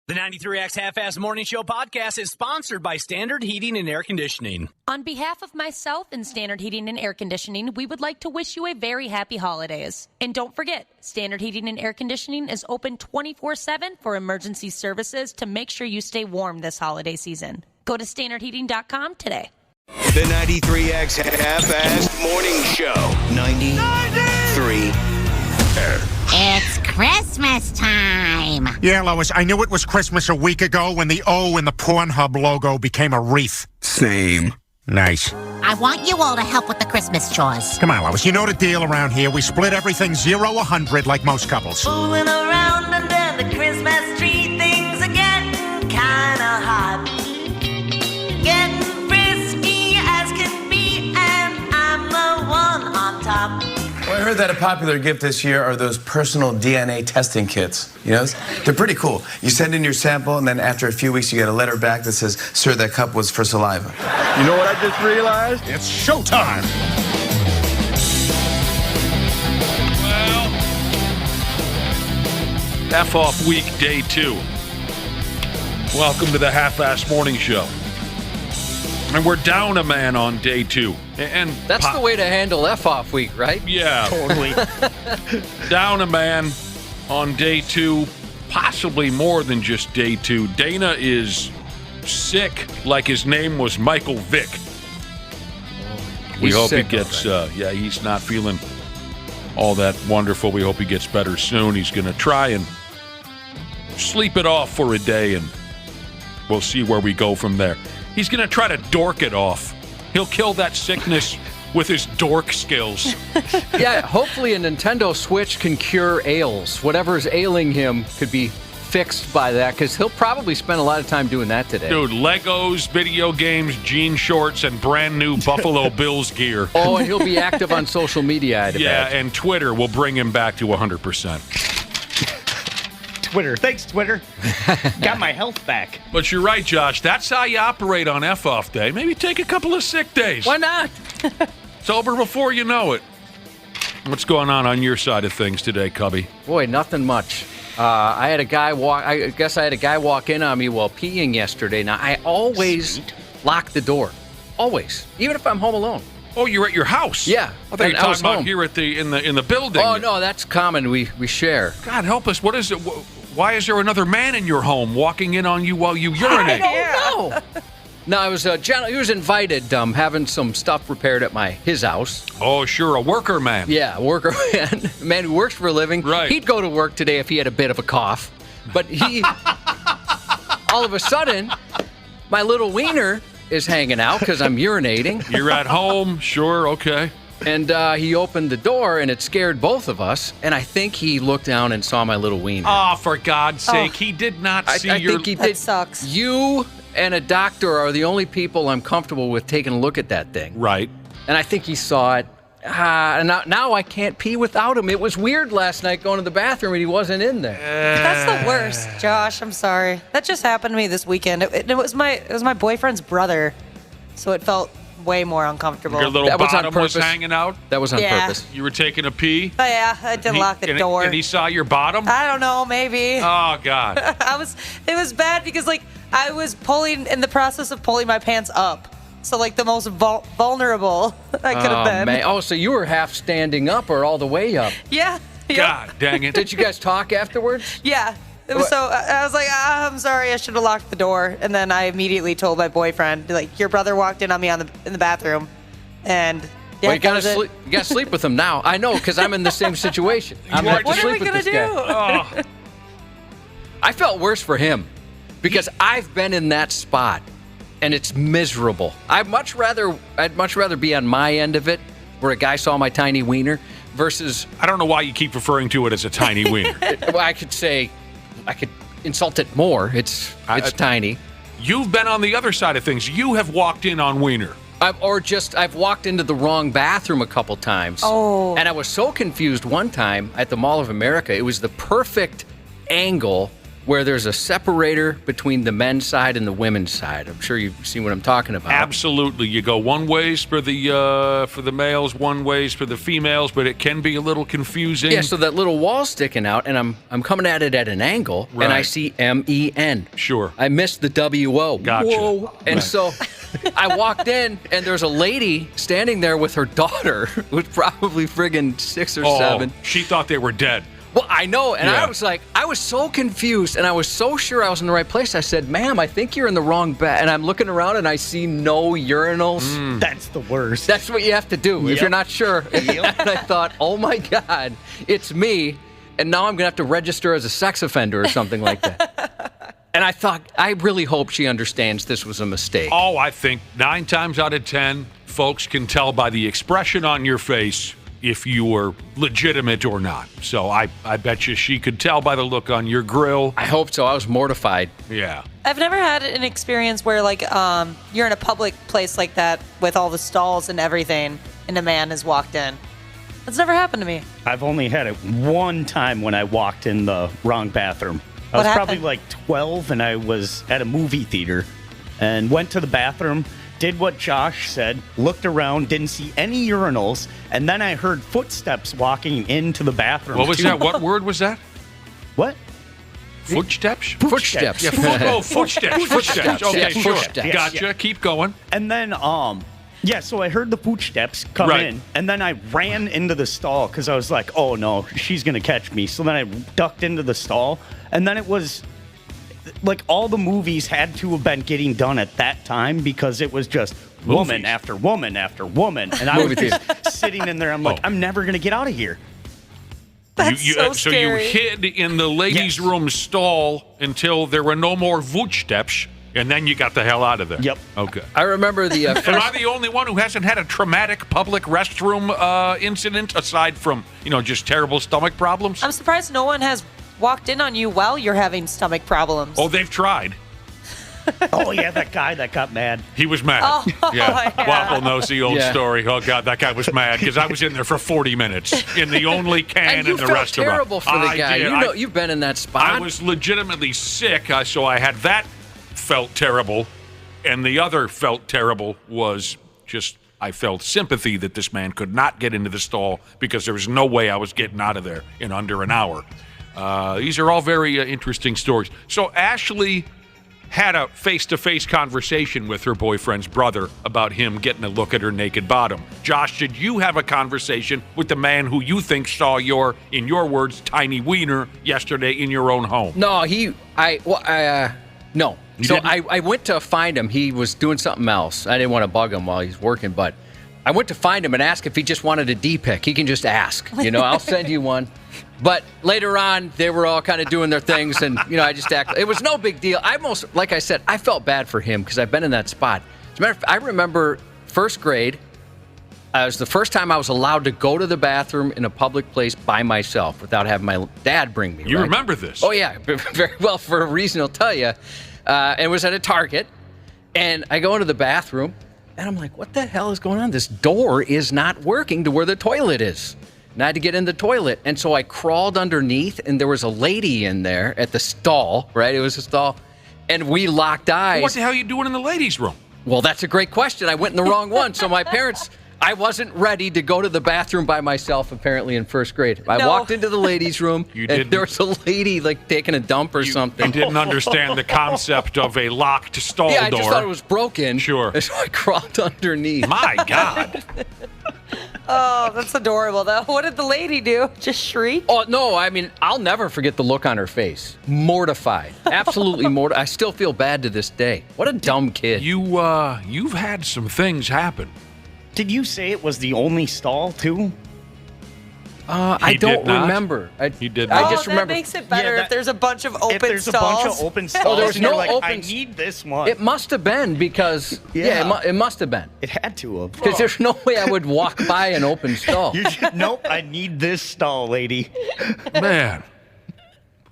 The 93X Half-Ass Morning Show podcast is sponsored by Standard Heating and Air Conditioning. On behalf of myself and Standard Heating and Air Conditioning, we would like to wish you a very happy holidays. And don't forget, Standard Heating and Air Conditioning is open 24/7 for emergency services to make sure you stay warm this holiday season. Go to standardheating.com today. The 93X Half-Ass Morning Show. 93. It's Christmas time. Yeah, Lois, I knew it was Christmas a week ago when the O in the Pornhub logo became a wreath. Same. Nice. I want you all to help with the Christmas chores. Come on, Lois, you know the deal around here. We split everything 0-100 like most couples. Fooling around under the Christmas tree, things are getting kinda hot. Getting frisky as can be, and I'm the one on top. Well, I heard that a popular gift this year are those personal DNA testing kits. You know, they're pretty cool. You send in your sample, and then after a few weeks, you get a letter back that says, "Sir, that cup was for saliva." You know what I just realized? It's showtime. Well, F-off week, day 2. Welcome to the Half-Ass Morning Show. And we're down a man on day 2. And that's the way to handle F-off week, right? Yeah. Totally. Down a man on day 2, possibly more than just day 2. Dana is sick like his name was Michael Vick. We hope he gets, he's not feeling all that wonderful. We hope he gets better soon. He's going to try and sleep it off for a day, and we'll see where we go from there. He's going to try to dork it off. He'll kill that sickness with his dork skills. Yeah, hopefully a Nintendo Switch can cure ails. Whatever's ailing him could be fixed by that, because he'll probably spend a lot of time doing that today. Dude, Legos, video games, jean shorts, and brand new Buffalo Bills gear. Oh, and he'll be active on social media, I'd Yeah, imagine. and Twitter will bring him back to 100%. Twitter. Thanks, Twitter. Got my health back. But you're right, Josh. That's how you operate on F-off day. Maybe take a couple of sick days. Why not? It's over before you know it. What's going on your side of things today, Cubby? Boy, nothing much. I had a guy walk in on me while peeing yesterday. Now, I always lock the door. Always. Even if I'm home alone. Oh, you're at your house? Yeah. I thought you were talking about here at in the building. Oh, no, that's common. We share. God help us. What is it? Why is there another man in your home walking in on you while you urinate? I don't know. No, I was he was invited, having some stuff repaired at his house. Oh, sure, a worker man. Yeah, a worker man. A man who works for a living. Right. He'd go to work today if he had a bit of a cough. But he, all of a sudden, my little wiener is hanging out because I'm urinating. You're at home, sure, okay. And he opened the door, and it scared both of us. And I think he looked down and saw my little wiener. Oh, for God's sake, he did not see I your... think he did. That sucks. You and a doctor are the only people I'm comfortable with taking a look at that thing. Right. And I think he saw it. And now I can't pee without him. It was weird last night going to the bathroom, and he wasn't in there. That's the worst, Josh. I'm sorry. That just happened to me this weekend. It was my boyfriend's brother, so it felt way more uncomfortable. Your little That was on bottom was purpose. hanging out? That was on Yeah. purpose. You were taking a pee? Oh, yeah, I didn't lock the door. And he saw your bottom? I don't know, maybe. Oh, God. It was bad because, I was in the process of pulling my pants up. So, the most vulnerable I could have been. Man. Oh, so you were half standing up or all the way up? Yeah. God dang it. Did you guys talk afterwards? Yeah. It was so I was like, I'm sorry, I should have locked the door. And then I immediately told my boyfriend, your brother walked in on me in the bathroom. And well, you gotta sleep with him now. I know, because I'm in the same situation. What are we gonna do? Oh. I felt worse for him because I've been in that spot, and it's miserable. I'd much rather be on my end of it, where a guy saw my tiny wiener, versus... I don't know why you keep referring to it as a tiny wiener. Well, I could insult it more. It's tiny. You've been on the other side of things. You have walked in on wiener. I've walked into the wrong bathroom a couple times. Oh. And I was so confused one time at the Mall of America. It was the perfect angle where there's a separator between the men's side and the women's side. I'm sure you've seen what I'm talking about. Absolutely. You go one ways for the males, one ways for the females, but it can be a little confusing. Yeah, so that little wall sticking out, and I'm coming at it at an angle, and I see MEN. Sure. I missed the WO. Gotcha. Whoa. And so I walked in, and there's a lady standing there with her daughter, who's probably friggin' 6 or 7. She thought they were dead. Well, I know, and Yeah. I was so confused, and I was so sure I was in the right place. I said, ma'am, I think you're in the wrong bed. And I'm looking around, and I see no urinals. That's the worst. That's what you have to do if you're not sure. And I thought, oh, my God, it's me, and now I'm going to have to register as a sex offender or something like that. And I thought, I really hope she understands this was a mistake. Oh, I think 9 times out of 10, folks can tell by the expression on your face if you were legitimate or not. So I bet you she could tell by the look on your grill. I hope so. I was mortified. Yeah. I've never had an experience where, like, you're in a public place like that with all the stalls and everything, and a man has walked in. That's never happened to me. I've only had it one time when I walked in the wrong bathroom. I What was probably happened? like 12, and I was at a movie theater and went to the bathroom, did what Josh said, looked around, didn't see any urinals, and then I heard footsteps walking into the bathroom. What was too. that? What word was that? What? Footsteps? Footsteps. Yeah, footsteps. Footsteps. Okay, Yeah, sure. footsteps. Gotcha. Yeah. Keep going. And then, yeah, so I heard the footsteps come Right. in, and then I ran into the stall because I was like, oh no, she's going to catch me. So then I ducked into the stall, and then it was like all the movies had to have been getting done at that time because it was just woman after woman after woman. And I was just sitting in there. I'm like, I'm never going to get out of here. That's so you scary. hid in the ladies' room stall until there were no more footsteps, and then you got the hell out of there. Yep. Okay. I remember the Am I first... the only one who hasn't had a traumatic public restroom incident aside from, just terrible stomach problems? I'm surprised no one has walked in on you while you're having stomach problems. Oh, they've tried. Oh, yeah, that guy that got mad. He was mad. Oh, yeah. yeah. Waffle knows the old Yeah. story. Oh, God, that guy was mad because I was in there for 40 minutes in the only can And you in the felt restaurant. terrible for the I guy. did. You've been in that spot. I was legitimately sick, so I had that felt terrible. And the other felt terrible was just I felt sympathy that this man could not get into the stall because there was no way I was getting out of there in under an hour. These are all very interesting stories. So Ashley had a face-to-face conversation with her boyfriend's brother about him getting a look at her naked bottom. Josh, did you have a conversation with the man who you think saw your, in your words, tiny wiener yesterday in your own home? No, no. You So didn't? I went to find him. He was doing something else. I didn't want to bug him while he's working, but I went to find him and ask if he just wanted a D-pic. He can just ask. I'll send you one. But later on, they were all kind of doing their things, and, I just acted. It was no big deal. Like I said, I felt bad for him because I've been in that spot. As a matter of fact, I remember first grade. It was the first time I was allowed to go to the bathroom in a public place by myself without having my dad bring me. You right? remember this? Oh, yeah. Very well, for a reason I'll tell you. It was at a Target, and I go into the bathroom, and I'm like, what the hell is going on? This door is not working to where the toilet is. And I had to get in the toilet, and so I crawled underneath, and there was a lady in there at the stall, right? It was a stall, and we locked eyes. What the hell are you doing in the ladies' room? Well, that's a great question. I went in the wrong one. So my parents, I wasn't ready to go to the bathroom by myself, apparently, in first grade. I walked into the ladies' room, and there was a lady, taking a dump or something. You didn't understand the concept of a locked stall Yeah, I door. just thought it was broken. Sure. And so I crawled underneath. My God. Oh, that's adorable, though. What did the lady do? Just shriek? Oh, no, I mean, I'll never forget the look on her face. Mortified. Absolutely mortified. I still feel bad to this day. What a dumb kid. You've had some things happen. Did you say it was the only stall, too? I don't remember. He did I not. just remember. That makes it better if there's a bunch of open If there's stalls. a bunch of open stalls, Oh, there was and you're no like, open. I need this one. It must have been because it must have been. It had to have. Because there's no way I would walk by an open stall. You just, nope, I need this stall, lady. Man.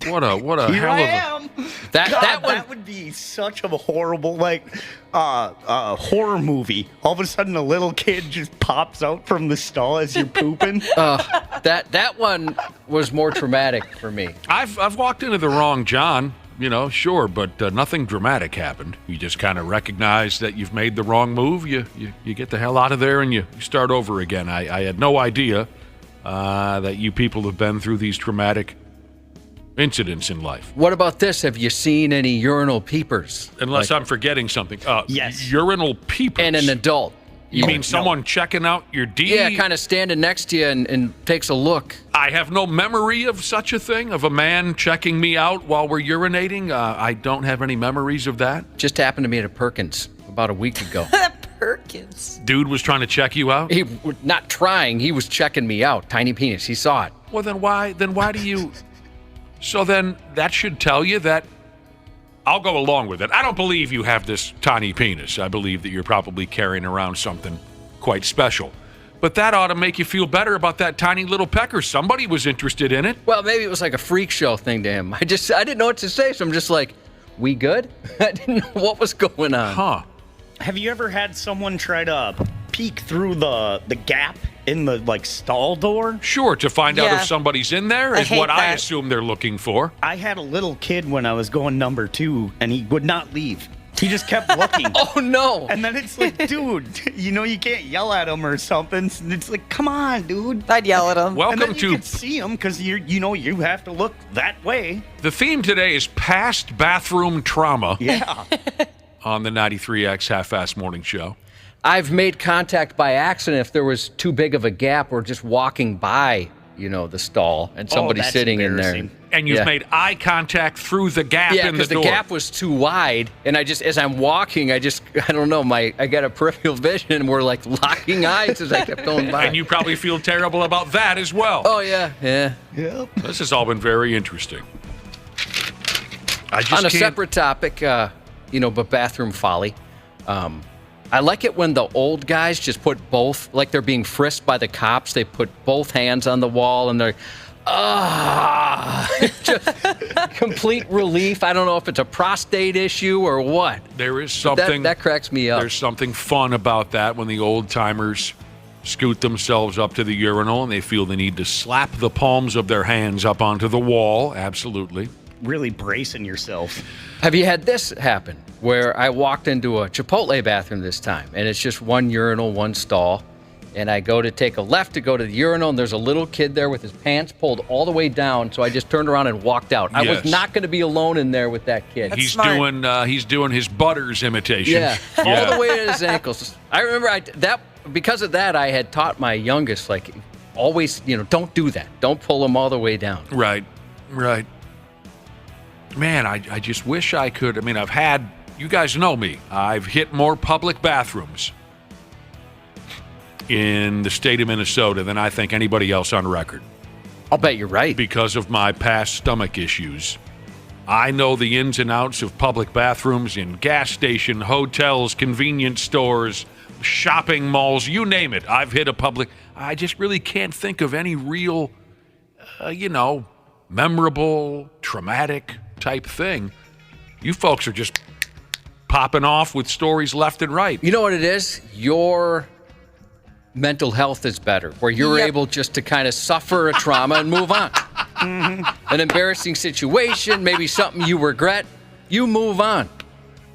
What a Here hell I of am. That God, that one. that would be such a horrible horror movie. All of a sudden, a little kid just pops out from the stall as you're pooping. That one was more traumatic for me. I've walked into the wrong John sure, but nothing dramatic happened. You just kind of recognize that you've made the wrong move. You get the hell out of there and you start over again. I had no idea that you people have been through these traumatic incidents in life. What about this? Have you seen any urinal peepers? Unless I'm forgetting something. Yes. Urinal peepers. And an adult. You mean someone checking out your D? Yeah, kind of standing next to you and takes a look. I have no memory of such a thing, of a man checking me out while we're urinating. I don't have any memories of that. Just happened to me at a Perkins about a week ago. Perkins. Dude was trying to check you out? He not trying. He was checking me out. Tiny penis. He saw it. Well, then why do you... So then that should tell you that I'll go along with it. I don't believe you have this tiny penis. I believe that you're probably carrying around something quite special. But that ought to make you feel better about that tiny little pecker. Somebody was interested in it. Well, maybe it was like a freak show thing to him. I didn't know what to say, so I'm just like, we good? I didn't know what was going on. Huh. Have you ever had someone try to peek through the gap in the stall door? Sure, to find out if somebody's in there is what I assume they're looking for. I had a little kid when I was going number 2, and he would not leave. He just kept looking. Oh, no. And then it's like, dude, you can't yell at him or something. And it's like, come on, dude. I'd yell at him. Welcome and then to... you can see him because you have to look that way. The theme today is past bathroom trauma. Yeah. On the 93X Half-Assed Morning Show. I've made contact by accident if there was too big of a gap or just walking by, the stall and somebody's sitting in there. And you've made eye contact through the gap in the door. Yeah, because the gap was too wide, and as I'm walking, I don't know, I got a peripheral vision, and we're like locking eyes as I kept going by. And you probably feel terrible about that as well. Oh, yeah. Yep. This has all been very interesting. On a separate topic, but bathroom folly. I like it when the old guys just put both, like they're being frisked by the cops, they put both hands on the wall and they're, just complete relief. I don't know if it's a prostate issue or what. There is something. That cracks me up. There's something fun about that when the old timers scoot themselves up to the urinal and they feel the need to slap the palms of their hands up onto the wall. Absolutely. Really bracing yourself. Have you had this happen where I walked into a Chipotle bathroom this time and it's just one urinal, one stall, and I go to take a left to go to the urinal and there's a little kid there with his pants pulled all the way down, so I just turned around and walked out. I was not going to be alone in there with that kid. He's doing his Butters imitation. Yeah, all the way to his ankles. I remember because of that I had taught my youngest, always, don't do that. Don't pull him all the way down. Right. Man, I just wish I could. You guys know me. I've hit more public bathrooms in the state of Minnesota than I think anybody else on record. I'll bet you're right. Because of my past stomach issues. I know the ins and outs of public bathrooms in gas station, hotels, convenience stores, shopping malls, you name it. I've hit a public. I just really can't think of any real, memorable, traumatic type thing. You folks are just popping off with stories left and right. You know what it is? Your mental health is better, where you're able just to kind of suffer a trauma and move on. An embarrassing situation, maybe something you regret, you move on.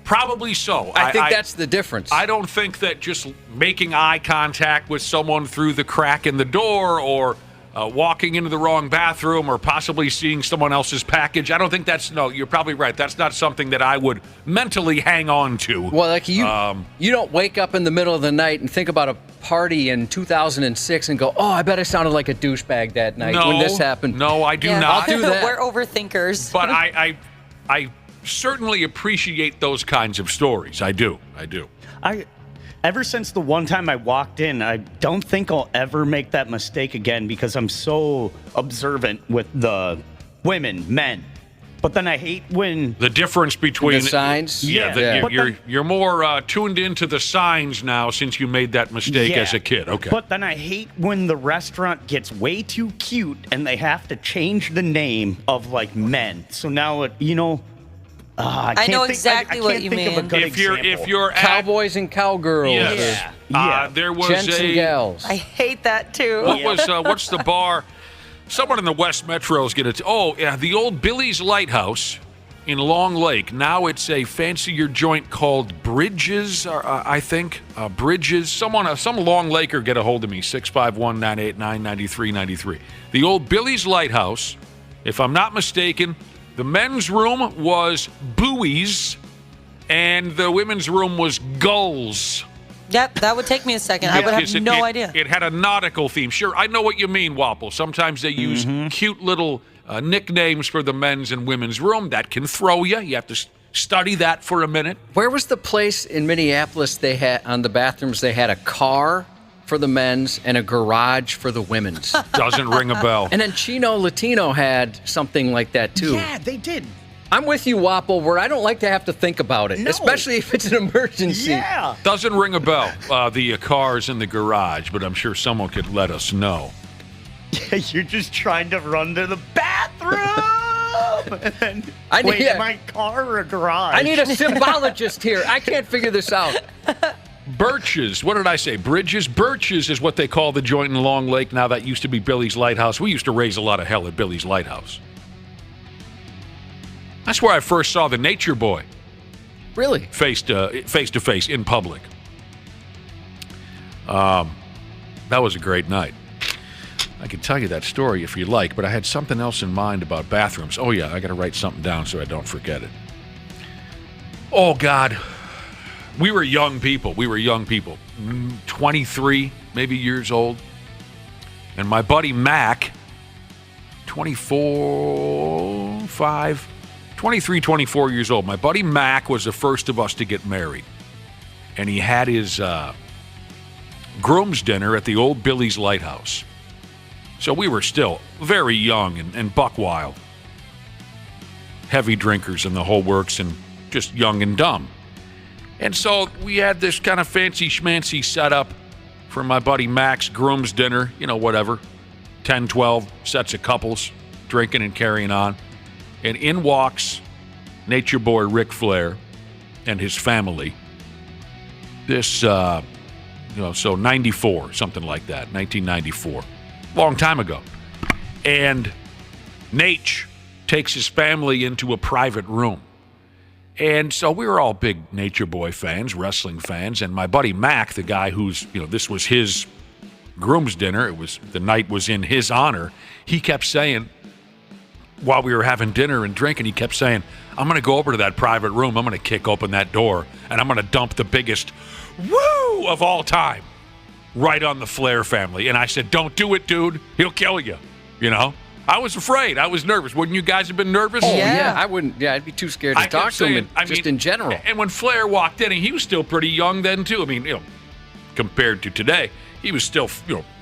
Probably so. I think that's the difference. I don't think that just making eye contact with someone through the crack in the door or walking into the wrong bathroom or possibly seeing someone else's package. I don't think you're probably right. That's not something that I would mentally hang on to. Well, you don't wake up in the middle of the night and think about a party in 2006 and go, I bet I sounded like a douchebag that night when this happened. No, I do not. I'll do that. We're overthinkers. But I certainly appreciate those kinds of stories. I do. Ever since the one time I walked in, I don't think I'll ever make that mistake again because I'm so observant with the men. But then I hate when the difference between the signs. You're more tuned into the signs now since you made that mistake as a kid. Okay. But then I hate when the restaurant gets way too cute and they have to change the name of men. So now I know exactly what you mean. If you're cowboys and cowgirls, there was gents and gals. I hate that too. What's the bar? Someone in the West Metro is going to. The old Billy's Lighthouse in Long Lake. Now it's a fancier joint called Bridges, I think. Bridges. Some Long Laker get a hold of me, 651-989-9393. The old Billy's Lighthouse, if I'm not mistaken, the men's room was buoys and the women's room was gulls. Yep, that would take me a second. I would have no idea. It had a nautical theme. Sure, I know what you mean, Wapple. Sometimes they use cute little nicknames for the men's and women's room. That can throw you. You have to study that for a minute. Where was the place in Minneapolis they had on the bathrooms? They had a car for the men's and a garage for the women's. Doesn't ring a bell. And then Chino Latino had something like that too. Yeah, they did. I'm with you, Wapple, where I don't like to have to think about it, especially if it's an emergency. Yeah. Doesn't ring a bell, the cars in the garage, but I'm sure someone could let us know. You're just trying to run to the bathroom. And then, my car or a garage? I need a symbologist here. I can't figure this out. Birches. What did I say? Bridges? Birches is what they call the joint in Long Lake. Now, that used to be Billy's Lighthouse. We used to raise a lot of hell at Billy's Lighthouse. That's where I first saw the Nature Boy. Really? Face to face in public. That was a great night. I could tell you that story if you like, but I had something else in mind about bathrooms. Oh, yeah, I got to write something down so I don't forget it. Oh, God. We were young people. 23, maybe years old. And my buddy Mac, 23, 24 years old. My buddy Mac was the first of us to get married. And he had his groom's dinner at the old Billy's Lighthouse. So we were still very young and buck wild. Heavy drinkers and the whole works and just young and dumb. And so we had this kind of fancy schmancy setup for my buddy Mac's groom's dinner. You know, whatever. 10, 12 sets of couples drinking and carrying on. And in walks Nature Boy Ric Flair and his family. This, so 94, something like that, 1994. Long time ago. And Nate takes his family into a private room. And so we were all big Nature Boy fans, wrestling fans, and my buddy Mac, the guy who's, this was his groom's dinner, the night was in his honor, he kept saying, while we were having dinner and drinking, he kept saying, I'm going to go over to that private room, I'm going to kick open that door, and I'm going to dump the biggest woo of all time right on the Flair family. And I said, don't do it, dude. He'll kill you. I was afraid. I was nervous. Wouldn't you guys have been nervous? Oh, yeah. I wouldn't. Yeah, I'd be too scared to talk to him, in general. And when Flair walked in, and he was still pretty young then, too. I mean, compared to today, he was still,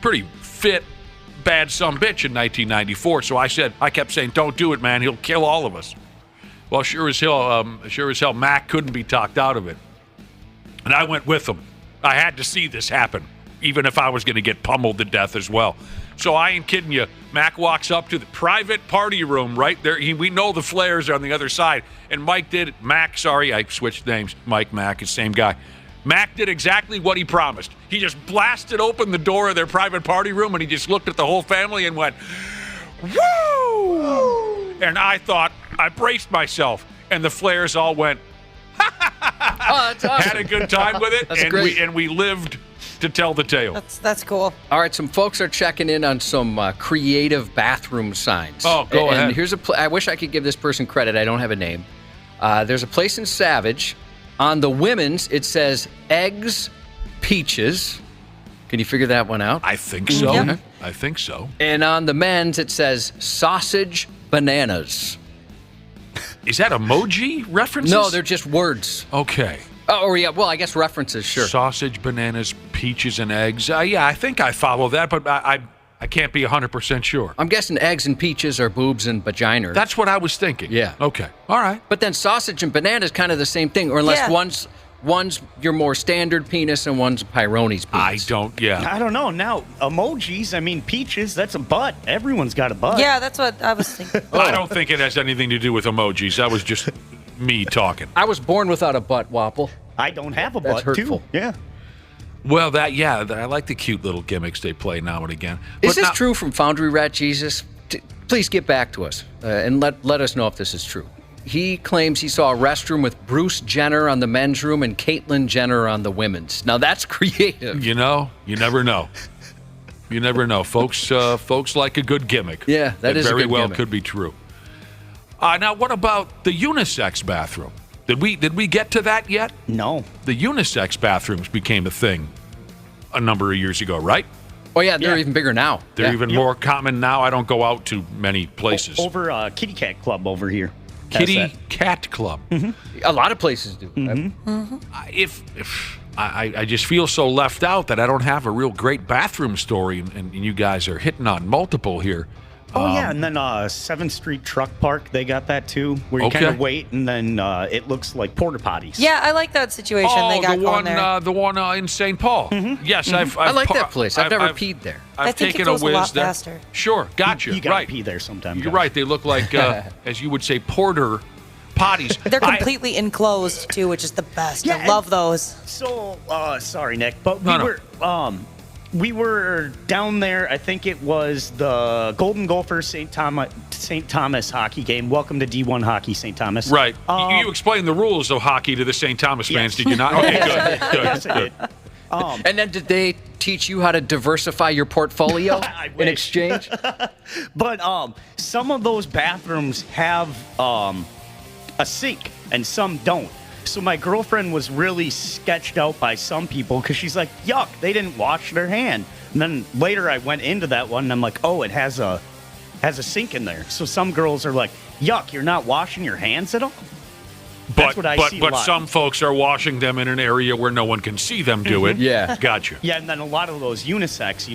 pretty fit, bad sumbitch in 1994. So I kept saying, don't do it, man. He'll kill all of us. Well, sure as hell, Mac couldn't be talked out of it. And I went with him. I had to see this happen, even if I was going to get pummeled to death as well. So I ain't kidding you. Mac walks up to the private party room right there. We know the Flairs are on the other side. And I switched names. Mike, Mac, it's the same guy. Mac did exactly what he promised. He just blasted open the door of their private party room, and he just looked at the whole family and went, woo! And I thought, I braced myself, and the Flairs all went, that's awesome. Had a good time with it, That's great. And we lived to tell the tale. That's cool. All right, some folks are checking in on some creative bathroom signs. Oh, go ahead. And here's I wish I could give this person credit. I don't have a name. There's a place in Savage. On the women's, it says eggs, peaches. Can you figure that one out? I think so. Yeah. I think so. And on the men's, it says sausage, bananas. Is that emoji references? No, they're just words. Okay. Oh, or yeah, well, I guess references, sure. Sausage, bananas, peaches, and eggs. Yeah, I think I follow that, but I can't be 100% sure. I'm guessing eggs and peaches are boobs and vaginas. That's what I was thinking. Yeah. Okay. All right. But then sausage and banana is kind of the same thing, or unless one's your more standard penis and one's Pyroni's penis. I don't know. Now, emojis, I mean, peaches, that's a butt. Everyone's got a butt. Yeah, that's what I was thinking. I don't think it has anything to do with emojis. That was just me talking. I was born without a butt, Wapple. I don't have a That's butt, hurtful. too. Yeah. Well, I like the cute little gimmicks they play now and again. Is this true from Foundry Rat Jesus? Please get back to us and let us know if this is true. he claims he saw a restroom with Bruce Jenner on the men's room and Caitlyn Jenner on the women's. Now that's creative. You know, you never know. You never know. Folks like a good gimmick. Yeah, that is a very good well gimmick. could be true. Now, what about the unisex bathroom? Did we get to that yet? No. The unisex bathrooms became a thing a number of years ago, right? Oh, yeah, they're even bigger now. They're even more common now. I don't go out to many places. Over Kitty Cat Club over here. Kitty Cat Club. A lot of places do. If I just feel so left out that I don't have a real great bathroom story, and you guys are hitting on multiple here. Oh, yeah, and then 7th Street Truck Park, they got that too, where you kind of wait, and then it looks like porta potties. Yeah, I like that situation they got going there. The one in St. Paul. Yes, I've I like that place. I've never peed there. I've I think taken it goes a whiz a lot there. faster. Sure, gotcha. You gotta right. pee there sometime. You're right. They look like, as you would say, porter potties. They're completely enclosed too, which is the best. I love those. So, sorry, Nick, but No. we were down there. I think it was the Golden Gophers St. Thomas hockey game. Welcome to D1 hockey, St. Thomas. Right. You explained the rules of hockey to the St. Thomas fans, did you not? Okay, good. Yes, I did. And then did they teach you how to diversify your portfolio in exchange? But some of those bathrooms have a sink, and some don't. So my girlfriend was really sketched out by some people because she's like, yuck, they didn't wash their hand. And then later I went into that one, and I'm like, oh, it has a sink in there. So some girls are like, yuck, you're not washing your hands at all? That's what I see a lot. But some folks are washing them in an area where no one can see them do it. Yeah. Gotcha. Yeah, and then a lot of those unisex,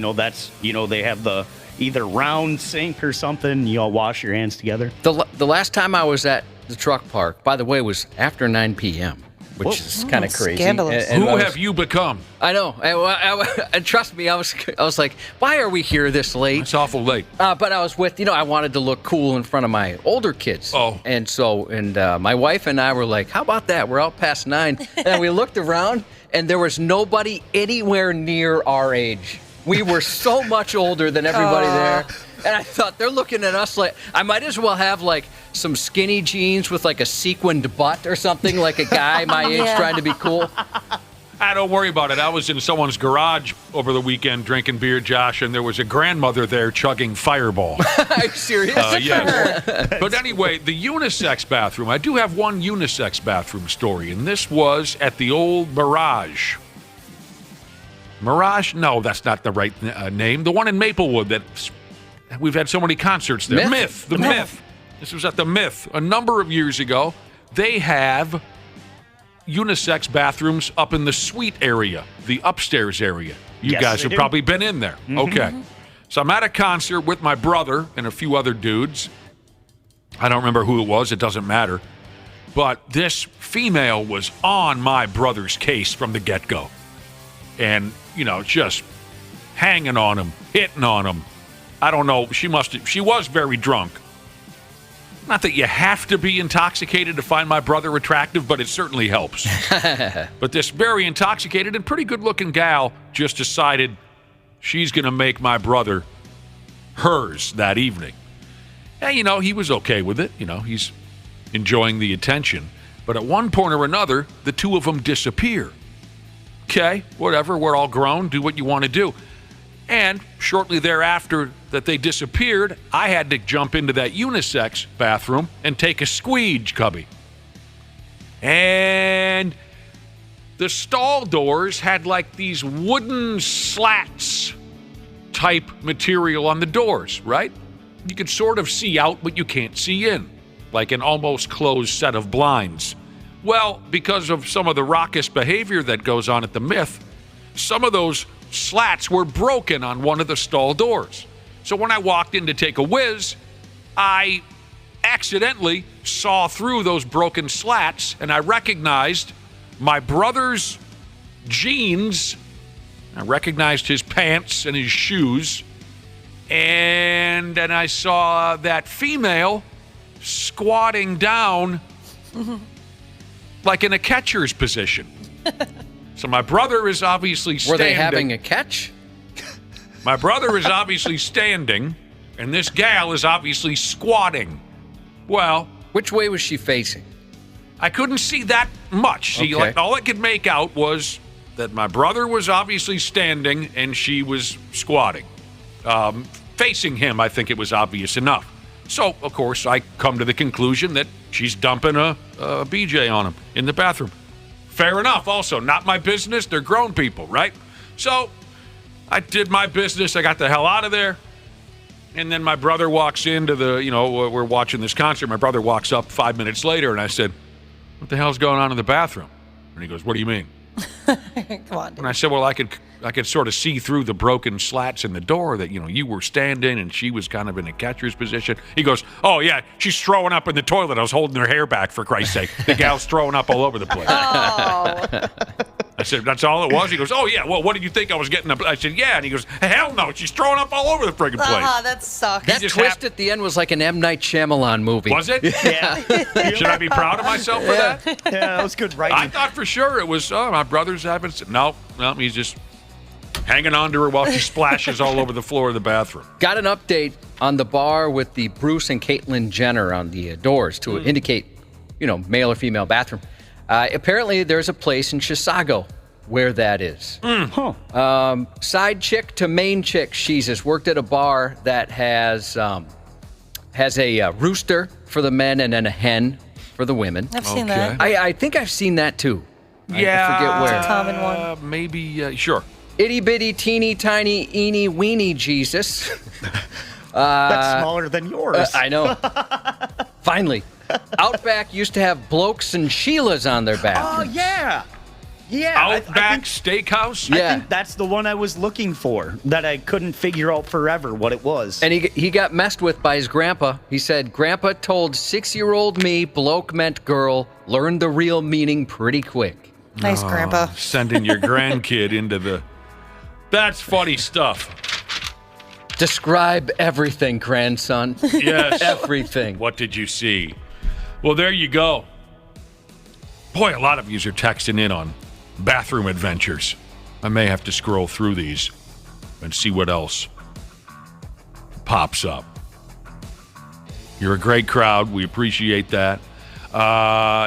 they have the either round sink or something. You all wash your hands together. The last time I was at the truck park, by the way, was after 9 p.m., which is kind of crazy. Scandalous. Who have you become? I know. And trust me, I was like, why are we here this late? It's awful late. But I was with, I wanted to look cool in front of my older kids. Oh. And so, my wife and I were like, how about that? We're out past 9. And we looked around, and there was nobody anywhere near our age. We were so much older than everybody there. And I thought, they're looking at us like, I might as well have like some skinny jeans with like a sequined butt or something, like a guy my age trying to be cool. Don't worry about it. I was in someone's garage over the weekend drinking beer, Josh, and there was a grandmother there chugging Fireball. Are you serious? Yes. But anyway, the unisex bathroom. I do have one unisex bathroom story, and this was at the old Mirage. Mirage? No, that's not the right name. The one in Maplewood that we've had so many concerts there. Myth. The Myth. This was at the Myth a number of years ago. They have unisex bathrooms up in the suite area, the upstairs area. You guys have probably been in there. Okay. So I'm at a concert with my brother and a few other dudes. I don't remember who it was. It doesn't matter. But this female was on my brother's case from the get-go. And, just hanging on him, hitting on him. I don't know. She was very drunk. Not that you have to be intoxicated to find my brother attractive, but it certainly helps. But this very intoxicated and pretty good-looking gal just decided she's going to make my brother hers that evening. And, he was okay with it. He's enjoying the attention. But at one point or another, the two of them disappear. Okay, whatever. We're all grown. Do what you want to do. And shortly thereafter that they disappeared, I had to jump into that unisex bathroom and take a squeege, cubby. And the stall doors had like these wooden slats type material on the doors, right? You could sort of see out, but you can't see in, like an almost closed set of blinds. Well, because of some of the raucous behavior that goes on at the Myth, some of those slats were broken on one of the stall doors. So when I walked in to take a whiz, I accidentally saw through those broken slats, and I recognized my brother's jeans. I recognized his pants and his shoes. And then I saw that female squatting down like in a catcher's position. So my brother is obviously standing. Were they having a catch? My brother is obviously standing, and this gal is obviously squatting. Well, Which way was she facing? I couldn't see that much. See, Okay. all I could make out was that my brother was obviously standing and she was squatting. Facing him, I think it was obvious enough. So, of course, I come to the conclusion that she's dumping a BJ on him in the bathroom. Fair enough, also. Not my business. They're grown people, right? So, I did my business. I got the hell out of there. And then my brother walks into we're watching this concert. My brother walks up 5 minutes later, and I said, "What the hell's going on in the bathroom?" And he goes, "What do you mean?" Come on, dude. And I said, "Well, I could sort of see through the broken slats in the door that, you were standing and she was kind of in a catcher's position." He goes, "Oh, yeah, she's throwing up in the toilet. I was holding her hair back, for Christ's sake. The gal's throwing up all over the place." Oh. I said, "That's all it was?" He goes, "Oh, yeah, well, what did you think I was getting up?" I said, "Yeah." And he goes, "Hell no, she's throwing up all over the friggin' place." That sucks. That twist at the end was like an M. Night Shyamalan movie. Was it? Yeah. Should I be proud of myself for that? Yeah, that was good writing. I thought for sure it was, my brother's having... No, he's just hanging on to her while she splashes all over the floor of the bathroom. Got an update on the bar with the Bruce and Caitlyn Jenner on the doors to indicate, male or female bathroom. Apparently, there's a place in Chisago where that is. Side chick to main chick, she's has worked at a bar that has a rooster for the men and then a hen for the women. I've seen that. I think I've seen that too. Yeah. I forget where. It's a common one. Maybe, sure. Itty bitty teeny tiny eeny weeny Jesus. That's smaller than yours. I know. Finally. Outback used to have blokes and Sheilas on their back. Oh, yeah. Yeah. Outback Steakhouse? I think that's the one I was looking for, that I couldn't figure out forever what it was. And he got messed with by his grandpa. He said, "Grandpa told 6-year-old me bloke meant girl. Learned the real meaning pretty quick." Nice, Grandpa. Sending your grandkid into the... That's funny stuff. Describe everything, grandson. Yes. Everything. What did you see? Well, there you go. Boy, a lot of yous are texting in on bathroom adventures. I may have to scroll through these and see what else pops up. You're a great crowd. We appreciate that.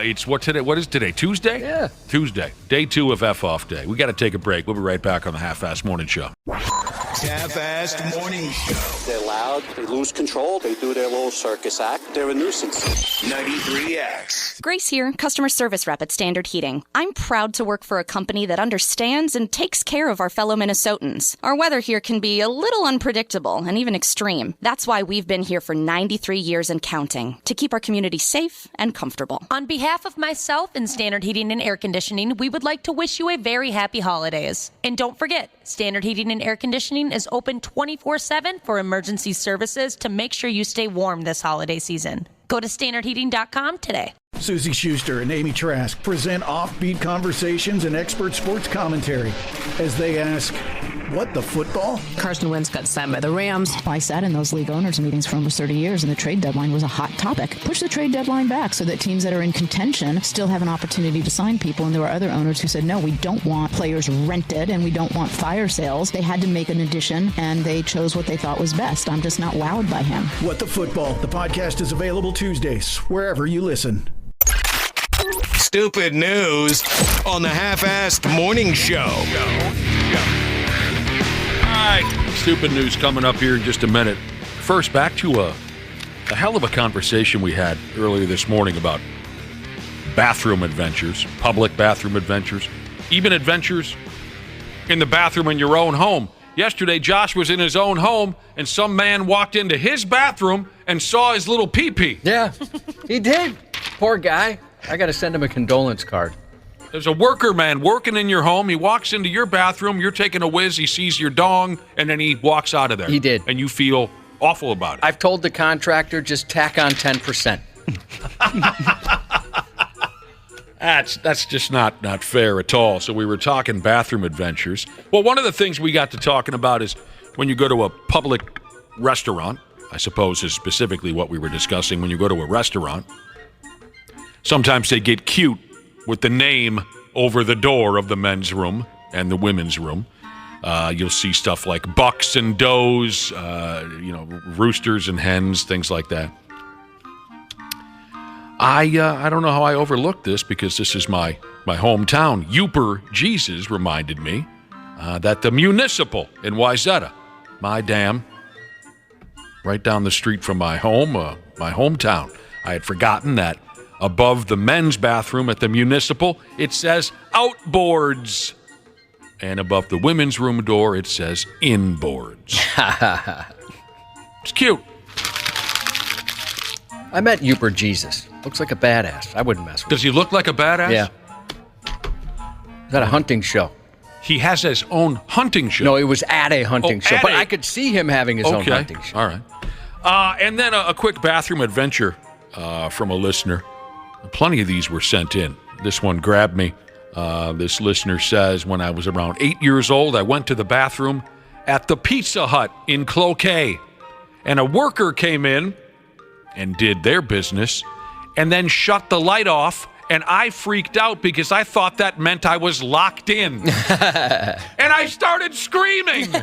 It's what today? What is today? Tuesday? Yeah. Tuesday. Day 2 of F-Off Day. We got to take a break. We'll be right back on the Half-Assed Morning Show. Half-Assed Morning Show. They're loud. They lose control. They do their little circus act. They're a nuisance. 93X. Grace here, customer service rep at Standard Heating. I'm proud to work for a company that understands and takes care of our fellow Minnesotans. Our weather here can be a little unpredictable and even extreme. That's why we've been here for 93 years and counting, to keep our community safe and comfortable. On behalf of myself and Standard Heating and Air Conditioning, we would like to wish you a very happy holidays. And don't forget, Standard Heating and Air Conditioning is open 24/7 for emergency services to make sure you stay warm this holiday season. Go to standardheating.com today. Susie Schuster and Amy Trask present offbeat conversations and expert sports commentary as they ask, what the football? Carson Wentz got signed by the Rams. I sat in those league owners meetings for almost 30 years, and the trade deadline was a hot topic. Push the trade deadline back so that teams that are in contention still have an opportunity to sign people. And there were other owners who said, no, we don't want players rented and we don't want fire sales. They had to make an addition, and they chose what they thought was best. I'm just not wowed by him. What the Football? The podcast is available Tuesdays, wherever you listen. Stupid news on the Half-Assed Morning Show. All right, stupid news coming up here in just a minute. First, back to a hell of a conversation we had earlier this morning about bathroom adventures, public bathroom adventures, even adventures in the bathroom in your own home. Yesterday, Josh was in his own home, and some man walked into his bathroom and saw his little pee-pee. Yeah, he did. Poor guy. I got to send him a condolence card. There's a worker man working in your home. He walks into your bathroom. You're taking a whiz. He sees your dong, and then he walks out of there. He did. And you feel awful about it. I've told the contractor, just tack on 10%. That's just not fair at all. So we were talking bathroom adventures. Well, one of the things we got to talking about is when you go to a public restaurant, I suppose is specifically what we were discussing. When you go to a restaurant, sometimes they get cute with the name over the door of the men's room and the women's room. You'll see stuff like bucks and does, roosters and hens, things like that. I don't know how I overlooked this because this is my hometown. Uper Jesus reminded me that the Municipal in Wayzata, my dam, right down the street from my home, my hometown. I had forgotten that above the men's bathroom at the Municipal, it says outboards. And above the women's room door, it says inboards. It's cute. I met Uper Jesus. Looks like a badass. I wouldn't mess with him. Does he look like a badass? Yeah. Is that a hunting show? He has his own hunting show. No, it was at a hunting show, but I could see him having his own hunting show. All right. And then a quick bathroom adventure from a listener. Plenty of these were sent in. This one grabbed me. This listener says, when I was around 8 years old, I went to the bathroom at the Pizza Hut in Cloquet, and a worker came in and did their business and then shut the light off, and I freaked out because I thought that meant I was locked in. And I started screaming.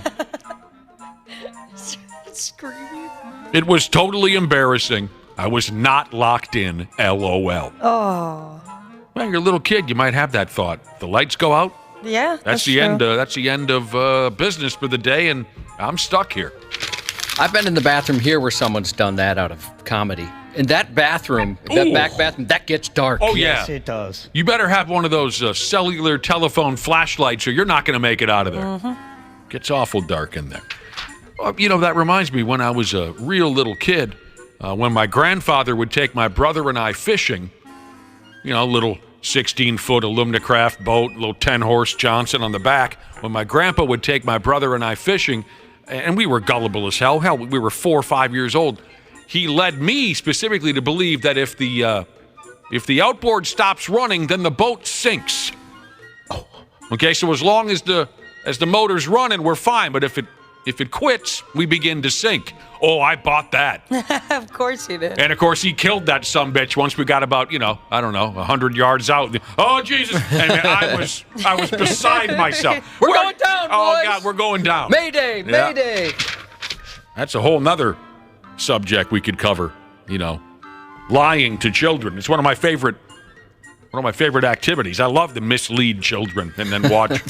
Screaming? It was totally embarrassing. I was not locked in, LOL. Oh. Well, you're a little kid. You might have that thought. The lights go out. Yeah, That's the true. end. That's the end of business for the day, and I'm stuck here. I've been in the bathroom here where someone's done that out of comedy. In that bathroom, that back bathroom, that gets dark. Oh, yeah. Yes, it does. You better have one of those cellular telephone flashlights or you're not going to make it out of there. Mm-hmm. Gets awful dark in there. That reminds me when I was a real little kid, when my grandfather would take my brother and I fishing, little 16-foot Alumnicraft boat, little 10-horse Johnson on the back. When my grandpa would take my brother and I fishing, and we were gullible as hell. Hell, we were 4 or 5 years old. He led me specifically to believe that if the outboard stops running, then the boat sinks. Oh. Okay, so as long as the motor's running, we're fine. But if it quits, we begin to sink. Oh, I bought that. Of course you did. And of course, he killed that sumbitch once we got about 100 yards out. Oh Jesus! And I was beside myself. We're going down, boys. Oh God, we're going down. Mayday, Yeah. mayday. That's a whole nother subject we could cover. Lying to children. It's one of my favorite activities. I love to mislead children and then watch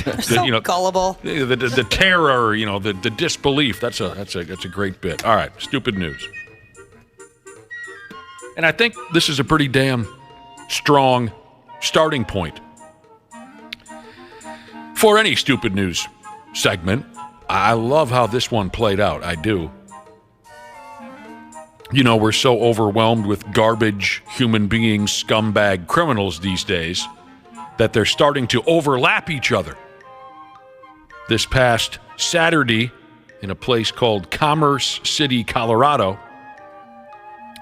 gullible. The terror, the disbelief. That's a great bit. All right, stupid news. And I think this is a pretty damn strong starting point for any stupid news segment. I love how this one played out. I do. We're so overwhelmed with garbage, human beings, scumbag criminals these days that they're starting to overlap each other. This past Saturday, in a place called Commerce City, Colorado,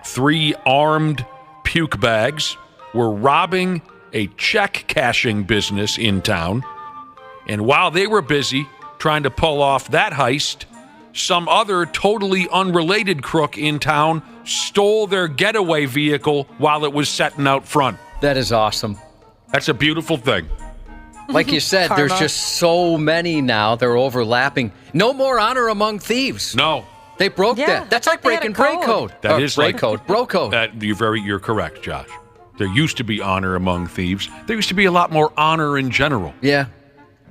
3 armed puke bags were robbing a check cashing business in town. And while they were busy trying to pull off that heist, some other totally unrelated crook in town stole their getaway vehicle while it was setting out front. That is awesome. That's a beautiful thing. Like you said, there's just so many now. They're overlapping. No more honor among thieves. No. They broke that. That's like breaking break code. That is break like code. Bro code. You're correct, Josh. There used to be honor among thieves. There used to be a lot more honor in general. Yeah,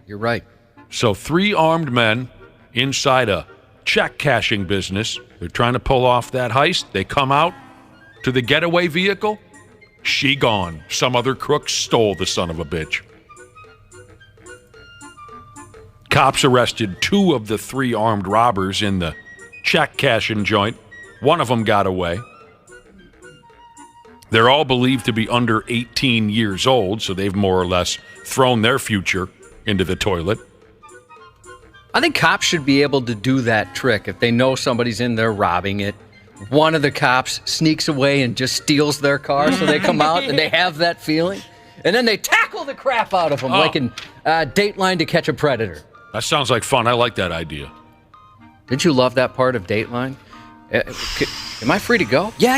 you're right. So 3 armed men inside a check cashing business. They're trying to pull off that heist. They come out to the getaway vehicle. She gone. Some other crook stole the son of a bitch. Cops arrested 2 of the 3 armed robbers in the check cashing joint. One of them got away. They're all believed to be under 18 years old, so they've more or less thrown their future into the toilet. I think cops should be able to do that trick if they know somebody's in there robbing it. One of the cops sneaks away and just steals their car, so they come out and they have that feeling. And then they tackle the crap out of them, like in Dateline to Catch a Predator. That sounds like fun. I like that idea. Did you love that part of Dateline? Am I free to go? Yeah.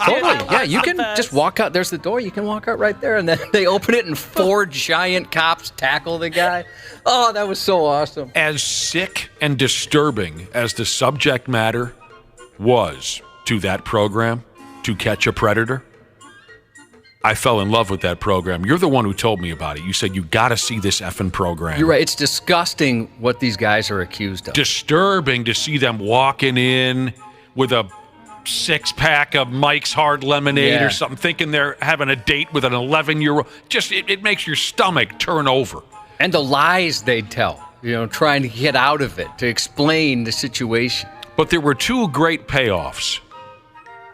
Totally. Yeah, you can just walk out. There's the door. You can walk out right there. And then they open it and 4 giant cops tackle the guy. Oh, that was so awesome. As sick and disturbing as the subject matter was to that program, To Catch a Predator? I fell in love with that program. You're the one who told me about it. You said you got to see this effing program. You're right. It's disgusting what these guys are accused of. Disturbing to see them walking in with a 6-pack of Mike's Hard Lemonade or something, thinking they're having a date with an 11-year-old. Just, it makes your stomach turn over. And the lies they'd tell, trying to get out of it, to explain the situation. But there were two great payoffs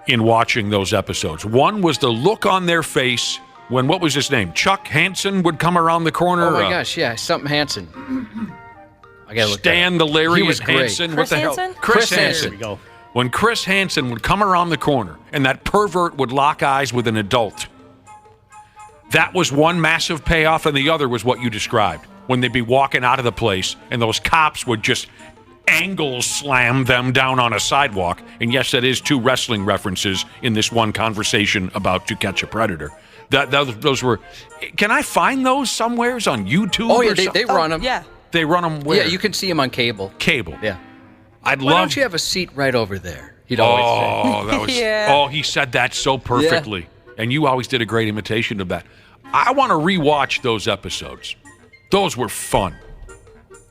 in watching those episodes. One was the look on their face when, what was his name? Chuck Hansen would come around the corner. Oh my gosh, yeah, something Hansen. I gotta look Stan the Lariat He was great. Hansen. Chris What the Hansen? hell? Chris Hansen. There we go. When Chris Hansen would come around the corner and that pervert would lock eyes with an adult, that was one massive payoff, and the other was what you described. When they'd be walking out of the place and those cops would just angle slam them down on a sidewalk. And yes, that is two wrestling references in this one conversation about To Catch a Predator. Those were. Can I find those somewheres on YouTube? Oh, yeah, they run them. Yeah. They run them where? Yeah, you can see them on cable. Cable. Yeah. Why don't you have a seat right over there? He'd always say. That was. Yeah. Oh, he said that so perfectly, and you always did a great imitation of that. I want to rewatch those episodes. Those were fun.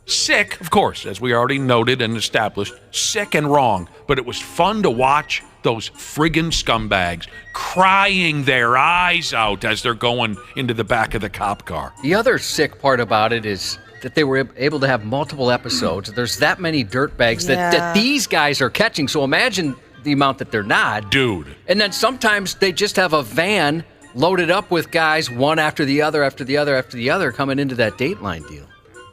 Sick, of course, as we already noted and established, sick and wrong, but it was fun to watch those friggin' scumbags crying their eyes out as they're going into the back of the cop car. The other sick part about it is that they were able to have multiple episodes. There's that many dirtbags that these guys are catching, so imagine the amount that they're not. Dude. And then sometimes they just have a van loaded up with guys, one after the other, after the other, after the other, coming into that Dateline deal.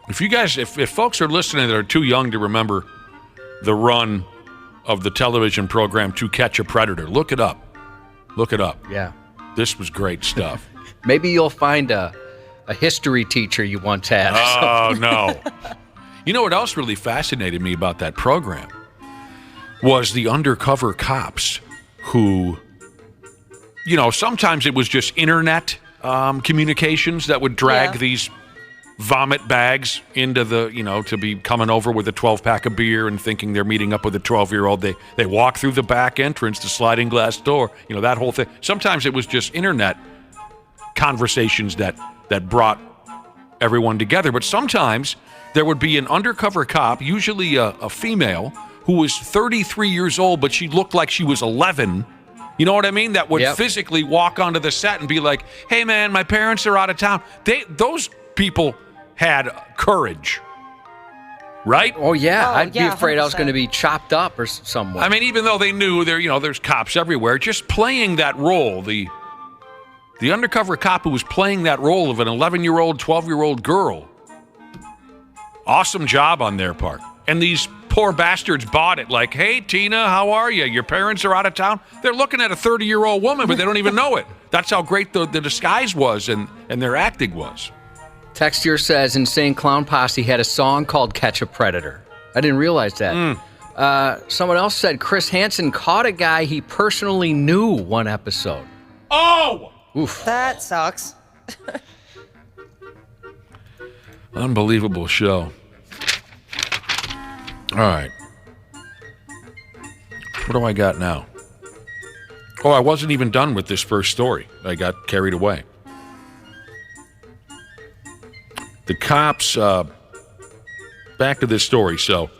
If you guys, if folks are listening that are too young to remember the run of the television program To Catch a Predator, look it up. Look it up. Yeah. This was great stuff. Maybe you'll find a history teacher you once had. Oh, no. You know what else really fascinated me about that program was the undercover cops who, sometimes it was just internet communications that would drag these vomit bags into the, to be coming over with a 12-pack of beer and thinking they're meeting up with a 12-year-old. They walk through the back entrance, the sliding glass door, that whole thing. Sometimes it was just internet conversations that brought everyone together. But sometimes there would be an undercover cop, usually a female, who was 33 years old, but she looked like she was 11. You know what I mean? That would physically walk onto the set and be like, hey, man, my parents are out of town. Those people had courage, right? Oh, yeah. I'd be afraid 100%. I was going to be chopped up or somewhere. I mean, even though they knew there's cops everywhere, just playing that role, the undercover cop who was playing that role of an 11-year-old, 12-year-old girl, awesome job on their part. And these poor bastards bought it like, hey, Tina, how are you? Your parents are out of town? They're looking at a 30-year-old woman, but they don't even know it. That's how great the disguise was and their acting was. Text here says Insane Clown Posse had a song called Catch a Predator. I didn't realize that. Someone else said Chris Hansen caught a guy he personally knew one episode. Oh! Oof. That sucks. Unbelievable show. All right. What do I got now? Oh, I wasn't even done with this first story. I got carried away. The cops, back to this story. So,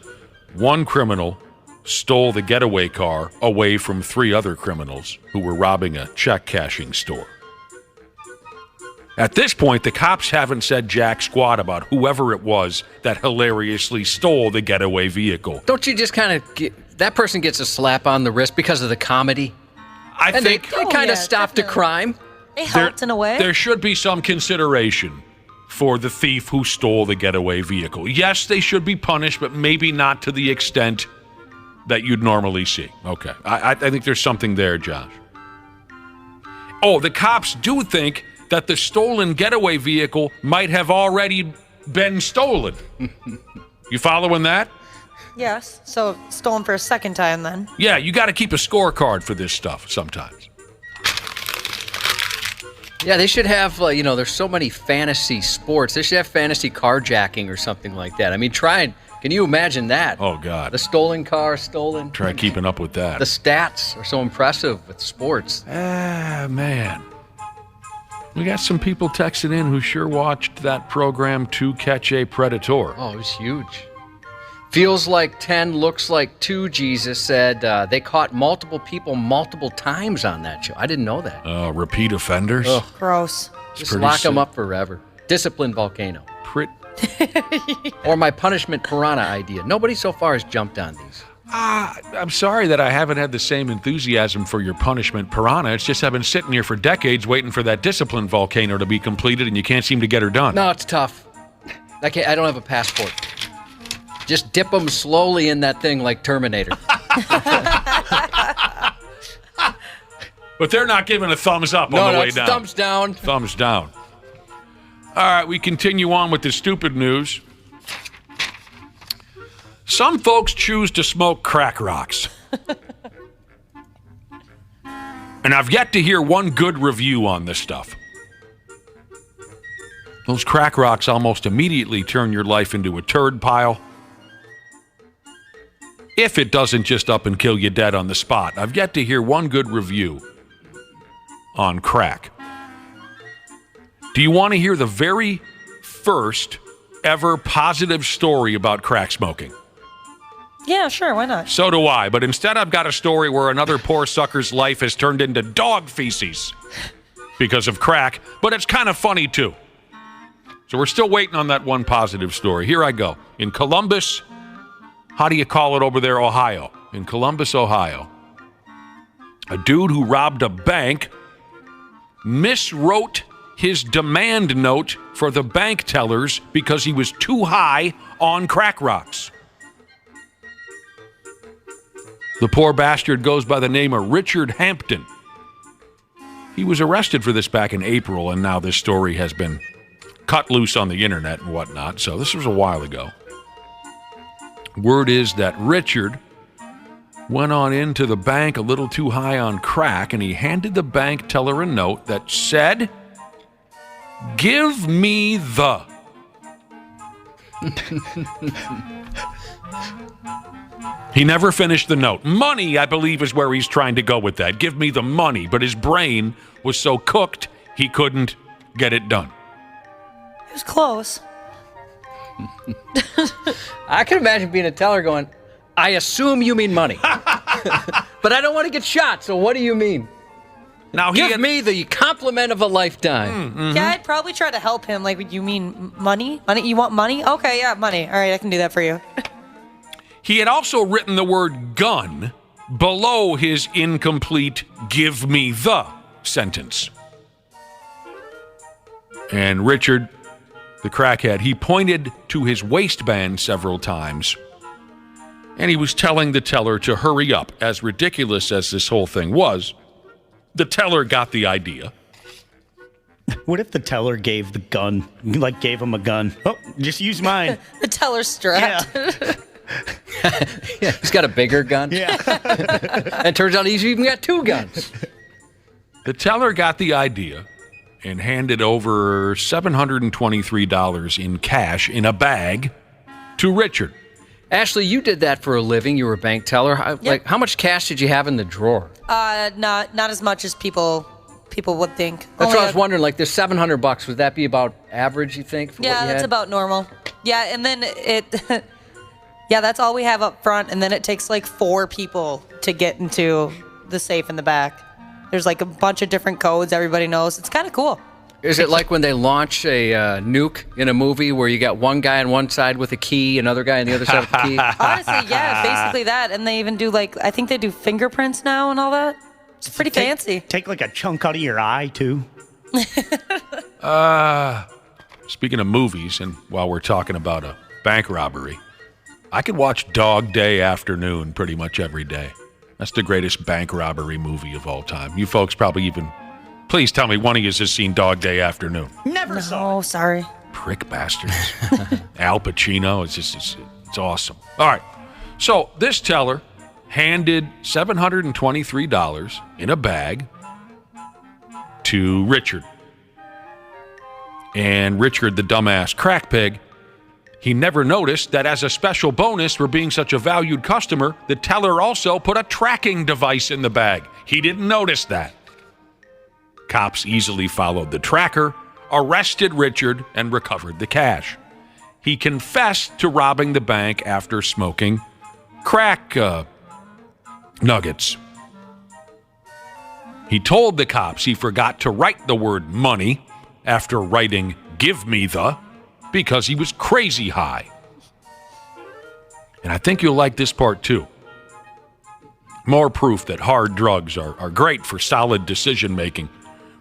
one criminal stole the getaway car away from 3 other criminals who were robbing a check cashing store. At this point, the cops haven't said jack squat about whoever it was that hilariously stole the getaway vehicle. Don't you just kind of that person gets a slap on the wrist because of the comedy? I think they kind of stopped a crime. They helped in a way. There should be some consideration for the thief who stole the getaway vehicle. Yes, they should be punished, but maybe not to the extent that you'd normally see. Okay. I think there's something there, Josh. Oh, the cops do think that the stolen getaway vehicle might have already been stolen. You following that? Yes. So stolen for a second time then. Yeah, you got to keep a scorecard for this stuff sometimes. Yeah, they should have, there's so many fantasy sports. They should have fantasy carjacking or something like that. I mean, try and Can you imagine that? Oh, God. The stolen car, stolen. Try keeping up with that. The stats are so impressive with sports. Man. We got some people texting in who sure watched that program, To Catch a Predator. Oh, it was huge. Feels like 10, looks like 2, Jesus said. They caught multiple people multiple times on that show. I didn't know that. Repeat offenders? Ugh. Gross. Just lock them up forever. Discipline volcano. Or my punishment piranha idea. Nobody so far has jumped on these. I'm sorry that I haven't had the same enthusiasm for your punishment piranha. It's just I've been sitting here for decades waiting for that discipline volcano to be completed, and you can't seem to get her done. No, it's tough. I don't have a passport. Just dip them slowly in that thing like Terminator. But they're not giving a thumbs up on the way down. Thumbs down. Thumbs down. All right, we continue on with the stupid news. Some folks choose to smoke crack rocks. And I've yet to hear one good review on this stuff. Those crack rocks almost immediately turn your life into a turd pile. If it doesn't just up and kill you dead on the spot. I've yet to hear one good review on crack. Do you want to hear the very first ever positive story about crack smoking? Yeah, sure, why not? So do I, but instead I've got a story where another poor sucker's life has turned into dog feces because of crack, but it's kind of funny too. So we're still waiting on that one positive story. Here I go. In Columbus, how do you call it over there, Ohio? In Columbus, Ohio, a dude who robbed a bank miswrote his demand note for the bank tellers because he was too high on crack rocks. The poor bastard goes by the name of Richard Hampton. He was arrested for this back in April, and now this story has been cut loose on the internet and whatnot, so this was a while ago. Word is that Richard went on into the bank a little too high on crack, and he handed the bank teller a note that said, "Give me the..." He never finished the note. Money, I believe, is where he's trying to go with that. Give me the money. But his brain was so cooked, he couldn't get it done. It was close. I can imagine being a teller going, I assume you mean money. But I don't want to get shot, so what do you mean? Now Give me the compliment of a lifetime. Mm-hmm. Yeah, I'd probably try to help him. Like, you mean money? Money? You want money? Okay, yeah, money. All right, I can do that for you. He had also written the word gun below his incomplete "give me the" sentence. And Richard, the crackhead, he pointed to his waistband several times, and he was telling the teller to hurry up. As ridiculous as this whole thing was, the teller got the idea. What if the teller gave the gun, like gave him a gun? Oh, just use mine. The teller's strapped. Yeah. Yeah, he's got a bigger gun. Yeah. And it turns out he's even got 2 guns. The teller got the idea and handed over $723 in cash in a bag to Richard. Ashley, you did that for a living. You were a bank teller. Like, how much cash did you have in the drawer? Not as much as people would think. That's what I was wondering. Like, there's $700. Would that be about average, you think? For Yeah, what you that's had? about normal. Yeah, and then yeah, that's all we have up front, and then it takes like 4 people to get into the safe in the back. There's like a bunch of different codes everybody knows. It's kind of cool. Is it like when they launch a nuke in a movie where you got one guy on one side with a key, another guy on the other side with a key? Honestly, yeah, basically that. And they even do I think they do fingerprints now and all that. It's pretty fancy. Take like a chunk out of your eye, too. Speaking of movies, and while we're talking about a bank robbery, I could watch Dog Day Afternoon pretty much every day. That's the greatest bank robbery movie of all time. You folks probably even... Please tell me one of you has seen Dog Day Afternoon. Never saw. Oh, sorry. Prick bastards. Al Pacino. It's awesome. All right. So this teller handed $723 in a bag to Richard. And Richard, the dumbass crack pig, He never noticed that as a special bonus for being such a valued customer, the teller also put a tracking device in the bag. He didn't notice that. Cops easily followed the tracker, arrested Richard, and recovered the cash. He confessed to robbing the bank after smoking crack nuggets. He told the cops he forgot to write the word money after writing "give me the" because he was crazy high. And I think you'll like this part too. More proof that hard drugs are great for solid decision making.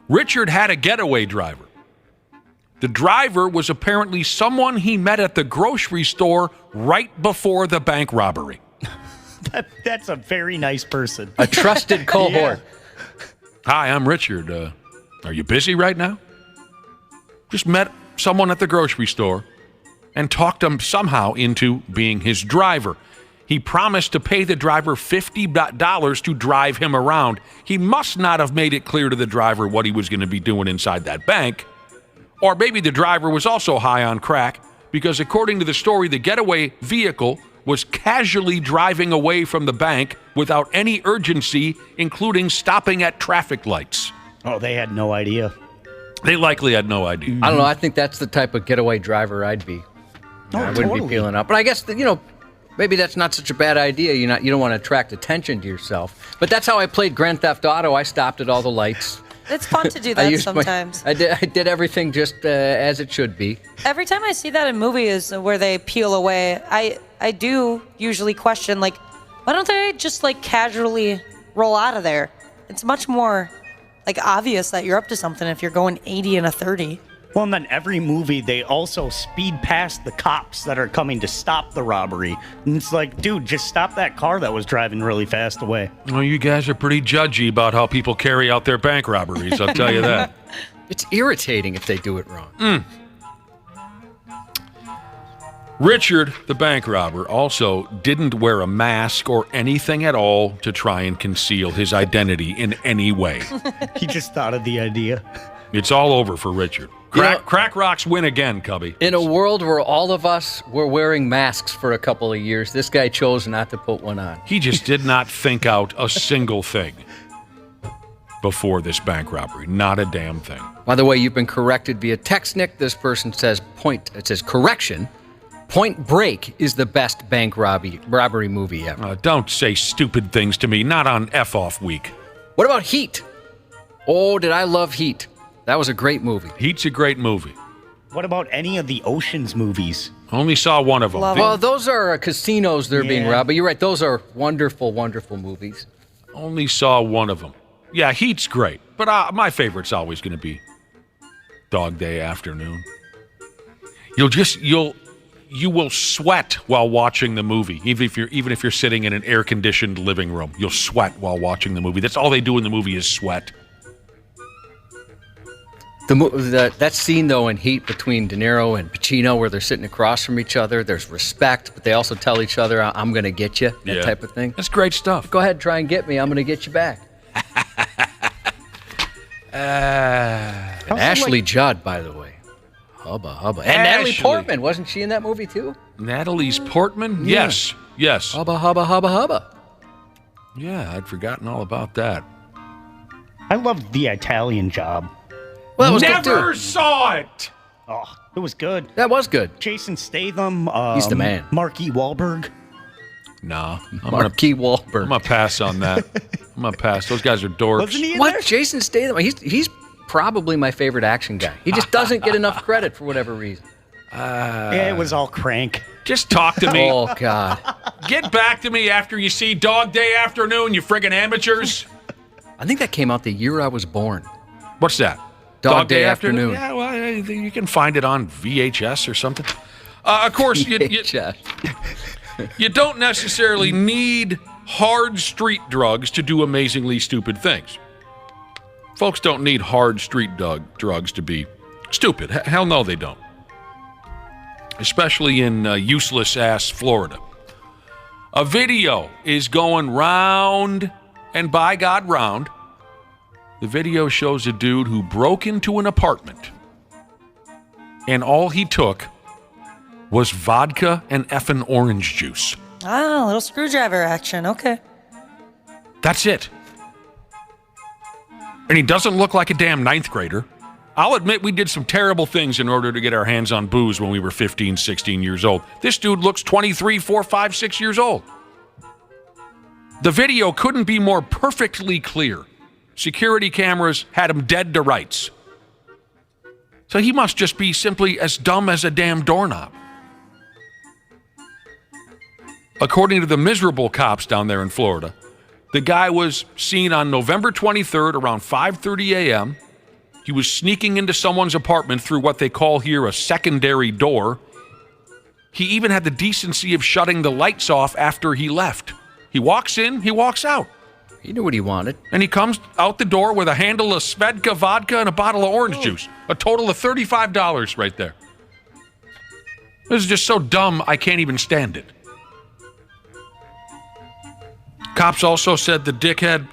Richard had a getaway driver. The driver was apparently someone he met at the grocery store right before the bank robbery. That's a very nice person. A trusted cohort. Yeah. Hi, I'm Richard. Are you busy right now? Just met someone at the grocery store and talked him somehow into being his driver. He promised to pay the driver $50 to drive him around. He must not have made it clear to the driver what he was going to be doing inside that bank. Or maybe the driver was also high on crack, because according to the story, the getaway vehicle was casually driving away from the bank without any urgency, including stopping at traffic lights. Oh, they had no idea. They likely had no idea. I don't know. I think that's the type of getaway driver I'd be. I wouldn't be peeling up. But I guess, maybe that's not such a bad idea. You don't want to attract attention to yourself. But that's how I played Grand Theft Auto. I stopped at all the lights. It's fun to do that sometimes. I did everything just as it should be. Every time I see that in movies where they peel away, I do usually question, why don't they just, casually roll out of there? It's much more, obvious that you're up to something if you're going 80 and a 30. Well, and then every movie, they also speed past the cops that are coming to stop the robbery. And it's like, dude, just stop that car that was driving really fast away. Well, you guys are pretty judgy about how people carry out their bank robberies, I'll tell you that. It's irritating if they do it wrong. Richard, the bank robber, also didn't wear a mask or anything at all to try and conceal his identity in any way. He just thought of the idea. It's all over for Richard. Crack rocks win again, Cubby. In a world where all of us were wearing masks for a couple of years, this guy chose not to put one on. He just did not think out a single thing before this bank robbery. Not a damn thing. By the way, you've been corrected via text, Nick. This person says correction. Point Break is the best bank robbery movie ever. Don't say stupid things to me. Not on F-off week. What about Heat? Oh, did I love Heat? That was a great movie. Heat's a great movie. What about any of the Ocean's movies? Only saw one of them. Well, those are casinos they're being robbed. But you're right. Those are wonderful, wonderful movies. Only saw one of them. Yeah, Heat's great. But my favorite's always going to be Dog Day Afternoon. You will sweat while watching the movie, even if you're sitting in an air-conditioned living room. You'll sweat while watching the movie. That's all they do in the movie is sweat. That scene, though, in Heat between De Niro and Pacino where they're sitting across from each other, there's respect, but they also tell each other, I'm going to get you, that type of thing. That's great stuff. Go ahead, try and get me. I'm going to get you back. And Ashley Judd, by the way. Hubba, hubba. And Natalie Portman, wasn't she in that movie, too? Natalie's Portman? Yeah. Yes. Hubba, hubba, hubba, hubba. Yeah, I'd forgotten all about that. I loved The Italian Job. Well, that was Never saw it. Oh, it was good. That was good. Jason Statham. He's the man. Marky Wahlberg. No. Marky Wahlberg. I'm going to pass on that. I'm going to pass. Those guys are dorks. Wasn't he in What? there? Jason Statham? He's probably my favorite action guy. He just doesn't get enough credit for whatever reason. Yeah, it was all crank. Just talk to me. Oh, God. Get back to me after you see Dog Day Afternoon, you friggin' amateurs. I think that came out the year I was born. What's that? Dog Day Afternoon. Yeah, well, you can find it on VHS or something. Of course, you don't necessarily need hard street drugs to do amazingly stupid things. Folks don't need hard street drugs to be stupid. Hell no, they don't. Especially in useless-ass Florida. A video is going round and by God round. The video shows a dude who broke into an apartment, and all he took was vodka and effing orange juice. Ah, a little screwdriver action. Okay. That's it. And he doesn't look like a damn ninth grader. I'll admit we did some terrible things in order to get our hands on booze when we were 15, 16 years old. This dude looks 23, 4, 5, 6 years old. The video couldn't be more perfectly clear. Security cameras had him dead to rights. So he must just be simply as dumb as a damn doorknob. According to the miserable cops down there in Florida, the guy was seen on November 23rd around 5:30 a.m. He was sneaking into someone's apartment through what they call here a secondary door. He even had the decency of shutting the lights off after he left. He walks in, he walks out. He knew what he wanted. And he comes out the door with a handle of Svedka vodka and a bottle of orange juice. A total of $35 right there. This is just so dumb, I can't even stand it. Cops also said the dickhead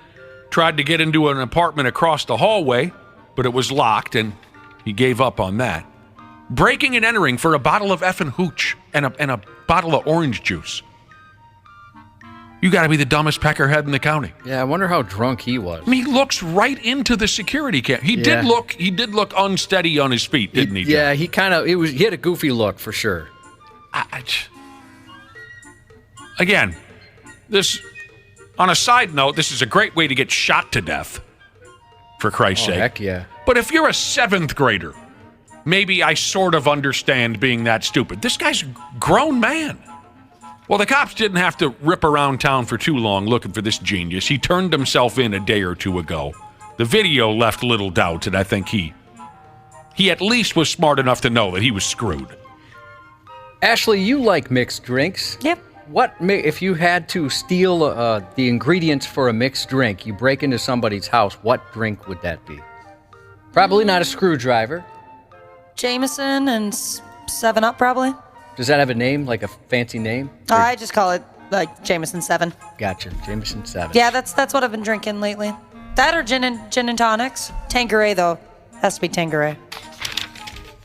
tried to get into an apartment across the hallway, but it was locked, and he gave up on that. Breaking and entering for a bottle of effing hooch and a bottle of orange juice. You got to be the dumbest peckerhead in the county. Yeah, I wonder how drunk he was. I mean, he looks right into the security cam. He did look unsteady on his feet, didn't he? Yeah, he had a goofy look for sure. Again, this, on a side note, this is a great way to get shot to death, for Christ's sake. Heck yeah. But if you're a 7th grader, maybe I sort of understand being that stupid. This guy's a grown man. Well, the cops didn't have to rip around town for too long looking for this genius. He turned himself in a day or two ago. The video left little doubt, and I think he at least was smart enough to know that he was screwed. Ashley, you like mixed drinks. Yep. If you had to steal the ingredients for a mixed drink, you break into somebody's house, what drink would that be? Probably not a screwdriver. Jameson and 7-Up, probably. Does that have a name, like a fancy name? I just call it like Jameson 7. Gotcha, Jameson 7. Yeah, that's what I've been drinking lately. That or gin and tonics. Tanqueray though, has to be Tanqueray.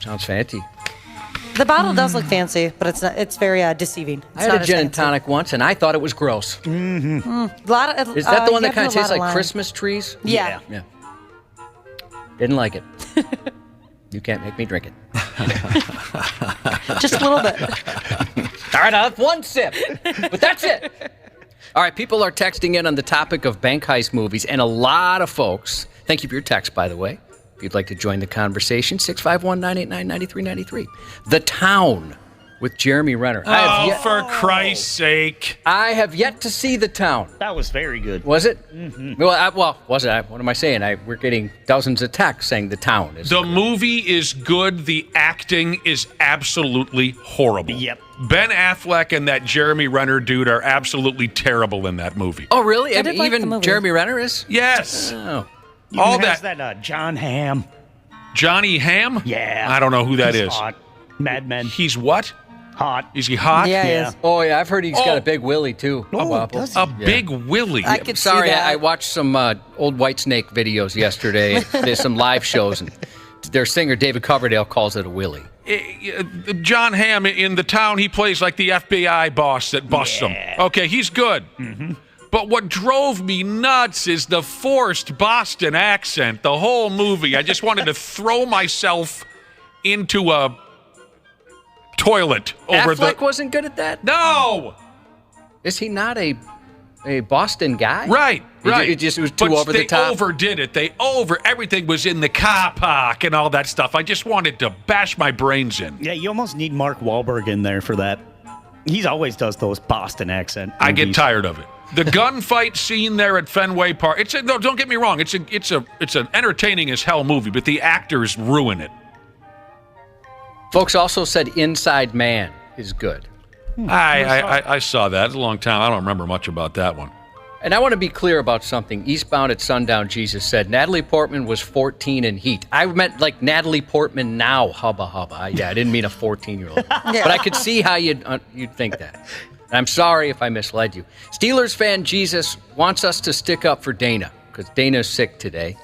Sounds fancy. The bottle does look fancy, but it's not. It's very deceiving. I had a gin and tonic once, and I thought it was gross. Mm-hmm. Is that the one that kind of tastes like Christmas trees? Yeah. Didn't like it. You can't make me drink it. Just a little bit. All right, I'll have one sip, but that's it. All right, people are texting in on the topic of bank heist movies, and a lot of folks, thank you for your text, by the way. If you'd like to join the conversation, 651-989-9393. The Town with Jeremy Renner. For Christ's sake. I have yet to see The Town. That was very good. Was it? Mm-hmm. Well, was it? What am I saying? We're getting dozens of texts saying The Town is The movie is good. The acting is absolutely horrible. Yep. Ben Affleck and that Jeremy Renner dude are absolutely terrible in that movie. Oh, really? I did like the movie. Jeremy Renner is? Yes. Oh. All has that John Hamm. Johnny Hamm? Yeah. I don't know who that He's is. Hot. Mad Men. He's what? Hot. Is he hot? Yeah, he is. Oh, yeah, I've heard he's got a big willy, too. Does he? A big willy. I could Sorry, see that. I watched some old Whitesnake videos yesterday. There's some live shows, and their singer, David Coverdale, calls it a willy. John Hamm in The Town, he plays like the FBI boss that busts him. Okay, he's good. Mm-hmm. But what drove me nuts is the forced Boston accent, the whole movie. I just wanted to throw myself into a toilet over Affleck wasn't good at that? No! Is he not a Boston guy? Right. It just was too over the top. They overdid it. Everything was in the car park and all that stuff. I just wanted to bash my brains in. Yeah, you almost need Mark Wahlberg in there for that. He always does those Boston accent movies. I get tired of it. The gunfight scene there at Fenway Park. No, don't get me wrong. It's an entertaining as hell movie, but the actors ruin it. Folks also said Inside Man is good. I saw that. It's a long time. I don't remember much about that one. And I want to be clear about something. Eastbound at Sundown, Jesus said Natalie Portman was 14 in Heat. I meant like Natalie Portman now, hubba hubba. I didn't mean a 14-year-old. But I could see how you'd think that. I'm sorry if I misled you. Steelers fan Jesus wants us to stick up for Dana because Dana's sick today.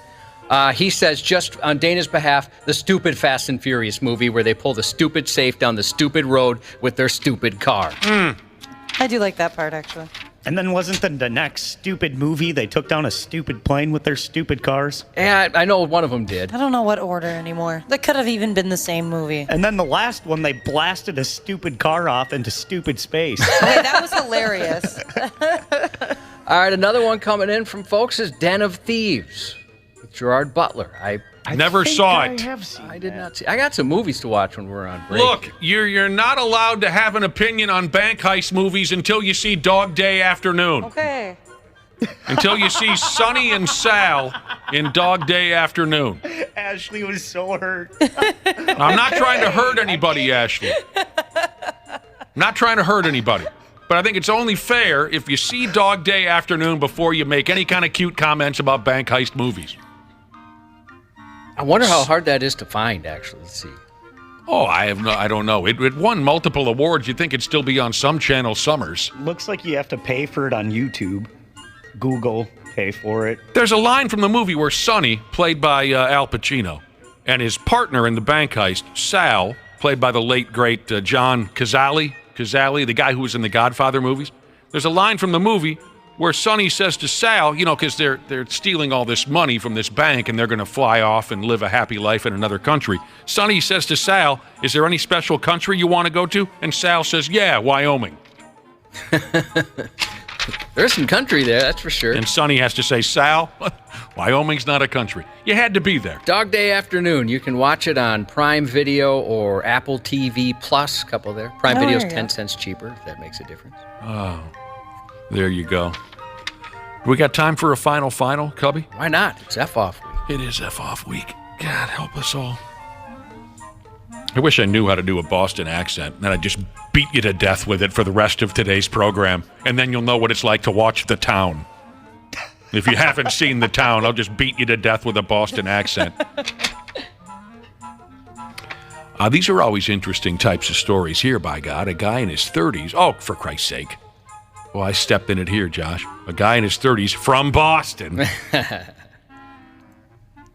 He says, just on Dana's behalf, the stupid Fast and Furious movie where they pull the stupid safe down the stupid road with their stupid car. I do like that part, actually. And then wasn't the next stupid movie they took down a stupid plane with their stupid cars? Yeah, I know one of them did. I don't know what order anymore. That could have even been the same movie. And then the last one, they blasted a stupid car off into stupid space. Okay, that was hilarious. All right, another one coming in from folks is Den of Thieves with Gerard Butler. I never saw it. I did not see. I got some movies to watch when we're on break. Look, you're not allowed to have an opinion on bank heist movies until you see Dog Day Afternoon. Okay. Until you see Sonny and Sal in Dog Day Afternoon. Ashley was so hurt. I'm not trying to hurt anybody, Ashley. I'm not trying to hurt anybody. But I think it's only fair if you see Dog Day Afternoon before you make any kind of cute comments about bank heist movies. I wonder how hard that is to find, actually. Let's see. Oh, I don't know. It won multiple awards. You'd think it'd still be on some channel summers. Looks like you have to pay for it on YouTube. Google, pay for it. There's a line from the movie where Sonny, played by Al Pacino, and his partner in the bank heist, Sal, played by the late, great John Cazale, the guy who was in the Godfather movies. There's a line from the movie where Sonny says to Sal, because they're stealing all this money from this bank and they're going to fly off and live a happy life in another country. Sonny says to Sal, is there any special country you want to go to? And Sal says, yeah, Wyoming. There's some country there, that's for sure. And Sonny has to say, Sal, Wyoming's not a country. You had to be there. Dog Day Afternoon. You can watch it on Prime Video or Apple TV Plus. Couple there. Prime Video's 10 cents cheaper, if that makes a difference. Oh, there you go. We got time for a final, Cubby? Why not? It's F-off week. It is F-off week. God help us all. I wish I knew how to do a Boston accent, and I'd just beat you to death with it for the rest of today's program, and then you'll know what it's like to watch The Town. If you haven't seen The Town, I'll just beat you to death with a Boston accent. These are always interesting types of stories here, by God. A guy in his 30s. Oh, for Christ's sake. Well, I stepped in it here, Josh. A guy in his 30s from Boston.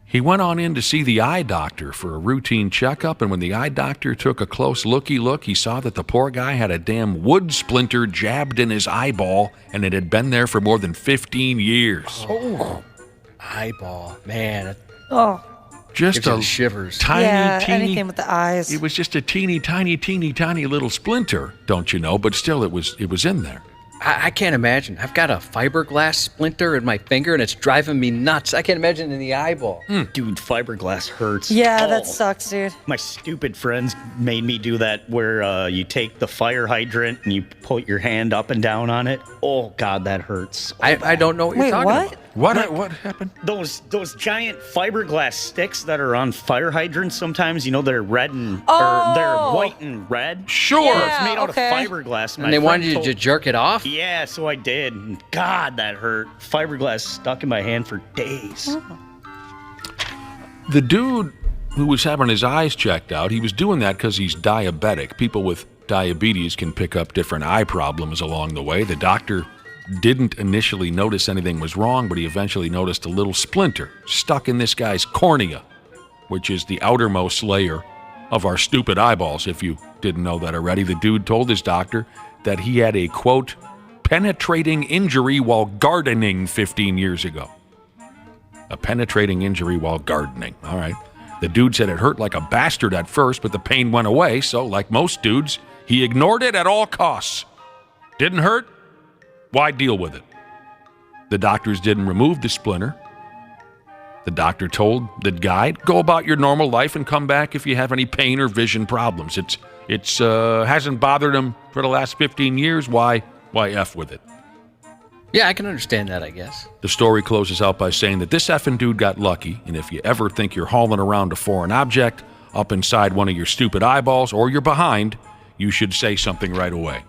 He went on in to see the eye doctor for a routine checkup, and when the eye doctor took a close look, he saw that the poor guy had a damn wood splinter jabbed in his eyeball, and it had been there for more than 15 years. Oh, eyeball. Man. Oh. Just a shivers. Teeny, anything with the eyes. It was just a teeny tiny little splinter, don't you know? But still, it was in there. I can't imagine. I've got a fiberglass splinter in my finger, and it's driving me nuts. I can't imagine in the eyeball. Dude, fiberglass hurts. Yeah, that sucks, dude. My stupid friends made me do that where you take the fire hydrant and you put your hand up and down on it. Oh, God, that hurts. I don't know what you're talking about. What happened? Those giant fiberglass sticks that are on fire hydrants sometimes, they're red and or they're white and red. Sure. Yeah, it's made out of fiberglass. And they wanted you to jerk it off? Yeah, so I did. God, that hurt. Fiberglass stuck in my hand for days. The dude who was having his eyes checked out, he was doing that because he's diabetic. People with diabetes can pick up different eye problems along the way. The doctor didn't initially notice anything was wrong, but he eventually noticed a little splinter stuck in this guy's cornea, which is the outermost layer of our stupid eyeballs. If you didn't know that already, the dude told his doctor that he had a, quote, penetrating injury while gardening 15 years ago. A penetrating injury while gardening. All right. The dude said it hurt like a bastard at first, but the pain went away, so like most dudes, he ignored it at all costs. Didn't hurt? Why deal with it? The doctors didn't remove the splinter. The doctor told the guy, go about your normal life and come back if you have any pain or vision problems. It's hasn't bothered him for the last 15 years. Why F with it? Yeah, I can understand that, I guess. The story closes out by saying that this effing dude got lucky, and if you ever think you're hauling around a foreign object up inside one of your stupid eyeballs or you're behind, you should say something right away.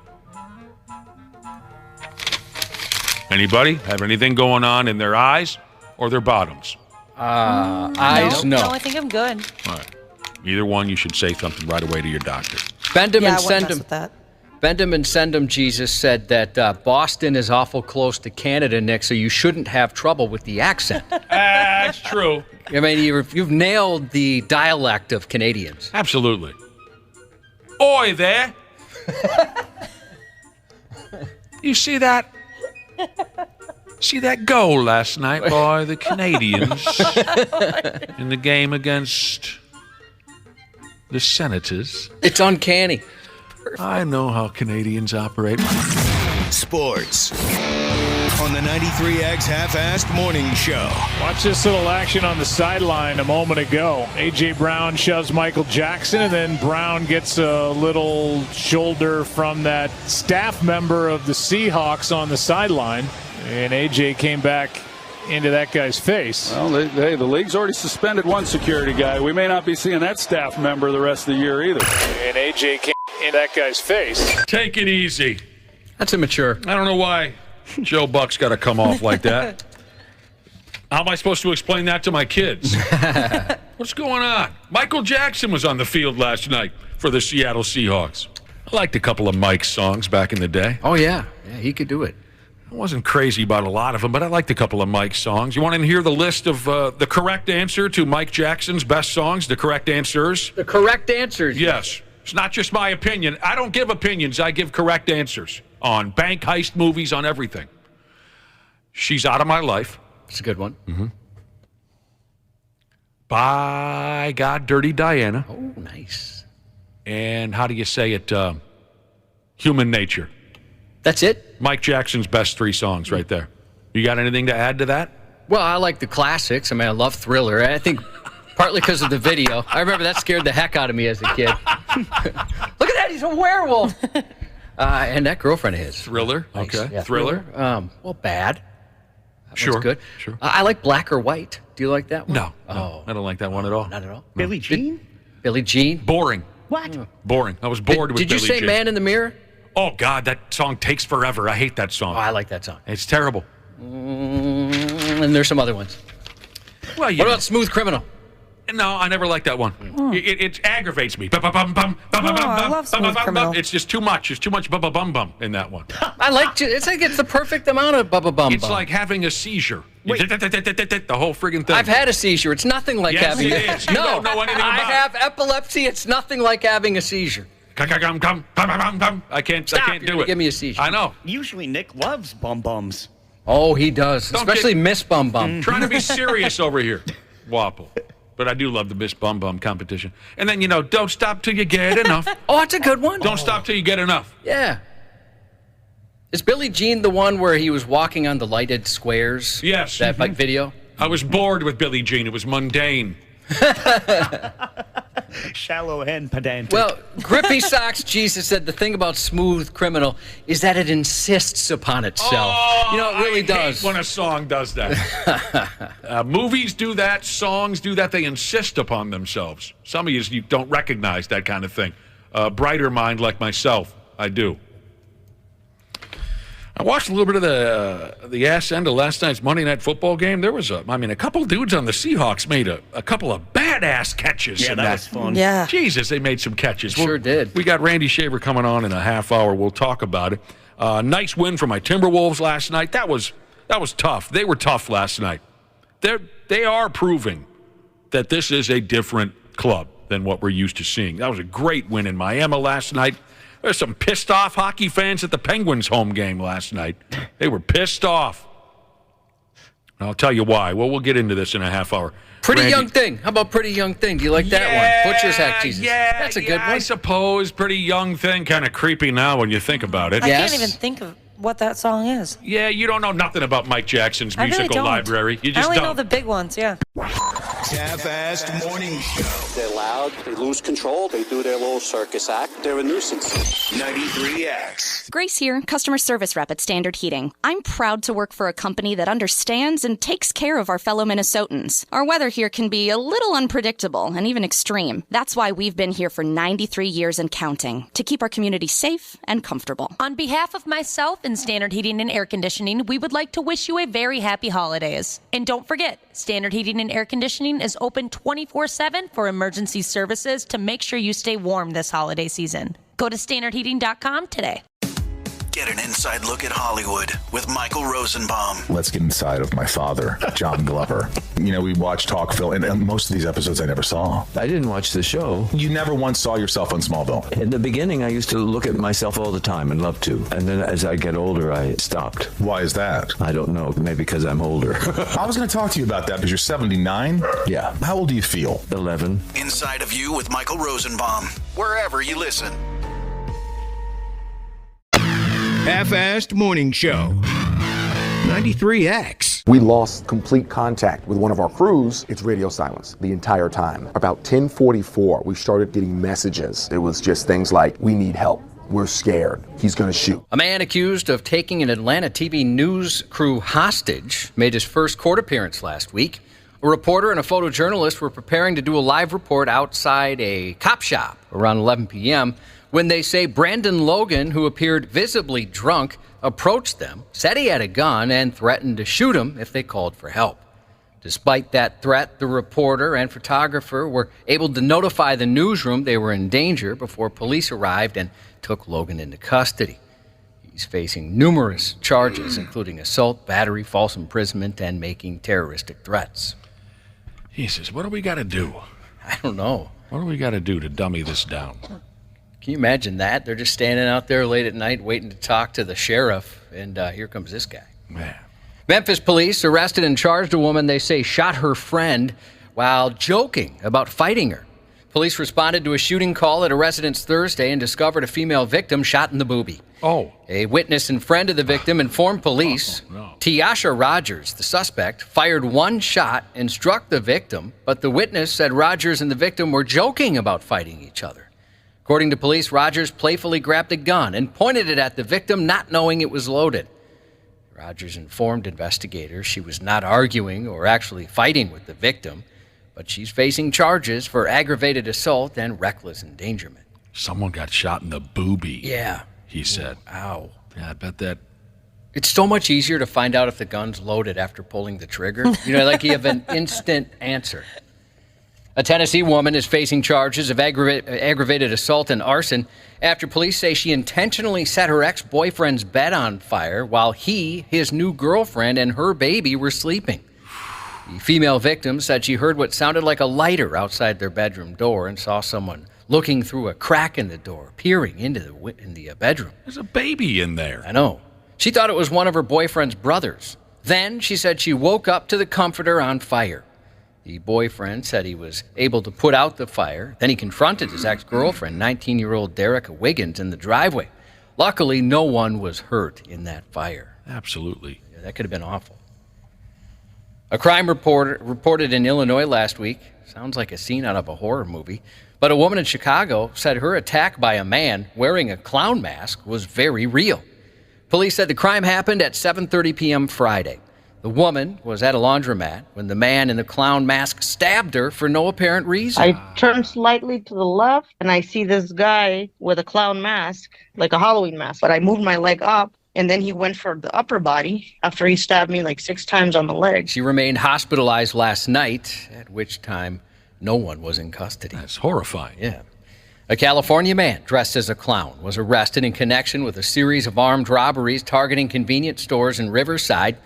Anybody have anything going on in their eyes or their bottoms? Eyes, no. No, I think I'm good. All right. Either one, you should say something right away to your doctor. Bend 'em Yeah, and I wouldn't send mess 'em. with that. Bend 'em and send 'em, Jesus said that Boston is awful close to Canada, Nick, so you shouldn't have trouble with the accent. That's true. I mean, you've nailed the dialect of Canadians. Absolutely. Oi there. You see that? See that goal last night by the Canadians in the game against the Senators? It's uncanny. I know how Canadians operate. Sports on the 93X Half-Assed Morning Show. Watch this little action on the sideline a moment ago. A.J. Brown shoves Michael Jackson, and then Brown gets a little shoulder from that staff member of the Seahawks on the sideline, and A.J. came back into that guy's face. Well, the league's already suspended one security guy. We may not be seeing that staff member the rest of the year either. And A.J. came in that guy's face. Take it easy. That's immature. I don't know why Joe Buck's got to come off like that. How am I supposed to explain that to my kids? What's going on? Michael Jackson was on the field last night for the Seattle Seahawks. I liked a couple of Mike's songs back in the day. Oh, yeah. Yeah, he could do it. I wasn't crazy about a lot of them, but I liked a couple of Mike's songs. You want to hear the list of the correct answer to Mike Jackson's best songs, the correct answers? The correct answers? Yes. It's not just my opinion. I don't give opinions. I give correct answers on bank heist movies, on everything. She's Out of My Life. It's a good one. Mm-hmm. By God, Dirty Diana. Oh, nice. And how do you say it? Human Nature. That's it? Mike Jackson's best three songs right there. You got anything to add to that? Well, I like the classics. I mean, I love Thriller. I think partly because of the video. I remember that scared the heck out of me as a kid. Look at that. He's a werewolf. And that girlfriend of his. Thriller. Nice. Okay. Yeah, Thriller. Well, Bad. That Sure. one's good. Sure. I like Black or White. Do you like that one? No. I don't like that one at all. Not at all. Billie Jean? Billie Jean. Boring. What? Boring. I was bored with Did you Billie say Jean. Man in the Mirror? Oh, God, that song takes forever. I hate that song. Oh, I like that song. It's terrible. And there's some other ones. Well, What about Smooth Criminal? No, I never liked that one. It aggravates me. I love Smooth Criminal. It's just too much. There's too much bum in that one. I like to. It's like it's the perfect amount of bum. It's like having a seizure. The whole friggin' thing. I've had a seizure. It's nothing like Yes, having. it is. You don't know anything about I it. have epilepsy. It's nothing like having a seizure. I can't Stop, do you're gonna it. Give me a seizure. I know. Usually Nick loves bums. Oh, he does. Don't Especially get- Miss Bum. Trying to be serious over here. Wapple. But I do love the Miss Bum competition. And then, don't stop till you get enough. Oh, that's a good one. Don't stop till you get enough. Yeah. Is Billie Jean the one where he was walking on the lighted squares? Yes. That like video? I was bored with Billie Jean. It was mundane. Shallow and pedantic. Well, Grippy Socks Jesus said the thing about Smooth Criminal is that it insists upon itself. It really does. Hate when a song does that. Movies do that. Songs do that. They insist upon themselves. Some of you don't recognize that kind of thing. Brighter mind like myself, I do. I watched a little bit of the ass end of last night's Monday Night Football game. There was a couple dudes on the Seahawks made a couple of badass catches. Yeah, in that was fun. Yeah. Jesus, they made some catches. Sure did. We got Randy Shaver coming on in a half hour. We'll talk about it. Nice win for my Timberwolves last night. That was tough. They were tough last night. They are proving that this is a different club than what we're used to seeing. That was a great win in Miami last night. There's some pissed off hockey fans at the Penguins home game last night. They were pissed off. And I'll tell you why. Well, we'll get into this in a half hour. Pretty Randy. Young Thing. How about Pretty Young Thing? Do you like that one? Butcher's Hat Jesus. Yeah, That's a good one. I suppose. Pretty Young Thing. Kind of creepy now when you think about it. I can't even think of what that song is. Yeah, you don't know nothing about Mike Jackson's I really musical don't. library. You I just only don't. know the big ones, yeah. Half-Assed Morning Show. They're loud, they lose control, they do their little circus act. They're a nuisance. 93X. Grace here, customer service rep at Standard Heating. I'm proud to work for a company that understands and takes care of our fellow Minnesotans. Our weather here can be a little unpredictable and even extreme. That's why we've been here for 93 years and counting, to keep our community safe and comfortable. On behalf of myself and Standard Heating and Air Conditioning, we would like to wish you a very happy holidays. And don't forget, Standard Heating and Air Conditioning is open 24/7 for emergency services to make sure you stay warm this holiday season. Go to standardheating.com today. Get an inside look at Hollywood with Michael Rosenbaum. Let's get inside of my father, John Glover. You know, we watch talk Phil, and most of these episodes I never saw. I didn't watch the show. You never once saw yourself on Smallville. In the beginning, I used to look at myself all the time and love to. And then as I get older, I stopped. Why is that? I don't know. Maybe because I'm older. I was going to talk to you about that because you're 79. Yeah. How old do you feel? 11. Inside of You with Michael Rosenbaum. Wherever you listen. Half-assed morning show. 93X. We lost complete contact with one of our crews. It's radio silence the entire time. About 10:44, we started getting messages. It was just things like, we need help. We're scared. He's going to shoot. A man accused of taking an Atlanta TV news crew hostage made his first court appearance last week. A reporter and a photojournalist were preparing to do a live report outside a cop shop around 11 p.m. when they say Brandon Logan, who appeared visibly drunk, approached them, said he had a gun, and threatened to shoot him if they called for help. Despite that threat, the reporter and photographer were able to notify the newsroom they were in danger before police arrived and took Logan into custody. He's facing numerous charges, including assault, battery, false imprisonment, and making terroristic threats. He says, what do we got to do? I don't know. What do we got to do to dummy this down? Can you imagine that? They're just standing out there late at night waiting to talk to the sheriff, and here comes this guy. Man. Memphis police arrested and charged a woman they say shot her friend while joking about fighting her. Police responded to a shooting call at a residence Thursday and discovered a female victim shot in the boobie. Oh. A witness and friend of the victim informed police. Tiasha Rogers, the suspect, fired one shot and struck the victim, but the witness said Rogers and the victim were joking about fighting each other. According to police, Rogers playfully grabbed a gun and pointed it at the victim, not knowing it was loaded. Rogers informed investigators she was not arguing or actually fighting with the victim, but she's facing charges for aggravated assault and reckless endangerment. Someone got shot in the boobie. Yeah. He said. Ow. Yeah, I bet that. It's so much easier to find out if the gun's loaded after pulling the trigger. You know, like you have an instant answer. A Tennessee woman is facing charges of aggravated assault and arson after police say she intentionally set her ex-boyfriend's bed on fire while he, his new girlfriend, and her baby were sleeping. The female victim said she heard what sounded like a lighter outside their bedroom door and saw someone looking through a crack in the door, peering into the bedroom. There's a baby in there. I know. She thought it was one of her boyfriend's brothers. Then she said she woke up to the comforter on fire. The boyfriend said he was able to put out the fire. Then he confronted his ex-girlfriend, 19-year-old Derica Wiggins, in the driveway. Luckily, no one was hurt in that fire. Absolutely. Yeah, that could have been awful. A crime reported in Illinois last week. Sounds like a scene out of a horror movie. But a woman in Chicago said her attack by a man wearing a clown mask was very real. Police said the crime happened at 7:30 p.m. Friday. The woman was at a laundromat when the man in the clown mask stabbed her for no apparent reason. I turned slightly to the left, and I see this guy with a clown mask, like a Halloween mask. But I moved my leg up, and then he went for the upper body after he stabbed me like 6 times on the leg. She remained hospitalized last night, at which time no one was in custody. That's horrifying. Yeah. A California man dressed as a clown was arrested in connection with a series of armed robberies targeting convenience stores in Riverside.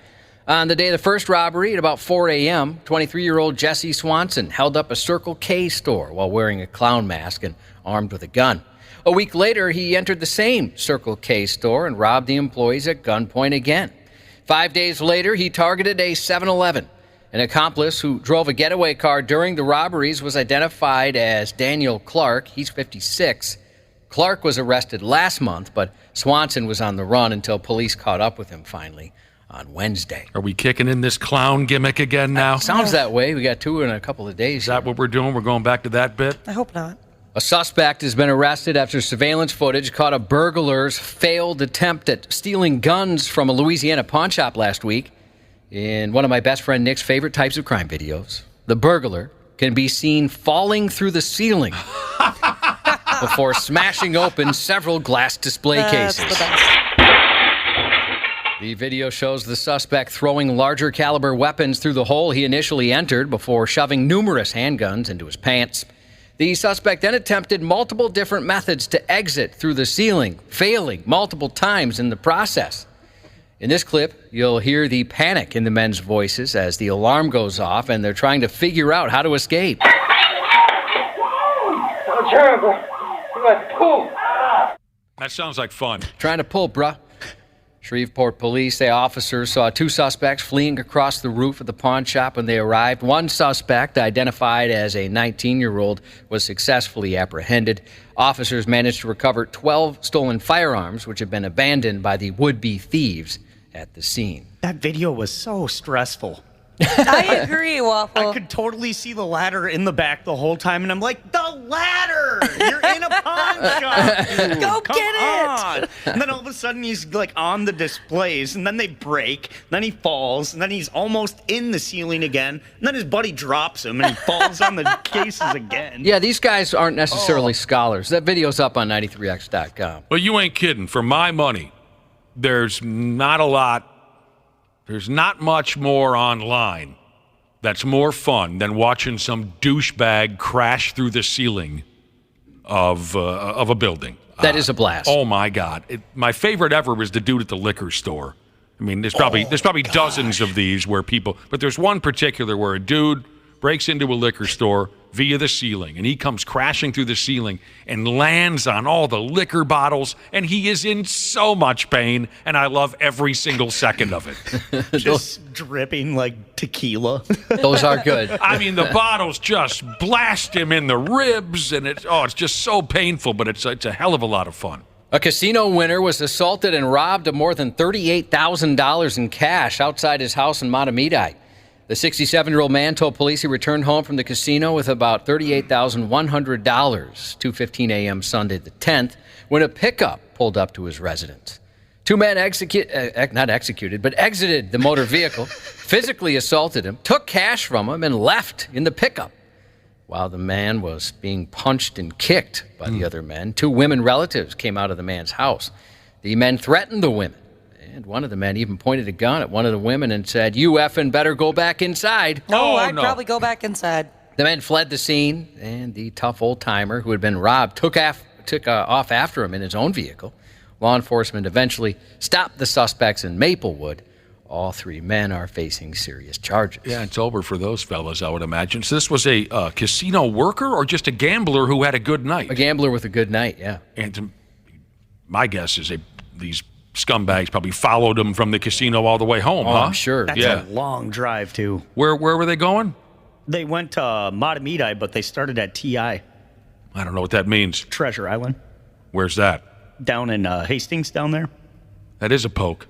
On the day of the first robbery, at about 4 a.m., 23-year-old Jesse Swanson held up a Circle K store while wearing a clown mask and armed with a gun. A week later, he entered the same Circle K store and robbed the employees at gunpoint again. 5 days later, he targeted a 7-Eleven. An accomplice who drove a getaway car during the robberies was identified as Daniel Clark. He's 56. Clark was arrested last month, but Swanson was on the run until police caught up with him finally on Wednesday. Are we kicking in this clown gimmick again now? Sounds that way. We got 2 in a couple of days. Is that what we're doing? We're going back to that bit? I hope not. A suspect has been arrested after surveillance footage caught a burglar's failed attempt at stealing guns from a Louisiana pawn shop last week. In one of my best friend Nick's favorite types of crime videos, the burglar can be seen falling through the ceiling before smashing open several glass display cases. The video shows the suspect throwing larger caliber weapons through the hole he initially entered before shoving numerous handguns into his pants. The suspect then attempted multiple different methods to exit through the ceiling, failing multiple times in the process. In this clip, you'll hear the panic in the men's voices as the alarm goes off and they're trying to figure out how to escape. So terrible. Pull. That sounds like fun. Trying to pull, bruh. Shreveport police say officers saw two suspects fleeing across the roof of the pawn shop when they arrived. One suspect, identified as a 19-year-old, was successfully apprehended. Officers managed to recover 12 stolen firearms, which had been abandoned by the would-be thieves at the scene. That video was so stressful. I agree, Waffle. I could totally see the ladder in the back the whole time, and I'm like, the ladder! You're in a pawn shop! Dude. Go Come get on. it! And then all of a sudden he's like on the displays, and then they break, then he falls, and then he's almost in the ceiling again, and then his buddy drops him, and he falls on the cases again. Yeah, these guys aren't necessarily scholars. That video's up on 93x.com. Well, you ain't kidding. For my money, there's not much more online that's more fun than watching some douchebag crash through the ceiling of a building. That is a blast. Oh, my God. My favorite ever was the dude at the liquor store. I mean, there's probably dozens of these where people, but there's one particular where a dude breaks into a liquor store via the ceiling, and he comes crashing through the ceiling and lands on all the liquor bottles, and he is in so much pain, and I love every single second of it. Just dripping like tequila. Those are good. I mean, the bottles just blast him in the ribs, and it's just so painful, but it's a hell of a lot of fun. A casino winner was assaulted and robbed of more than $38,000 in cash outside his house in Matamidi. The 67-year-old man told police he returned home from the casino with about $38,100, 2:15 a.m. Sunday the 10th, when a pickup pulled up to his residence. Two men exited the motor vehicle, physically assaulted him, took cash from him, and left in the pickup. While the man was being punched and kicked by the other men, two women relatives came out of the man's house. The men threatened the women. And one of the men even pointed a gun at one of the women and said, "You effing better go back inside." I'd probably go back inside. The men fled the scene, and the tough old-timer who had been robbed took off after him in his own vehicle. Law enforcement eventually stopped the suspects in Maplewood. All three men are facing serious charges. Yeah, it's over for those fellas, I would imagine. So this was a casino worker or just a gambler who had a good night? A gambler with a good night, yeah. And my guess is these scumbags probably followed him from the casino all the way home, huh? I'm sure. That's a long drive, too. Where were they going? They went to Matamidi, but they started at TI. I don't know what that means. Treasure Island. Where's that? Down in Hastings down there. That is a poke.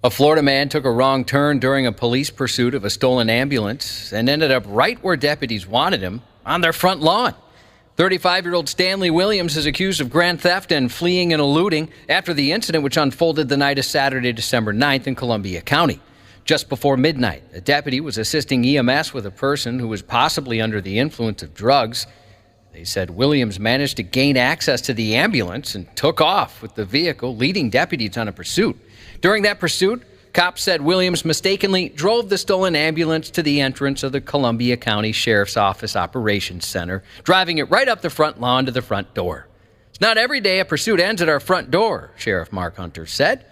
A Florida man took a wrong turn during a police pursuit of a stolen ambulance and ended up right where deputies wanted him, on their front lawn. 35-year-old Stanley Williams is accused of grand theft and fleeing and eluding after the incident, which unfolded the night of Saturday, December 9th in Columbia County. Just before midnight, a deputy was assisting EMS with a person who was possibly under the influence of drugs. They said Williams managed to gain access to the ambulance and took off with the vehicle, leading deputies on a pursuit. During that pursuit, cops said Williams mistakenly drove the stolen ambulance to the entrance of the Columbia County Sheriff's Office Operations Center, driving it right up the front lawn to the front door. It's not every day a pursuit ends at our front door, Sheriff Mark Hunter said.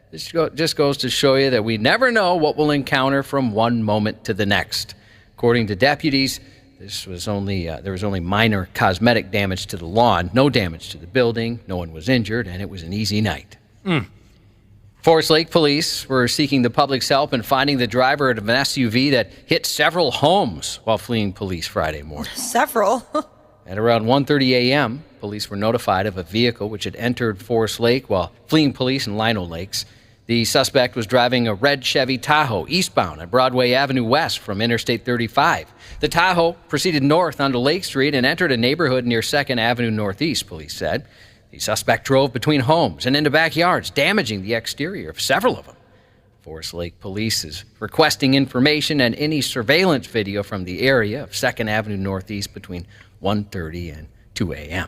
This just goes to show you that we never know what we'll encounter from one moment to the next. According to deputies, there was only minor cosmetic damage to the lawn, no damage to the building, no one was injured, and it was an easy night. Forest Lake police were seeking the public's help in finding the driver of an SUV that hit several homes while fleeing police Friday morning. Several? At around 1:30 a.m., police were notified of a vehicle which had entered Forest Lake while fleeing police in Lino Lakes. The suspect was driving a red Chevy Tahoe eastbound on Broadway Avenue West from Interstate 35. The Tahoe proceeded north onto Lake Street and entered a neighborhood near 2nd Avenue Northeast, police said. The suspect drove between homes and into backyards, damaging the exterior of several of them. Forest Lake Police is requesting information and any surveillance video from the area of 2nd Avenue Northeast between 1:30 and 2 a.m.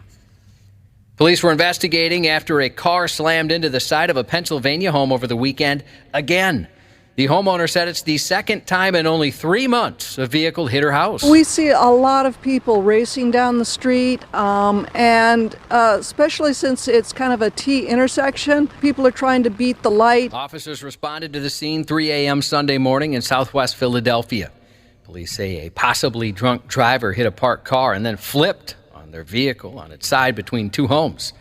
Police were investigating after a car slammed into the side of a Pennsylvania home over the weekend again. The homeowner said it's the second time in only 3 months a vehicle hit her house. We see a lot of people racing down the street, and especially since it's kind of a T intersection, people are trying to beat the light. Officers responded to the scene 3 a.m. Sunday morning in southwest Philadelphia. Police say a possibly drunk driver hit a parked car and then flipped on their vehicle on its side between two homes.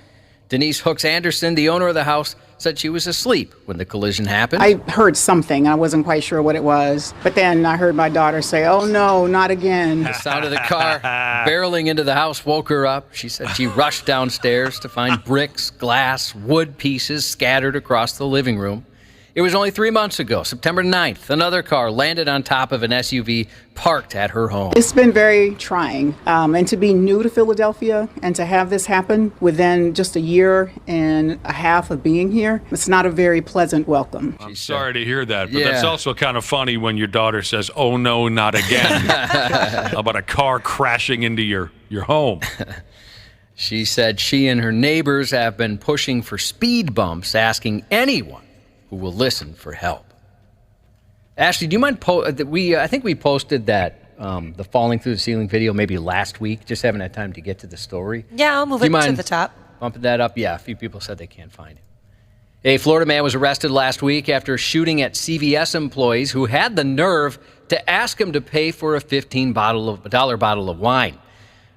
Denise Hooks Anderson, the owner of the house, said she was asleep when the collision happened. I heard something. I wasn't quite sure what it was. But then I heard my daughter say, "Oh, no, not again." The sound of the car barreling into the house woke her up. She said she rushed downstairs to find bricks, glass, wood pieces scattered across the living room. It was only 3 months ago, September 9th, another car landed on top of an SUV parked at her home. It's been very trying. And to be new to Philadelphia and to have this happen within just a year and a half of being here, it's not a very pleasant welcome. I'm sorry to hear that, but that's also kind of funny when your daughter says, "Oh, no, not again," about a car crashing into your home. She said she and her neighbors have been pushing for speed bumps, asking anyone who will listen for help. Ashley, do you mind? I think we posted that the falling through the ceiling video maybe last week. Just haven't had time to get to the story. Yeah, I'll move it to the top. Bumping that up? Yeah, a few people said they can't find it. A Florida man was arrested last week after shooting at CVS employees who had the nerve to ask him to pay for a $15 bottle of wine.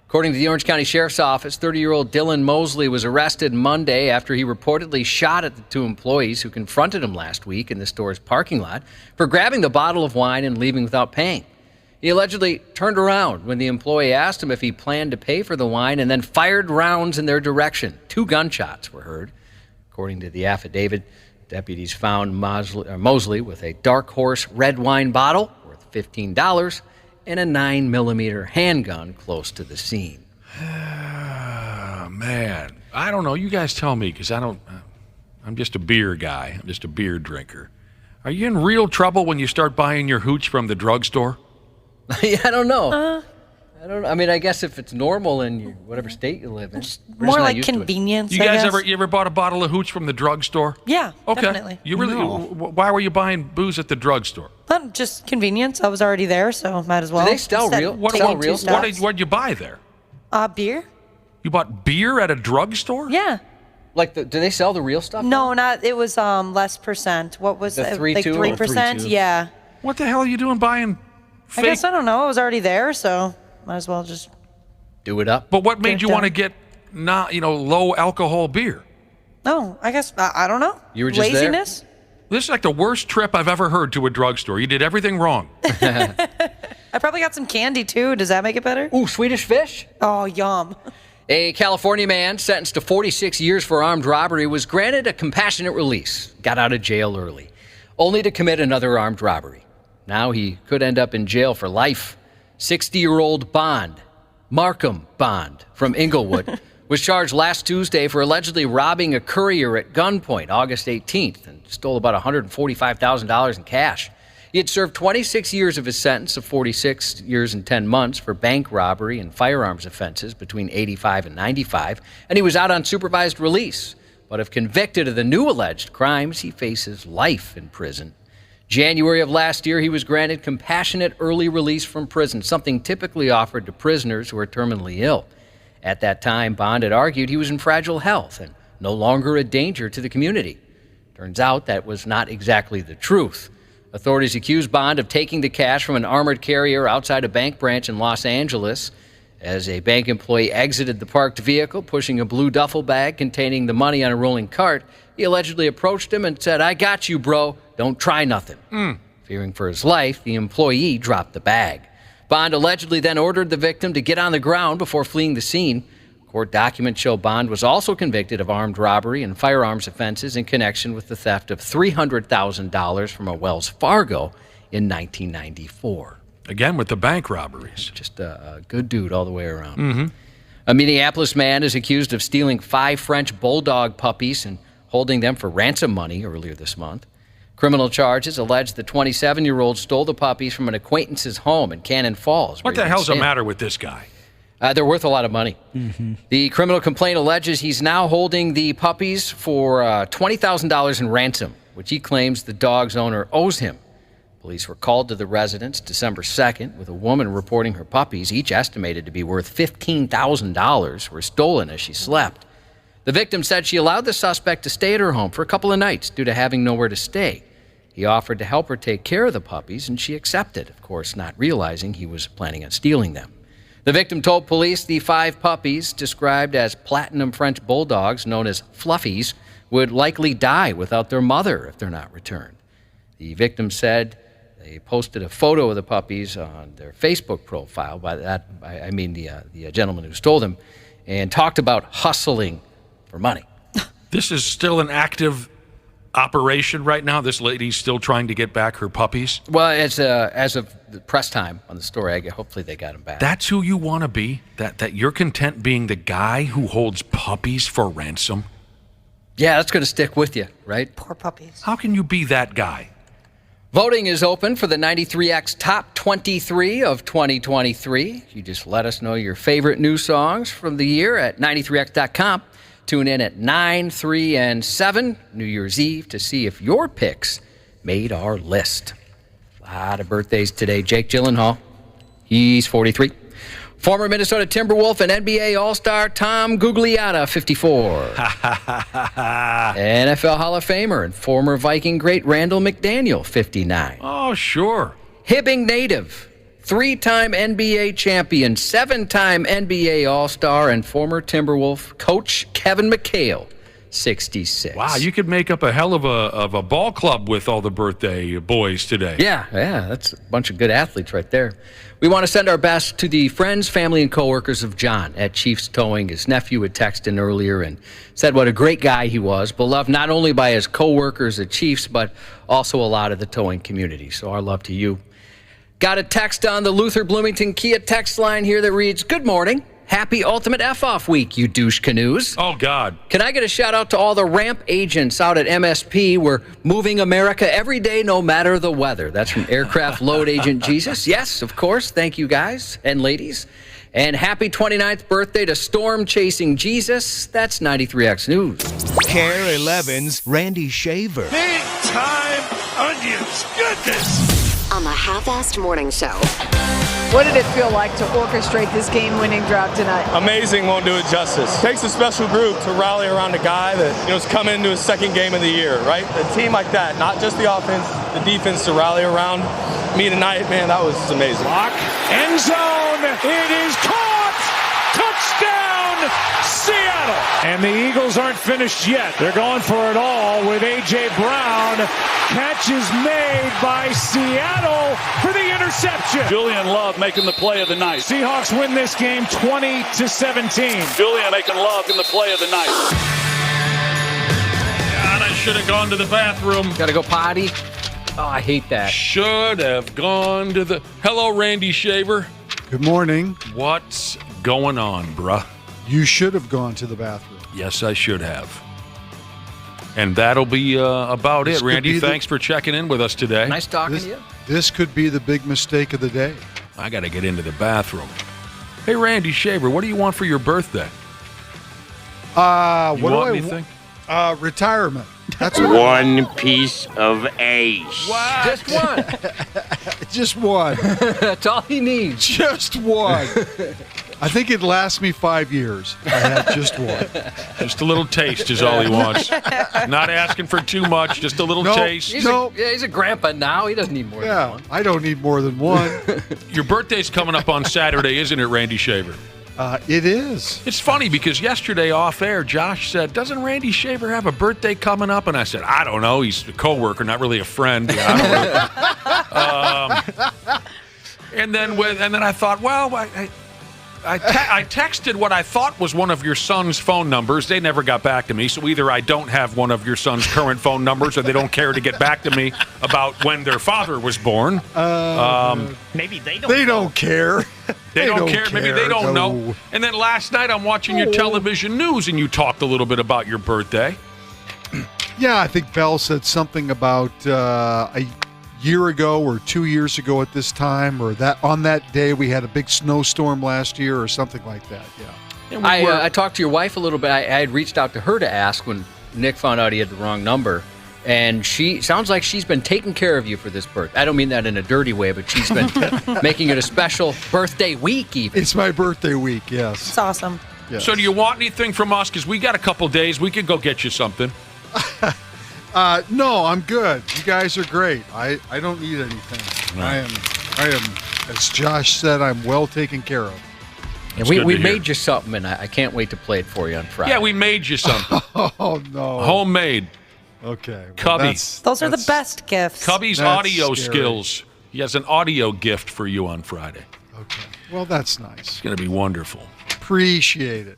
According to the Orange County Sheriff's Office, 30-year-old Dylan Mosley was arrested Monday after he reportedly shot at the two employees who confronted him last week in the store's parking lot for grabbing the bottle of wine and leaving without paying. He allegedly turned around when the employee asked him if he planned to pay for the wine and then fired rounds in their direction. 2 gunshots were heard. According to the affidavit, deputies found Mosley with a Dark Horse red wine bottle worth $15 and a 9mm handgun close to the scene. Man, I don't know. You guys tell me, because I'm just a beer guy. I'm just a beer drinker. Are you in real trouble when you start buying your hooch from the drugstore? Yeah, I don't know. I mean, I guess if it's normal in whatever state you live in. More like convenience. You guys ever bought a bottle of hooch from the drugstore? Yeah, okay. Definitely. You really? No. Why were you buying booze at the drugstore? Just convenience. I was already there, so might as well. Do they sell real? What did you buy there? Beer. You bought beer at a drugstore? Yeah. Like, do they sell the real stuff? No, not. It was less percent. What was it? Like 3%? Yeah. What the hell are you doing buying fake? I guess I don't know. I was already there, so might as well just do it up. But what made you want to get low alcohol beer? No, I guess I don't know. You were just laziness. There? This is like the worst trip I've ever heard to a drugstore. You did everything wrong. I probably got some candy too. Does that make it better? Ooh, Swedish Fish. Oh, yum. A California man sentenced to 46 years for armed robbery was granted a compassionate release, got out of jail early, only to commit another armed robbery. Now he could end up in jail for life. 60-year-old Markham Bond from Inglewood was charged last Tuesday for allegedly robbing a courier at gunpoint August 18th and stole about $145,000 in cash. He had served 26 years of his sentence of 46 years and 10 months for bank robbery and firearms offenses between 85 and 95, and he was out on supervised release. But if convicted of the new alleged crimes, he faces life in prison. January of last year, he was granted compassionate early release from prison, something typically offered to prisoners who are terminally ill. At that time, Bond had argued he was in fragile health and no longer a danger to the community. Turns out that was not exactly the truth. Authorities accused Bond of taking the cash from an armored carrier outside a bank branch in Los Angeles. As a bank employee exited the parked vehicle, pushing a blue duffel bag containing the money on a rolling cart, he allegedly approached him and said, "I got you, bro. Don't try nothing." Fearing for his life, the employee dropped the bag. Bond allegedly then ordered the victim to get on the ground before fleeing the scene. Court documents show Bond was also convicted of armed robbery and firearms offenses in connection with the theft of $300,000 from a Wells Fargo in 1994. Again, with the bank robberies. Just a good dude all the way around. Mm-hmm. A Minneapolis man is accused of stealing 5 French bulldog puppies and holding them for ransom money earlier this month. Criminal charges allege the 27-year-old stole the puppies from an acquaintance's home in Cannon Falls. What the hell's the matter with this guy? They're worth a lot of money. Mm-hmm. The criminal complaint alleges he's now holding the puppies for $20,000 in ransom, which he claims the dog's owner owes him. Police were called to the residence December 2nd with a woman reporting her puppies, each estimated to be worth $15,000, were stolen as she slept. The victim said she allowed the suspect to stay at her home for a couple of nights due to having nowhere to stay. He offered to help her take care of the puppies, and she accepted, of course, not realizing he was planning on stealing them. The victim told police the 5 puppies, described as platinum French bulldogs known as fluffies, would likely die without their mother if they're not returned. The victim said they posted a photo of the puppies on their Facebook profile. By that, I mean the gentleman who stole them, and talked about hustling for money. This is still an active operation right now? This lady's still trying to get back her puppies? Well, as of the press time on the story, hopefully they got them back. That's who you want to be? That you're content being the guy who holds puppies for ransom? Yeah, that's going to stick with you, right? Poor puppies. How can you be that guy? Voting is open for the 93X Top 23 of 2023. You just let us know your favorite new songs from the year at 93x.com. Tune in at 9, 3, and 7 New Year's Eve to see if your picks made our list. A lot of birthdays today. Jake Gyllenhaal, he's 43. Former Minnesota Timberwolf and NBA All-Star Tom Gugliotta, 54. NFL Hall of Famer and former Viking great Randall McDaniel, 59. Oh, sure. Hibbing native, 3-time NBA champion, 7-time NBA All-Star, and former Timberwolf coach Kevin McHale, 66. Wow, you could make up a hell of a ball club with all the birthday boys today. Yeah, that's a bunch of good athletes right there. We want to send our best to the friends, family, and coworkers of John at Chiefs Towing. His nephew had texted in earlier and said what a great guy he was, beloved not only by his coworkers at Chiefs, but also a lot of the towing community. So our love to you. Got a text on the Luther Bloomington Kia text line here that reads, "Good morning. Happy Ultimate F-Off Week, you douche canoes." Oh, God. Can I get a shout-out to all the ramp agents out at MSP? We're moving America every day, no matter the weather. That's from Aircraft Load Agent Jesus. Yes, of course. Thank you, guys and ladies. And happy 29th birthday to Storm Chasing Jesus. That's 93X News. Care 11's Randy Shaver. Big time onions. Goodness. On the Half-Assed Morning Show. What did it feel like to orchestrate this game-winning drive tonight? Amazing, won't do it justice. Takes a special group to rally around a guy that is coming into his second game of the year, right? A team like that, not just the offense, the defense to rally around. Me tonight, man, that was amazing. Block, end zone, it is caught! Touchdown, Seattle! And the Eagles aren't finished yet. They're going for it all with A.J. Brown. Catch is made by Seattle for the interception. Julian Love making the play of the night. Seahawks win this game 20-17. Julian making Love in the play of the night. God, I should have gone to the bathroom. Gotta go potty? Oh, I hate that. Should have gone to the... Hello, Randy Shaver. Good morning. What's going on, bruh? You should have gone to the bathroom. Yes, I should have. And that'll be about it. Randy, thanks for checking in with us today. Nice talking to you. This could be the big mistake of the day. I got to get into the bathroom. Hey, Randy Shaver, what do you want for your birthday? What do I anything? Retirement. That's what One piece of ace. What? Just one. Just one. That's all he needs. Just one. I think it lasts me 5 years. I had just one. Just a little taste is all he wants. Not asking for too much, just a little taste. He's a grandpa now. He doesn't need more than one. I don't need more than one. Your birthday's coming up on Saturday, isn't it, Randy Shaver? It is. It's funny because yesterday off air, Josh said, "Doesn't Randy Shaver have a birthday coming up?" And I said, "I don't know. He's a coworker, not really a friend." Yeah, and then I thought, well, I texted what I thought was one of your son's phone numbers. They never got back to me, so either I don't have one of your son's current phone numbers or they don't care to get back to me about when their father was born. Maybe they don't. They don't care. They don't care. Maybe they don't know. And then last night I'm watching your television news and you talked a little bit about your birthday. Yeah, I think Bell said something about a year ago or 2 years ago at this time, or that on that day we had a big snowstorm last year or something like that. Yeah. I talked to your wife a little bit. I had reached out to her to ask when Nick found out he had the wrong number. And she sounds like she's been taking care of you for this birthday. I don't mean that in a dirty way, but she's been making it a special birthday week even. It's my birthday week, yes. It's awesome. Yes. So do you want anything from us? Because we got a couple days. We could go get you something. No, I'm good. You guys are great. I don't need anything. Right. I am, as Josh said, I'm well taken care of. And we made you something, and I can't wait to play it for you on Friday. Yeah, we made you something. Oh, no. Homemade. Okay. Well, Cubby. Those are the best gifts. Cubby's audio skills. He has an audio gift for you on Friday. Okay. Well, that's nice. It's going to be wonderful. Appreciate it.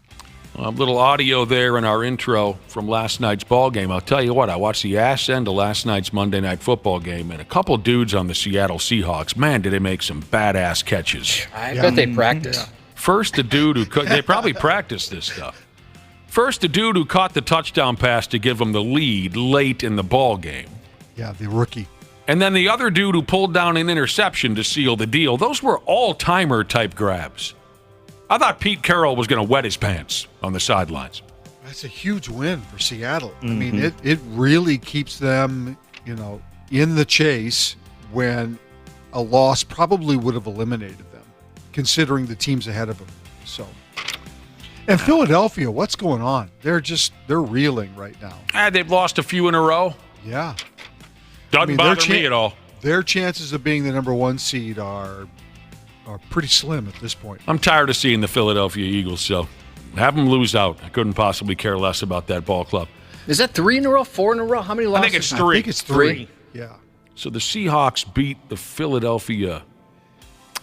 A little audio there in our intro from last night's ball game. I'll tell you what, I watched the ass end of last night's Monday Night Football game, and a couple dudes on the Seattle Seahawks, man, did they make some badass catches. I bet they practice. Yeah. First, the dude who they probably practiced this stuff. First, the dude who caught the touchdown pass to give them the lead late in the ball game. Yeah, the rookie. And then the other dude who pulled down an interception to seal the deal. Those were all-timer type grabs. I thought Pete Carroll was going to wet his pants on the sidelines. That's a huge win for Seattle. I mean, it really keeps them, in the chase when a loss probably would have eliminated them, considering the teams ahead of them. So, and Philadelphia, what's going on? They're reeling right now. They've lost a few in a row. Yeah. Doesn't bother me at all. Their chances of being the number one seed are pretty slim at this point. I'm tired of seeing the Philadelphia Eagles, so have them lose out. I couldn't possibly care less about that ball club. Is that 3 in a row, 4 in a row? How many losses? I think it's 3. I think it's 3. Yeah. So the Seahawks beat the Philadelphia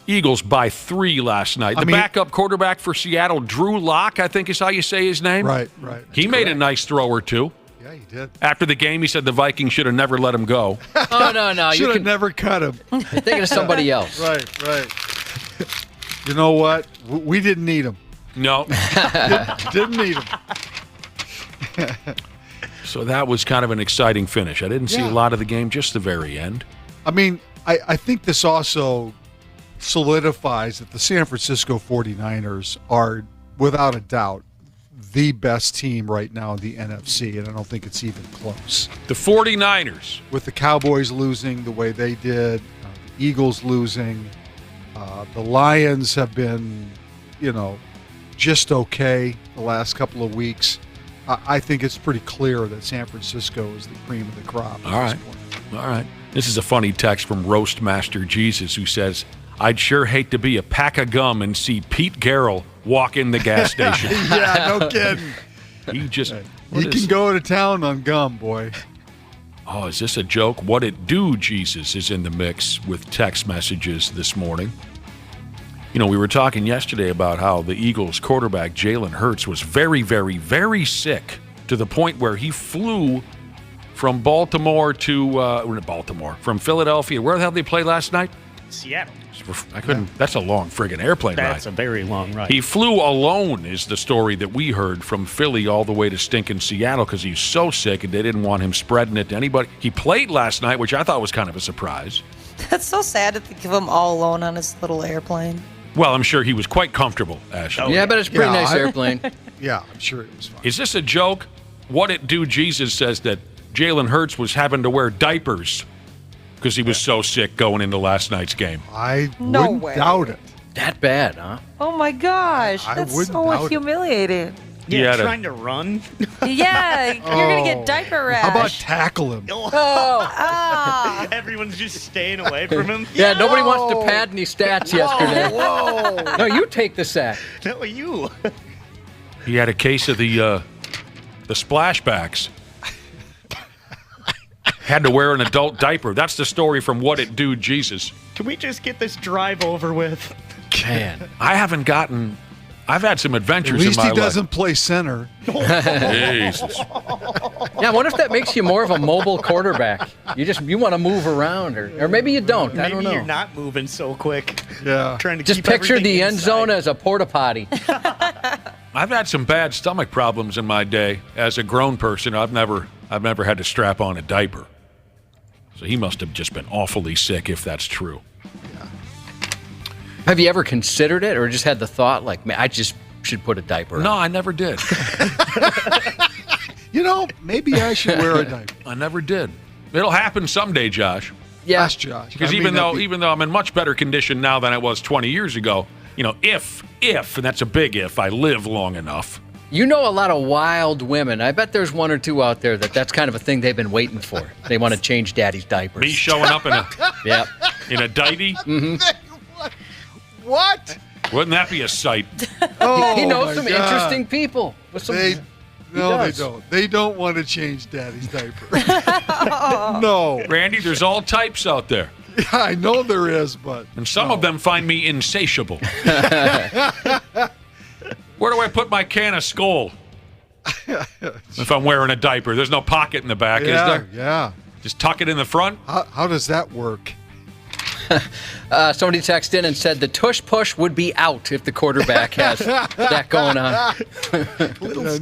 Eagles by 3 last night. The backup quarterback for Seattle, Drew Lock, I think is how you say his name. Right. He made a nice throw or two. Yeah, he did. After the game, he said the Vikings should have never let him go. Oh, no. Should have never cut him. You're thinking of somebody else. Right. You know what? We didn't need him. No. Didn't need him. So that was kind of an exciting finish. I didn't see a lot of the game, just the very end. I mean, I think this also solidifies that the San Francisco 49ers are, without a doubt, the best team right now in the NFC, and I don't think it's even close. The 49ers. With the Cowboys losing the way they did, the Eagles losing, the Lions have been, just okay the last couple of weeks. I think it's pretty clear that San Francisco is the cream of the crop at this point. All right. This is a funny text from Roastmaster Jesus who says, I'd sure hate to be a pack of gum and see Pete Carroll walk in the gas station. Yeah, no kidding. He just... He can go to town on gum, boy. Oh, is this a joke? What it do, Jesus, is in the mix with text messages this morning. We were talking yesterday about how the Eagles quarterback, Jalen Hurts, was very, very, very sick to the point where he flew from Baltimore to from Philadelphia. Where the hell did they play last night? Seattle. I couldn't. Yeah. That's a long friggin' airplane ride. That's a very long ride. He flew alone, is the story that we heard, from Philly all the way to stinking Seattle because he's so sick and they didn't want him spreading it to anybody. He played last night, which I thought was kind of a surprise. That's so sad to think of him all alone on his little airplane. Well, I'm sure he was quite comfortable, Ashley. Yeah, but it's a pretty nice airplane. Yeah, I'm sure it was fine. Is this a joke? What it do, Jesus says that Jalen Hurts was having to wear diapers because he was so sick going into last night's game. I wouldn't doubt it. That bad, huh? Oh, my gosh. I That's wouldn't so doubt it. humiliating. Yeah, trying to run. Yeah, you're going to get diaper rash. How about tackle him? Everyone's just staying away from him. Yeah, nobody wants to pad any stats yesterday. Whoa. No, you take the sack. No, you. He had a case of the splashbacks. Had to wear an adult diaper. That's the story from What It Do, Jesus. Can we just get this drive over with? Man, I've had some adventures At least in my he doesn't play center. Jesus. Yeah, what if that makes you more of a mobile quarterback? You want to move around, or maybe you don't. I don't know. Maybe you're not moving so quick. Yeah. Trying to just keep picture the end inside. zone as a porta potty. I've had some bad stomach problems in my day. As a grown person, I've never had to strap on a diaper. So he must have just been awfully sick if that's true. Yeah. Have you ever considered it or just had the thought, like, man, I just should put a diaper on? No, I never did. Maybe I should wear a diaper. I never did. It'll happen someday, Josh. Yeah. Ask Josh. Because even though I'm in much better condition now than I was 20 years ago, if, and that's a big if, I live long enough. You know a lot of wild women. I bet there's one or two out there that's kind of a thing they've been waiting for. They want to change daddy's diapers. Me showing up in a in a diaper? Mm-hmm. What? Wouldn't that be a sight? He knows some interesting people. They don't. They don't want to change daddy's diaper. No. Randy, there's all types out there. Yeah, I know there is, but... And some of them find me insatiable. Where do I put my can of Skol? If I'm wearing a diaper. There's no pocket in the back, is there? Yeah. Just tuck it in the front? How does that work? Somebody texted in and said the tush push would be out if the quarterback has that going on.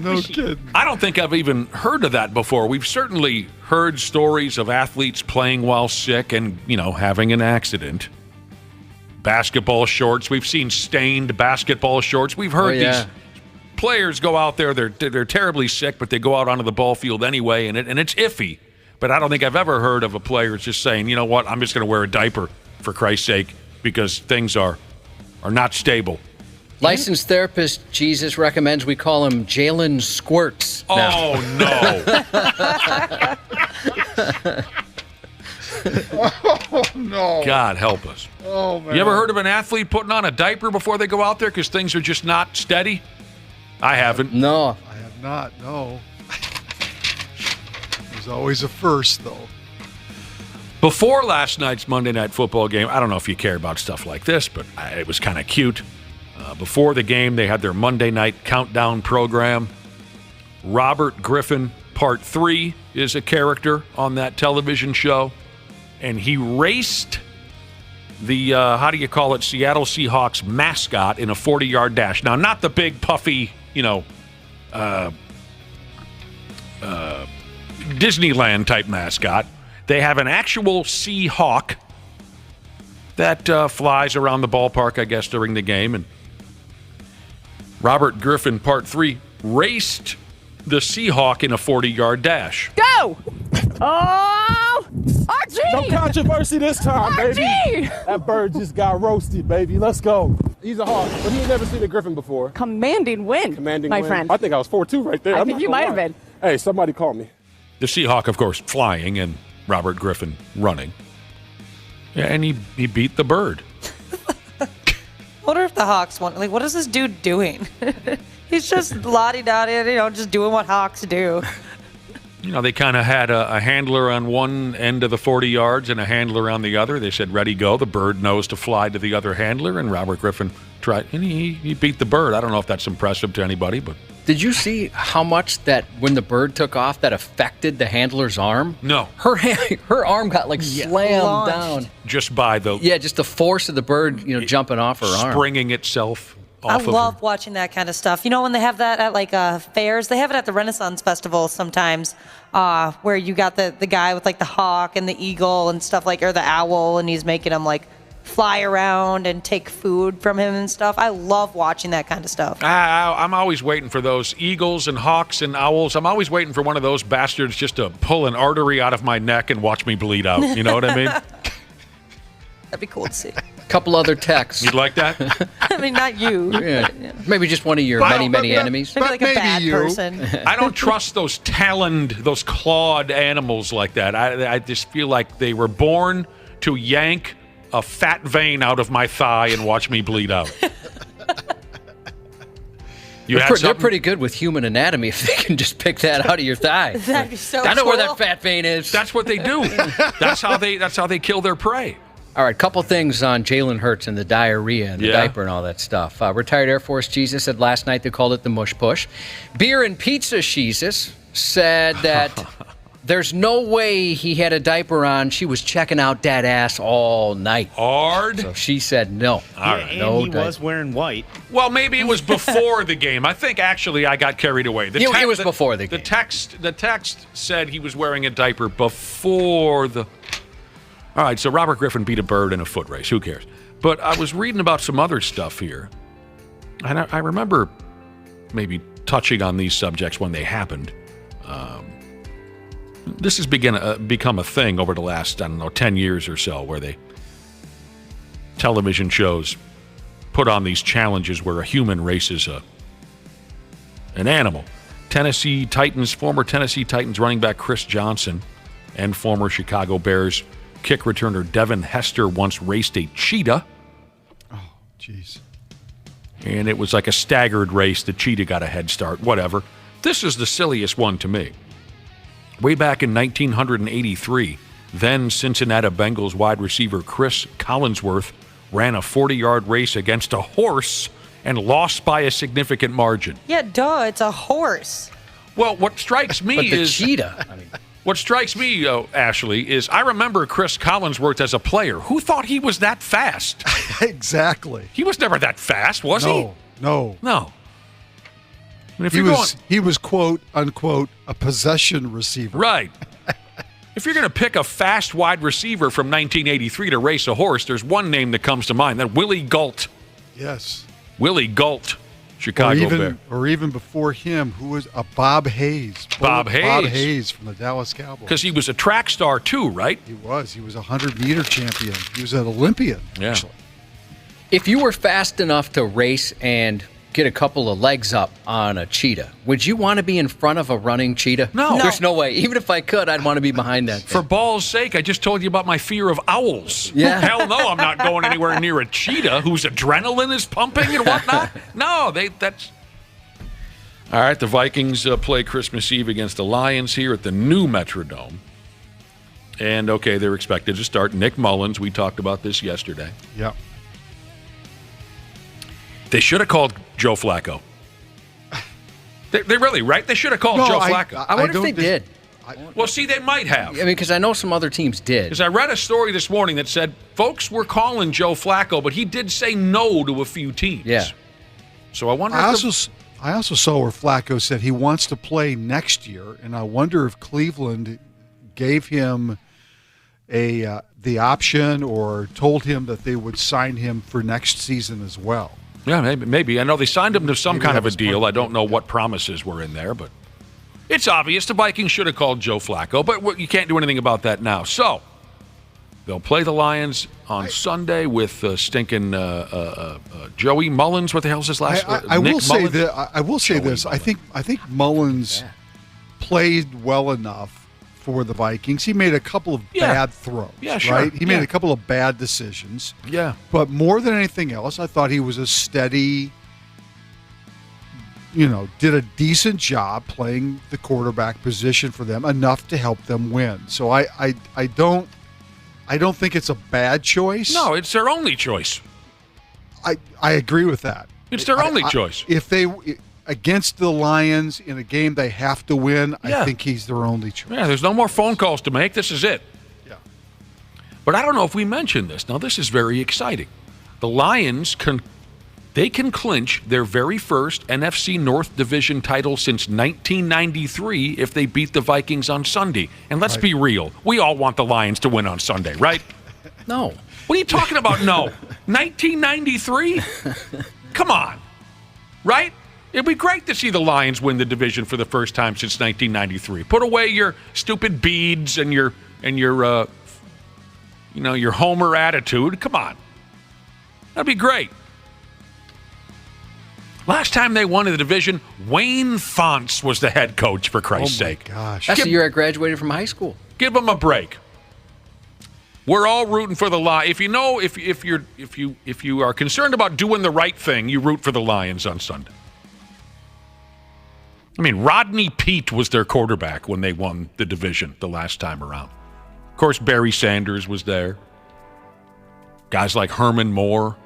No kidding. I don't think I've even heard of that before. We've certainly heard stories of athletes playing while sick and, having an accident. Basketball shorts. We've seen stained basketball shorts. We've heard these players go out there. They're terribly sick, but they go out onto the ball field anyway, and it's iffy. But I don't think I've ever heard of a player just saying, you know what, I'm just going to wear a diaper for Christ's sake because things are not stable. Licensed therapist Jesus recommends we call him Jalen Squirts. Oh, no. Oh, no. God help us. Oh, man. You ever heard of an athlete putting on a diaper before they go out there because things are just not steady? I haven't. No. I have not, no. There's always a first, though. Before last night's Monday Night Football game, I don't know if you care about stuff like this, but it was kind of cute. Before the game, they had their Monday night countdown program. Robert Griffin, Part 3, is a character on that television show. And he raced the, Seattle Seahawks mascot in a 40-yard dash. Now, not the big, puffy, Disneyland-type mascot. They have an actual Seahawk that flies around the ballpark, I guess, during the game. And Robert Griffin, Part 3, raced the Seahawk in a 40-yard dash. Go! Oh! RG! No controversy this time, RG! baby. That bird just got roasted, baby. Let's go. He's a hawk, but he ain't never seen a griffin before. Commanding win, my friend. I think I was 4-2 right there. I think you might have been. Hey, somebody call me. The Seahawk, of course, flying and Robert Griffin running. Yeah, and he beat the bird. I wonder if the Hawks want. Like, what is this dude doing? He's just la-di-da-di, just doing what Hawks do. They kind of had a handler on one end of the 40 yards and a handler on the other. They said, ready, go. The bird knows to fly to the other handler, and Robert Griffin tried, and he beat the bird. I don't know if that's impressive to anybody, but... Did you see how much that when the bird took off that affected the handler's arm? No. Her arm got slammed down. Just by the... Yeah, just the force of the bird, jumping off her arm. Springing itself off I love watching that kind of stuff. When they have that at fairs, they have it at the Renaissance Festival sometimes, where you got the guy with the hawk and the eagle and stuff or the owl, and he's making them fly around and take food from him and stuff. I love watching that kind of stuff. I'm always waiting for those eagles and hawks and owls. I'm always waiting for one of those bastards just to pull an artery out of my neck and watch me bleed out. You know what I mean? That'd be cool to see. Couple other texts. You'd like that? I mean, not you. Yeah. Maybe just one of your many enemies. Maybe a bad person. I don't trust those taloned, those clawed animals like that. I just feel like they were born to yank a fat vein out of my thigh and watch me bleed out. They're pretty good with human anatomy if they can just pick that out of your thigh. That'd be so I know cool. where that fat vein is. That's what they do. That's how they kill their prey. All right, couple things on Jalen Hurts and the diarrhea and the diaper and all that stuff. Retired Air Force Jesus said last night they called it the Mush Push. Beer and Pizza Jesus said that there's no way he had a diaper on. She was checking out that ass all night. Hard? So she said no. All right, no and he was wearing white. Well, maybe it was before the game. I think actually I got carried away. It was before the game. The text said he was wearing a diaper before the... All right, so Robert Griffin beat a bird in a foot race. Who cares? But I was reading about some other stuff here, and I remember maybe touching on these subjects when they happened. This has become a thing over the last, 10 years or so, where television shows put on these challenges where a human races an animal. Former Tennessee Titans running back Chris Johnson and former Chicago Bears kick returner Devin Hester once raced a cheetah. Oh, jeez. And it was like a staggered race. The cheetah got a head start, whatever. This is the silliest one to me. Way back in 1983, then Cincinnati Bengals wide receiver Chris Collinsworth ran a 40-yard race against a horse and lost by a significant margin. Yeah, duh, it's a horse. Well, what strikes me is cheetah. What strikes me, Ashley, is I remember Chris Collinsworth as a player. Who thought he was that fast? Exactly. He was never that fast, was he? No. And if he was quote unquote a possession receiver. Right. If you're going to pick a fast wide receiver from 1983 to race a horse, there's one name that comes to mind, that Willie Gault. Yes. Willie Gault, Chicago Bear. Or even before him, who was Bob Hayes. Bob Hayes from the Dallas Cowboys. Because he was a track star too, right? He was. He was a 100-meter champion. He was an Olympian, actually. If you were fast enough to race and get a couple of legs up on a cheetah, would you want to be in front of a running cheetah? No. There's no way. Even if I could, I'd want to be behind that thing. For balls' sake, I just told you about my fear of owls. Yeah. Hell no, I'm not going anywhere near a cheetah whose adrenaline is pumping and whatnot. No, that's... All right, the Vikings play Christmas Eve against the Lions here at the new Metrodome. And, okay, they're expected to start Nick Mullins. We talked about this yesterday. Yeah. They should have called Joe Flacco. They really, right? They should have called Joe Flacco. I wonder if they did. Well, see, they might have. I mean, because I know some other teams did. Because I read a story this morning that said folks were calling Joe Flacco, but he did say no to a few teams. Yeah. So I wonder I also saw where Flacco said he wants to play next year, and I wonder if Cleveland gave him the option or told him that they would sign him for next season as well. Yeah, maybe. I know they signed him to some kind of a deal. I don't know what promises were in there, but it's obvious the Vikings should have called Joe Flacco, but you can't do anything about that now. So they'll play the Lions on Sunday with stinking Joey Mullins. What the hell's his last name? I will say this. I think Mullins played well enough for the Vikings. He made a couple of bad throws. Yeah, sure. Right? He made a couple of bad decisions. Yeah. But more than anything else, I thought he was a steady, did a decent job playing the quarterback position for them, enough to help them win. So I don't think it's a bad choice. No, it's their only choice. I agree with that. It's their only choice. If they against the Lions in a game they have to win, I think he's their only choice. Yeah, there's no more phone calls to make. This is it. Yeah. But I don't know if we mentioned this. Now, this is very exciting. The Lions can clinch their very first NFC North Division title since 1993 if they beat the Vikings on Sunday. And let's be real. We all want the Lions to win on Sunday, right? No. What are you talking about? No. 1993? Come on. Right? It'd be great to see the Lions win the division for the first time since 1993. Put away your stupid beads and your Homer attitude. Come on. That'd be great. Last time they won the division, Wayne Fonts was the head coach, for Christ's sake. Gosh. That's the year I graduated from high school. Give them a break. We're all rooting for the Lions. If you are concerned about doing the right thing, you root for the Lions on Sunday. I mean, Rodney Peete was their quarterback when they won the division the last time around. Of course, Barry Sanders was there. Guys like Herman Moore.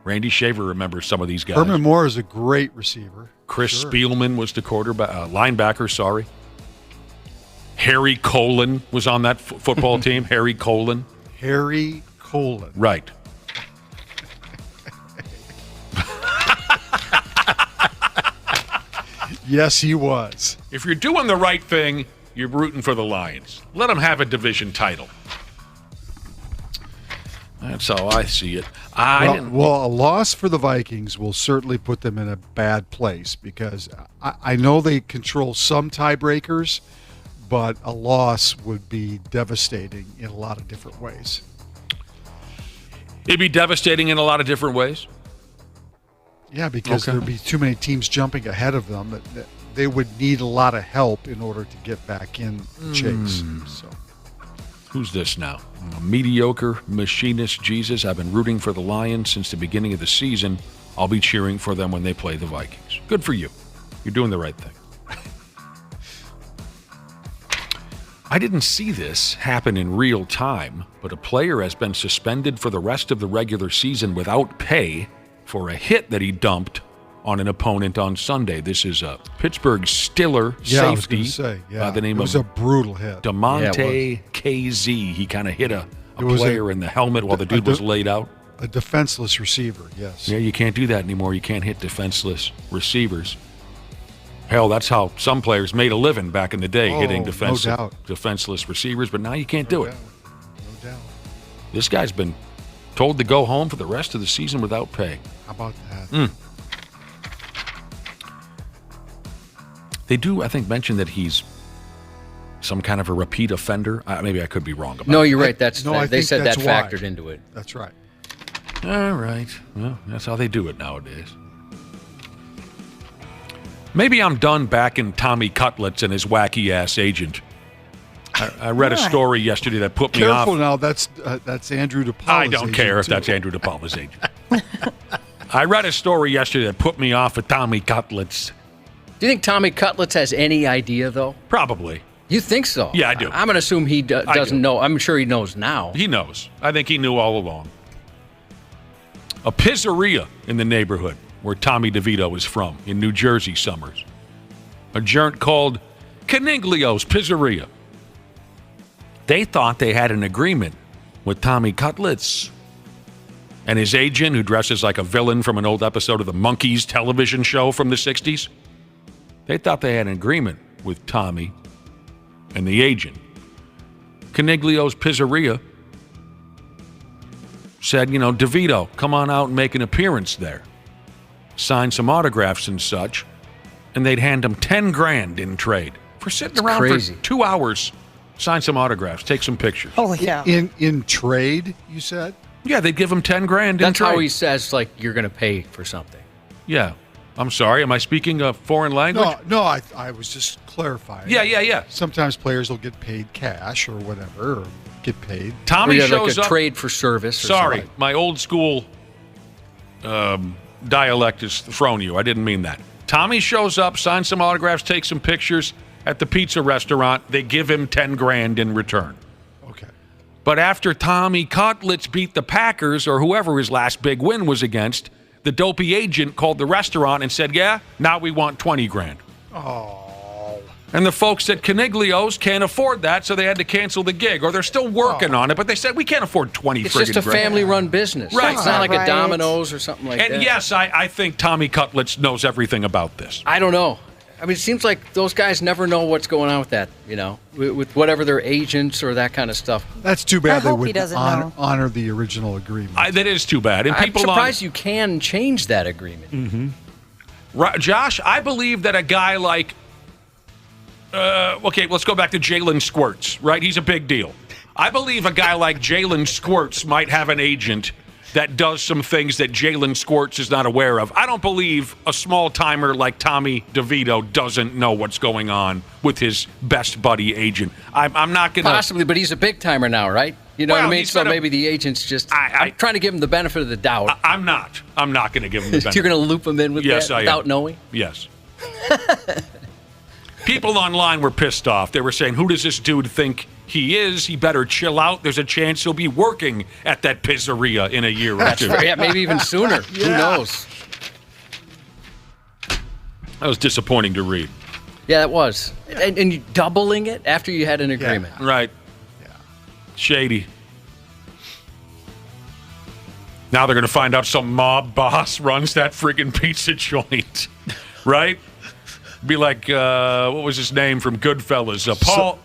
Randy Shaver remembers some of these guys. Herman Moore is a great receiver. Chris Spielman was the linebacker, sorry. Harry Colon was on that football team. Harry Colon. Harry Colon. Right. Yes, he was. If you're doing the right thing, you're rooting for the Lions. Let them have a division title. That's how I see it. Well, a loss for the Vikings will certainly put them in a bad place because I know they control some tiebreakers, but a loss would be devastating in a lot of different ways. It'd be devastating in a lot of different ways? Yeah, because there'd be too many teams jumping ahead of them. That they would need a lot of help in order to get back in the chase. So. Who's this now? A mediocre machinist Jesus. I've been rooting for the Lions since the beginning of the season. I'll be cheering for them when they play the Vikings. Good for you. You're doing the right thing. I didn't see this happen in real time, but a player has been suspended for the rest of the regular season without pay for a hit that he dumped on an opponent on Sunday. This is a Pittsburgh Steeler safety by the name of... It was a brutal hit. DeMonte KZ. He kind of hit a player in the helmet while the dude was laid out. A defenseless receiver, yes. Yeah, you can't do that anymore. You can't hit defenseless receivers. Hell, that's how some players made a living back in the day, hitting defenseless receivers, but now you can't do it. No doubt. This guy's been told to go home for the rest of the season without pay. How about that? They do, I think, mention that he's some kind of a repeat offender. Maybe I could be wrong about No, that. you're right. They said that why. factored into it. That's right. All right. Well, that's how they do it nowadays. Maybe I'm done backing Tommy Cutlets and his wacky-ass agent. I read a story yesterday that put me off. Careful now, that's Andrew DePaula's I don't care if too. that's Andrew DePaula's agent. I read a story yesterday that put me off of Tommy Cutlets. Do you think Tommy Cutlets has any idea, though? Probably. You think so? Yeah, I do. I'm going to assume he doesn't know. I'm sure he knows now. He knows. I think he knew all along. A pizzeria in the neighborhood where Tommy DeVito is from, in New Jersey summers. A joint called Caniglio's Pizzeria. They thought they had an agreement with Tommy Cutlets and his agent, who dresses like a villain from an old episode of the Monkees television show from the 60s. They thought they had an agreement with Tommy and the agent. Caniglio's Pizzeria said, DeVito, come on out and make an appearance there. Sign some autographs and such, and they'd hand him $10,000 in trade for sitting around for 2 hours. Sign some autographs, take some pictures. Oh, yeah. In trade, you said? Yeah, they'd give him $10,000 in trade. That's how he says, like, you're going to pay for something. Yeah. I'm sorry, am I speaking a foreign language? No, I was just clarifying. Yeah. Sometimes players will get paid cash or whatever, or get paid. Tommy shows like a up. Trade for service. Sorry, my old school dialect is thrown you. I didn't mean that. Tommy shows up, signs some autographs, takes some pictures at the pizza restaurant. They give him $10,000 in return. Okay. But after Tommy Cutlets beat the Packers, or whoever his last big win was against, the dopey agent called the restaurant and said, yeah, now we want $20,000. Oh. And the folks at Caniglio's can't afford that, so they had to cancel the gig. Or they're still working on it, but they said, we can't afford $20,000. It's just a family-run business. Right. It's not like a Domino's or something like that. And yes, I think Tommy Cutlets knows everything about this. I don't know. I mean, it seems like those guys never know what's going on with that, with whatever their agents or that kind of stuff. That's too bad they hope he wouldn't doesn't know. honor the original agreement. That is too bad. And I'm people surprised you can change that agreement. Mm-hmm. Josh, I believe that a guy like, let's go back to Jalen Squirts, right? He's a big deal. I believe a guy like Jalen Squirts might have an agent that does some things that Jalen Squirts is not aware of. I don't believe a small-timer like Tommy DeVito doesn't know what's going on with his best buddy agent. I'm not going to... Possibly, but he's a big-timer now, right? You know what I mean? So maybe the agent's just... I'm trying to give him the benefit of the doubt. I'm not going to give him the benefit. You're going to loop him in with that without knowing? Yes. People online were pissed off. They were saying, who does this dude think he is? He better chill out. There's a chance he'll be working at that pizzeria in a year or two. Yeah, maybe even sooner. Who knows? That was disappointing to read. Yeah, that was. And you doubling it after you had an agreement. Yeah. Right. Yeah. Shady. Now they're going to find out some mob boss runs that friggin' pizza joint. Right? Be like, what was his name from Goodfellas?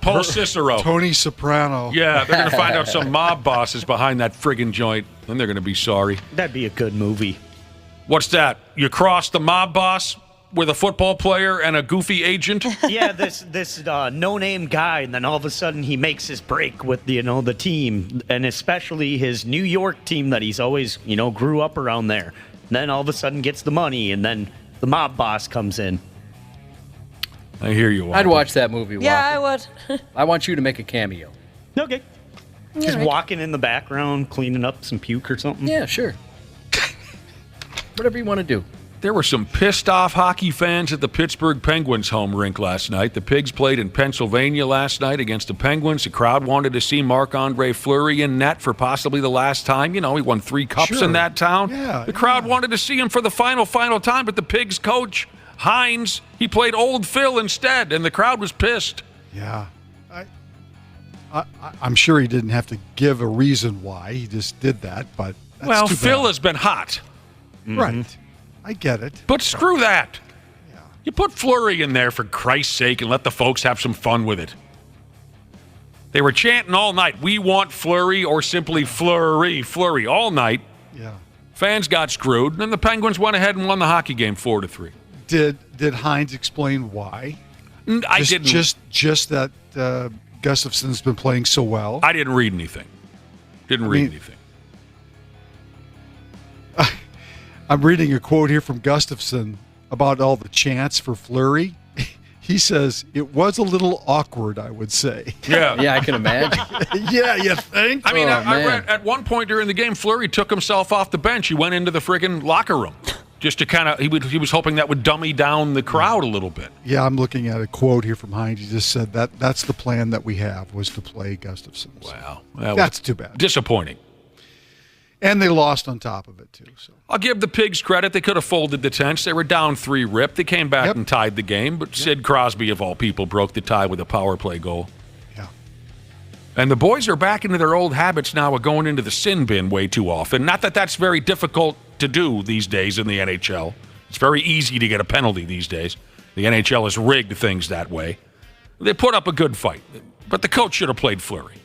Paul Cicero. Tony Soprano. Yeah, they're going to find out some mob boss is behind that friggin' joint, and they're going to be sorry. That'd be a good movie. What's that? You cross the mob boss with a football player and a goofy agent? Yeah, this no-name guy, and then all of a sudden he makes his break with the team, and especially his New York team that he's always grew up around there. And then all of a sudden gets the money, and then the mob boss comes in. I hear you. Walker. I'd watch that movie. Walker. Yeah, I would. I want you to make a cameo. Okay. Just walking in the background, cleaning up some puke or something. Yeah, sure. Whatever you want to do. There were some pissed-off hockey fans at the Pittsburgh Penguins home rink last night. The Pigs played in Pennsylvania last night against the Penguins. The crowd wanted to see Marc-Andre Fleury in net for possibly the last time. He won 3 cups in that town. Yeah, the crowd wanted to see him for the final time, but the Pigs coach, Hines, he played Old Phil instead, and the crowd was pissed. Yeah. I'm sure he didn't have to give a reason why. He just did that, but that's too Phil bad. has been hot. Right. I get it. But screw that. Yeah. You put Fleury in there for Christ's sake and let the folks have some fun with it. They were chanting all night, "We want Fleury," or simply Fleury all night. Yeah. Fans got screwed, and then the Penguins went ahead and won the hockey game 4-3. Did Hines explain why? I didn't. Just that Gustafson's been playing so well. I didn't read anything. Anything. I'm reading a quote here from Gustafson about all the chants for Fleury. He says, it was a little awkward, I would say. Yeah. Yeah, I can imagine. Yeah, you think? I mean, I read at one point during the game, Fleury took himself off the bench. He went into the friggin' locker room just to kind of, he was hoping that would dummy down the crowd a little bit. Yeah, I'm looking at a quote here from Hines. He just said that's the plan that we have, was to play Gustafson. Wow. That's too bad. Disappointing. And they lost on top of it, too. So I'll give the Pigs credit. They could have folded the tents. They were down 3-rip. They came back and tied the game, but Sid Crosby, of all people, broke the tie with a power play goal. Yeah. And the boys are back into their old habits now of going into the sin bin way too often. Not that that's very difficult to do these days in the NHL. It's very easy to get a penalty these days. The NHL has rigged things that way. They put up a good fight, but the coach should have played Fleury.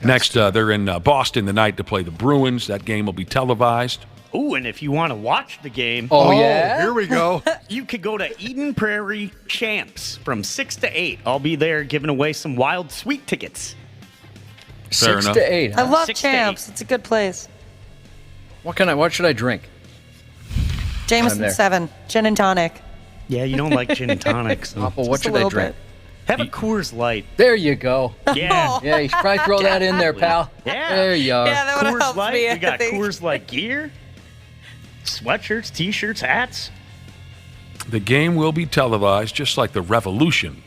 Next, they're in Boston tonight to play the Bruins. That game will be televised. Ooh, and if you want to watch the game, yeah, here we go. You could go to Eden Prairie Champs from 6 to 8. I'll be there giving away some Wild Sweet tickets. 6 to 8. I love 6 to Champs. It's a good place. What should I drink? Jameson 7, gin and tonic. Yeah, you don't like gin and tonics. So. Well, what should I drink? Have a Coors Light. There you go. Yeah. Yeah, you should probably throw that in there, pal. Yeah. There you are. Yeah, that would Coors help Light. me. We got Coors Light gear, sweatshirts, T-shirts, hats. The game will be televised, just like the Revolution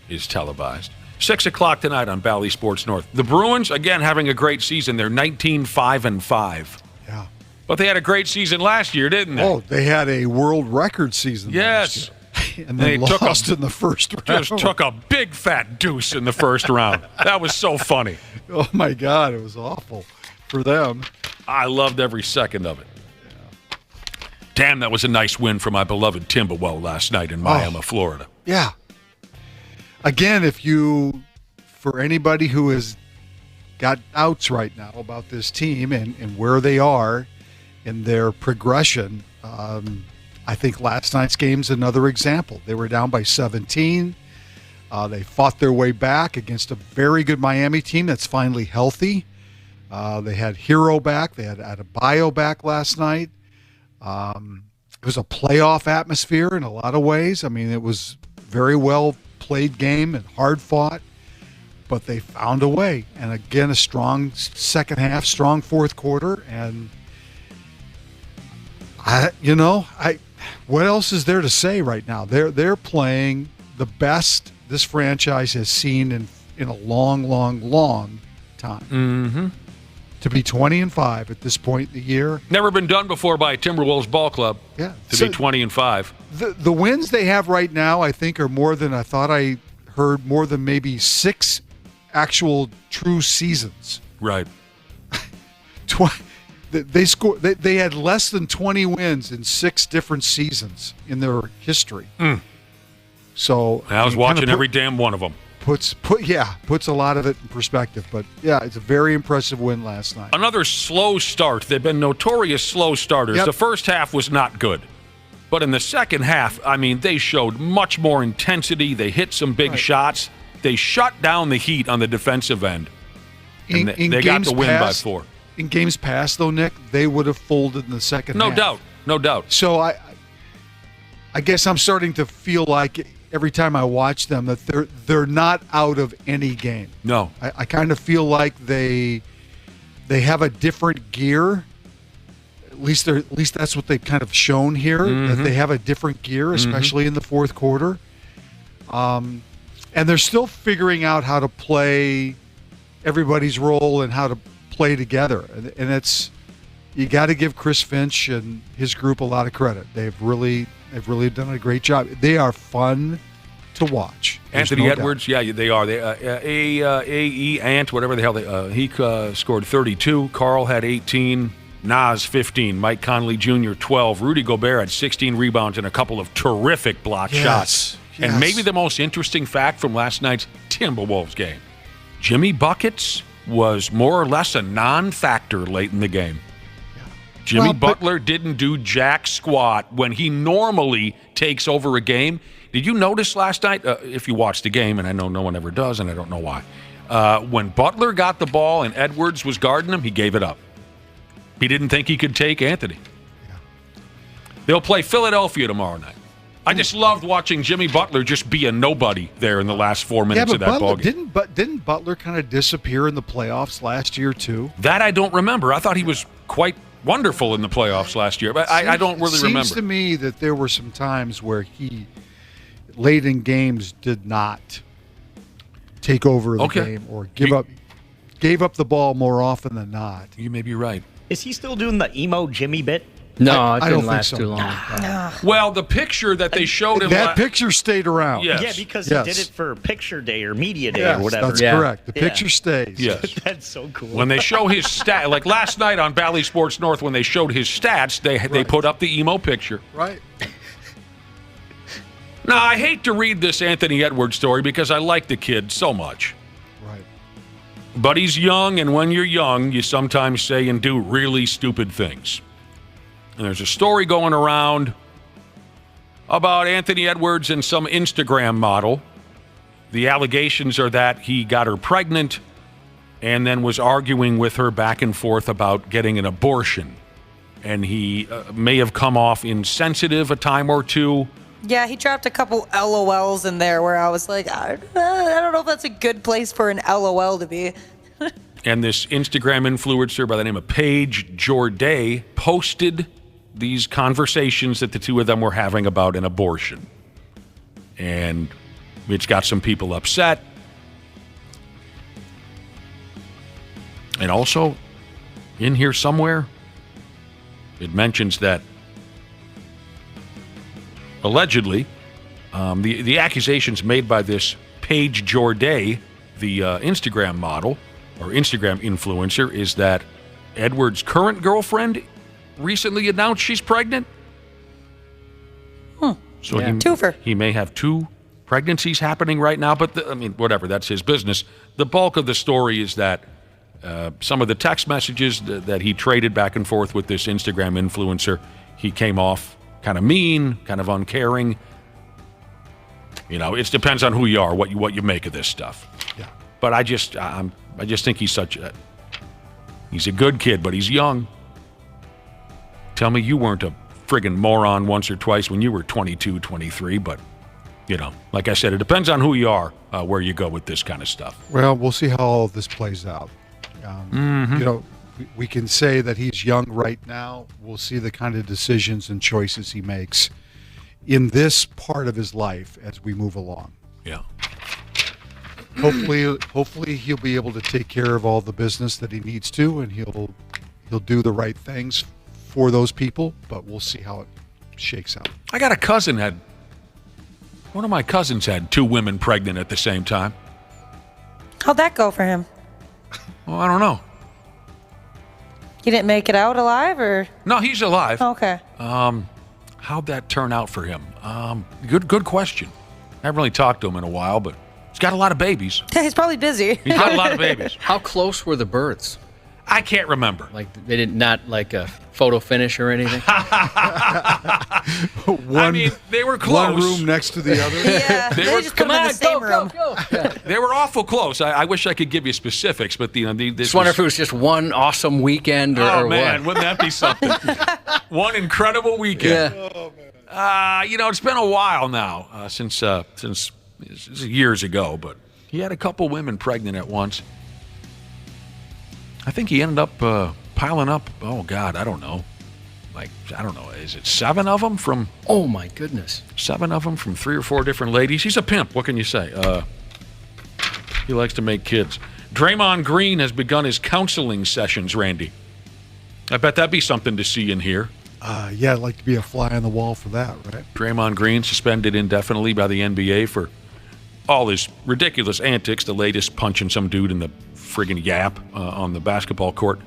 is televised. 6 o'clock tonight on Bally Sports North. The Bruins, again, having a great season. They're 19-5-5. Yeah. But they had a great season last year, didn't they? Oh, they had a world record season. Yes. And they lost in the first round. Just took a big fat deuce in the first round. That was so funny. Oh, my God. It was awful for them. I loved every second of it. Yeah. Damn, that was a nice win for my beloved Timberwell last night in Miami, Florida. Yeah. Again, for anybody who has got doubts right now about this team and where they are in their progression, I think last night's game's another example. They were down by 17. They fought their way back against a very good Miami team that's finally healthy. They had Hero back. They had Adebayo back last night. It was a playoff atmosphere in a lot of ways. I mean, it was very well played game and hard fought, but they found a way. And again, a strong second half, strong fourth quarter. And what else is there to say right now? They're playing the best this franchise has seen in a long, long, long time. Mm-hmm. To be 20-5 at this point in the year. Never been done before by a Timberwolves ball club. Yeah. To be 20-5. The wins they have right now, I think, are more than I thought I heard, more than maybe 6 actual true seasons. Right. They scored. They had less than 20 wins in 6 different seasons in their history. So I was watching every damn one of them. Puts a lot of it in perspective. But yeah, it's a very impressive win last night. Another slow start. They've been notorious slow starters. Yep. The first half was not good. But in the second half, I mean, they showed much more intensity. They hit some big shots. They shut down the Heat on the defensive end. And they got the win by 4. In games past, though, Nick, they would have folded in the second half. No doubt. So I guess I'm starting to feel like every time I watch them that they're not out of any game. No. I kind of feel like they have a different gear. At least that's what they've kind of shown here, that they have a different gear, especially in the fourth quarter. And they're still figuring out how to play everybody's role and how to play together. And it's, you got to give Chris Finch and his group a lot of credit. They've really done a great job. They are fun to watch. Anthony Edwards, yeah, they are. They Ant, whatever the hell he scored 32. Carl had 18. Nas 15. Mike Conley Jr. 12. Rudy Gobert had 16 rebounds and a couple of terrific block shots. Yes. And maybe the most interesting fact from last night's Timberwolves game: Jimmy Buckets was more or less a non-factor late in the game. Jimmy Butler didn't do jack squat when he normally takes over a game. Did you notice last night, if you watched the game, and I know no one ever does, and I don't know why, when Butler got the ball and Edwards was guarding him, he gave it up. He didn't think he could take Anthony. They'll play Philadelphia tomorrow night. I just loved watching Jimmy Butler just be a nobody there in the last 4 minutes of that ball game. Didn't Butler kind of disappear in the playoffs last year too? That I don't remember. I thought he was quite wonderful in the playoffs last year, but I don't really remember. It seems to me that there were some times where he, late in games, did not take over the game or gave up the ball more often than not. You may be right. Is he still doing the emo Jimmy bit? No, it I didn't don't last think so. too long. Well, the picture that they showed him... That picture stayed around. Yes. Yeah, because he did it for Picture Day or Media Day or whatever. That's correct. The picture stays. Yes. That's so cool. When they show his stat, like last night on Bally Sports North, when they showed his stats, they put up the emo picture. Right. Now, I hate to read this Anthony Edwards story because I like the kid so much. Right. But he's young, and when you're young, you sometimes say and do really stupid things. And there's a story going around about Anthony Edwards and some Instagram model. The allegations are that he got her pregnant and then was arguing with her back and forth about getting an abortion. And he may have come off insensitive a time or two. Yeah, he dropped a couple LOLs in there where I was like, I don't know if that's a good place for an LOL to be. And this Instagram influencer by the name of Paige Jorday posted these conversations that the two of them were having about an abortion. And it's got some people upset. And also, in here somewhere, it mentions that allegedly, the accusations made by this Paige Jorday, the Instagram model or Instagram influencer, is that Edward's current girlfriend recently announced she's pregnant. So he may have 2 pregnancies happening right now, but whatever, that's his business. The bulk of the story is that some of the text messages that he traded back and forth with this Instagram influencer, he came off kind of mean, kind of uncaring. You know, it depends on who you are, what you make of this stuff. Yeah. But I just think he's he's a good kid, but he's young. Tell me you weren't a friggin' moron once or twice when you were 22, 23, but, you know, like I said, it depends on who you are, where you go with this kind of stuff. Well, we'll see how all of this plays out. You know, we can say that he's young right now. We'll see the kind of decisions and choices he makes in this part of his life as we move along. Yeah. Hopefully he'll be able to take care of all the business that he needs to, and he'll do the right things for those people, but we'll see how it shakes out. I got a cousin one of my cousins had 2 women pregnant at the same time. How'd that go for him? Well, I don't know. He didn't make it out alive, or? No, he's alive. Okay. How'd that turn out for him? Good question. I haven't really talked to him in a while, but he's got a lot of babies. He's probably busy. He's got a lot of babies. How close were the birds? I can't remember. Like they did not like a photo finish or anything? I mean, they were close. One room next to the other. Yeah, they just put him in the same room. Go. They were awful close. I wish I could give you specifics, but this just wonder if it was just one awesome weekend or man, what. wouldn't that be something? One incredible weekend. Yeah. Oh, man. It's been a while now since years ago, but he had a couple women pregnant at once. I think he ended up piling up. Oh God, I don't know. Is it 7 of them from? Oh my goodness. 7 of them from 3 or 4 different ladies. He's a pimp. What can you say? He likes to make kids. Draymond Green has begun his counseling sessions, Randy. I bet that'd be something to see and hear. Yeah, I'd like to be a fly on the wall for that, right? Draymond Green suspended indefinitely by the NBA for all his ridiculous antics, the latest punching some dude in the friggin' yap on the basketball court.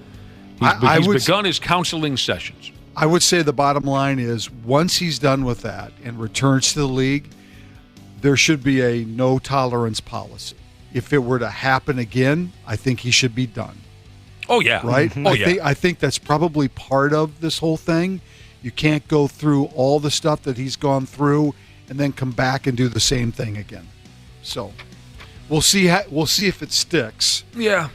He's begun his counseling sessions. I would say the bottom line is once he's done with that and returns to the league, there should be a no-tolerance policy. If it were to happen again, I think he should be done. Oh, yeah. Right? Mm-hmm. I think that's probably part of this whole thing. You can't go through all the stuff that he's gone through and then come back and do the same thing again. So we'll see if it sticks. Yeah.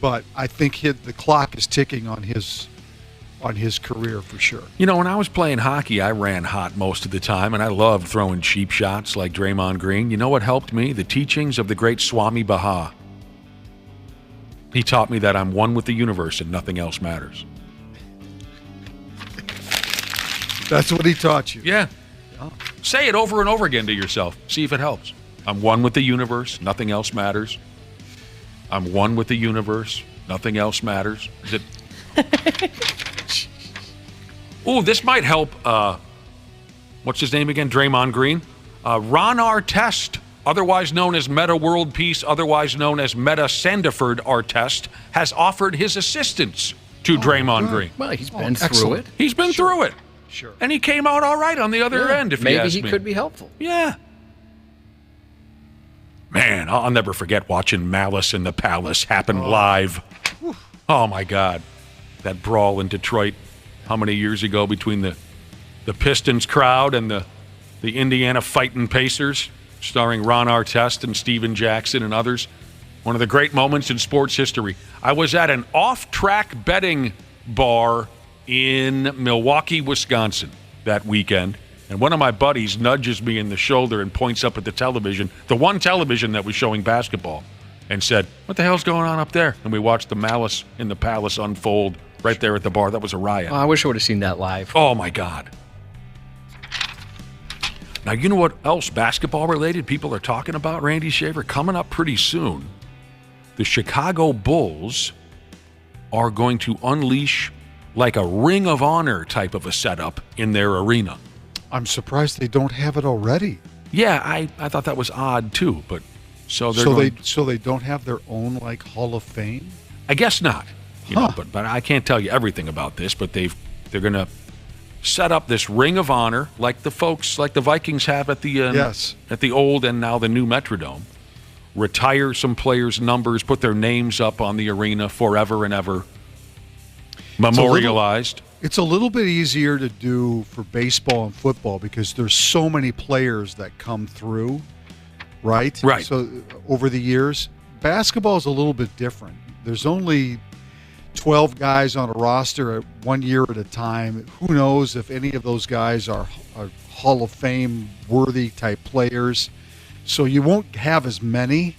But I think the clock is ticking on his career for sure. When I was playing hockey, I ran hot most of the time, and I loved throwing cheap shots like Draymond Green. You know what helped me? The teachings of the great Swami Baha. He taught me that I'm one with the universe and nothing else matters. That's what he taught you. Yeah. Say it over and over again to yourself. See if it helps. I'm one with the universe. Nothing else matters. I'm one with the universe. Nothing else matters. Is it? Ooh, this might help. What's his name again? Draymond Green. Ron Artest, otherwise known as Meta World Peace, otherwise known as Meta Sandiford Artest, has offered his assistance to Draymond Green. Well, he's been through it. He's been through it. Sure. And he came out all right on the other end, if you ask me. Maybe he could be helpful. Yeah. Man, I'll never forget watching Malice in the Palace happen live. Oh, my God. That brawl in Detroit, how many years ago between the Pistons crowd and the Indiana Fighting Pacers, starring Ron Artest and Steven Jackson and others. One of the great moments in sports history. I was at an off-track betting bar in Milwaukee, Wisconsin that weekend, and one of my buddies nudges me in the shoulder and points up at the television, the one television that was showing basketball, and said, "What the hell's going on up there?" And we watched the Malice in the Palace unfold right there at the bar. That was a riot. Oh, I wish I would have seen that live. Oh, my God. Now, you know what else basketball-related people are talking about, Randy Shaver? Coming up pretty soon, the Chicago Bulls are going to unleash like a Ring of Honor type of a setup in their arena. I'm surprised they don't have it already. Yeah, I thought that was odd too, but so they don't have their own like Hall of Fame? I guess not. You know, but I can't tell you everything about this, but they're going to set up this Ring of Honor like the Vikings have at the at the old and now the new Metrodome. Retire some players' numbers, put their names up on the arena forever and ever. Memorialized. It's a little bit easier to do for baseball and football because there's so many players that come through, right? Right. So over the years, basketball is a little bit different. There's only 12 guys on a roster at 1 year at a time. Who knows if any of those guys are Hall of Fame worthy type players. So you won't have as many.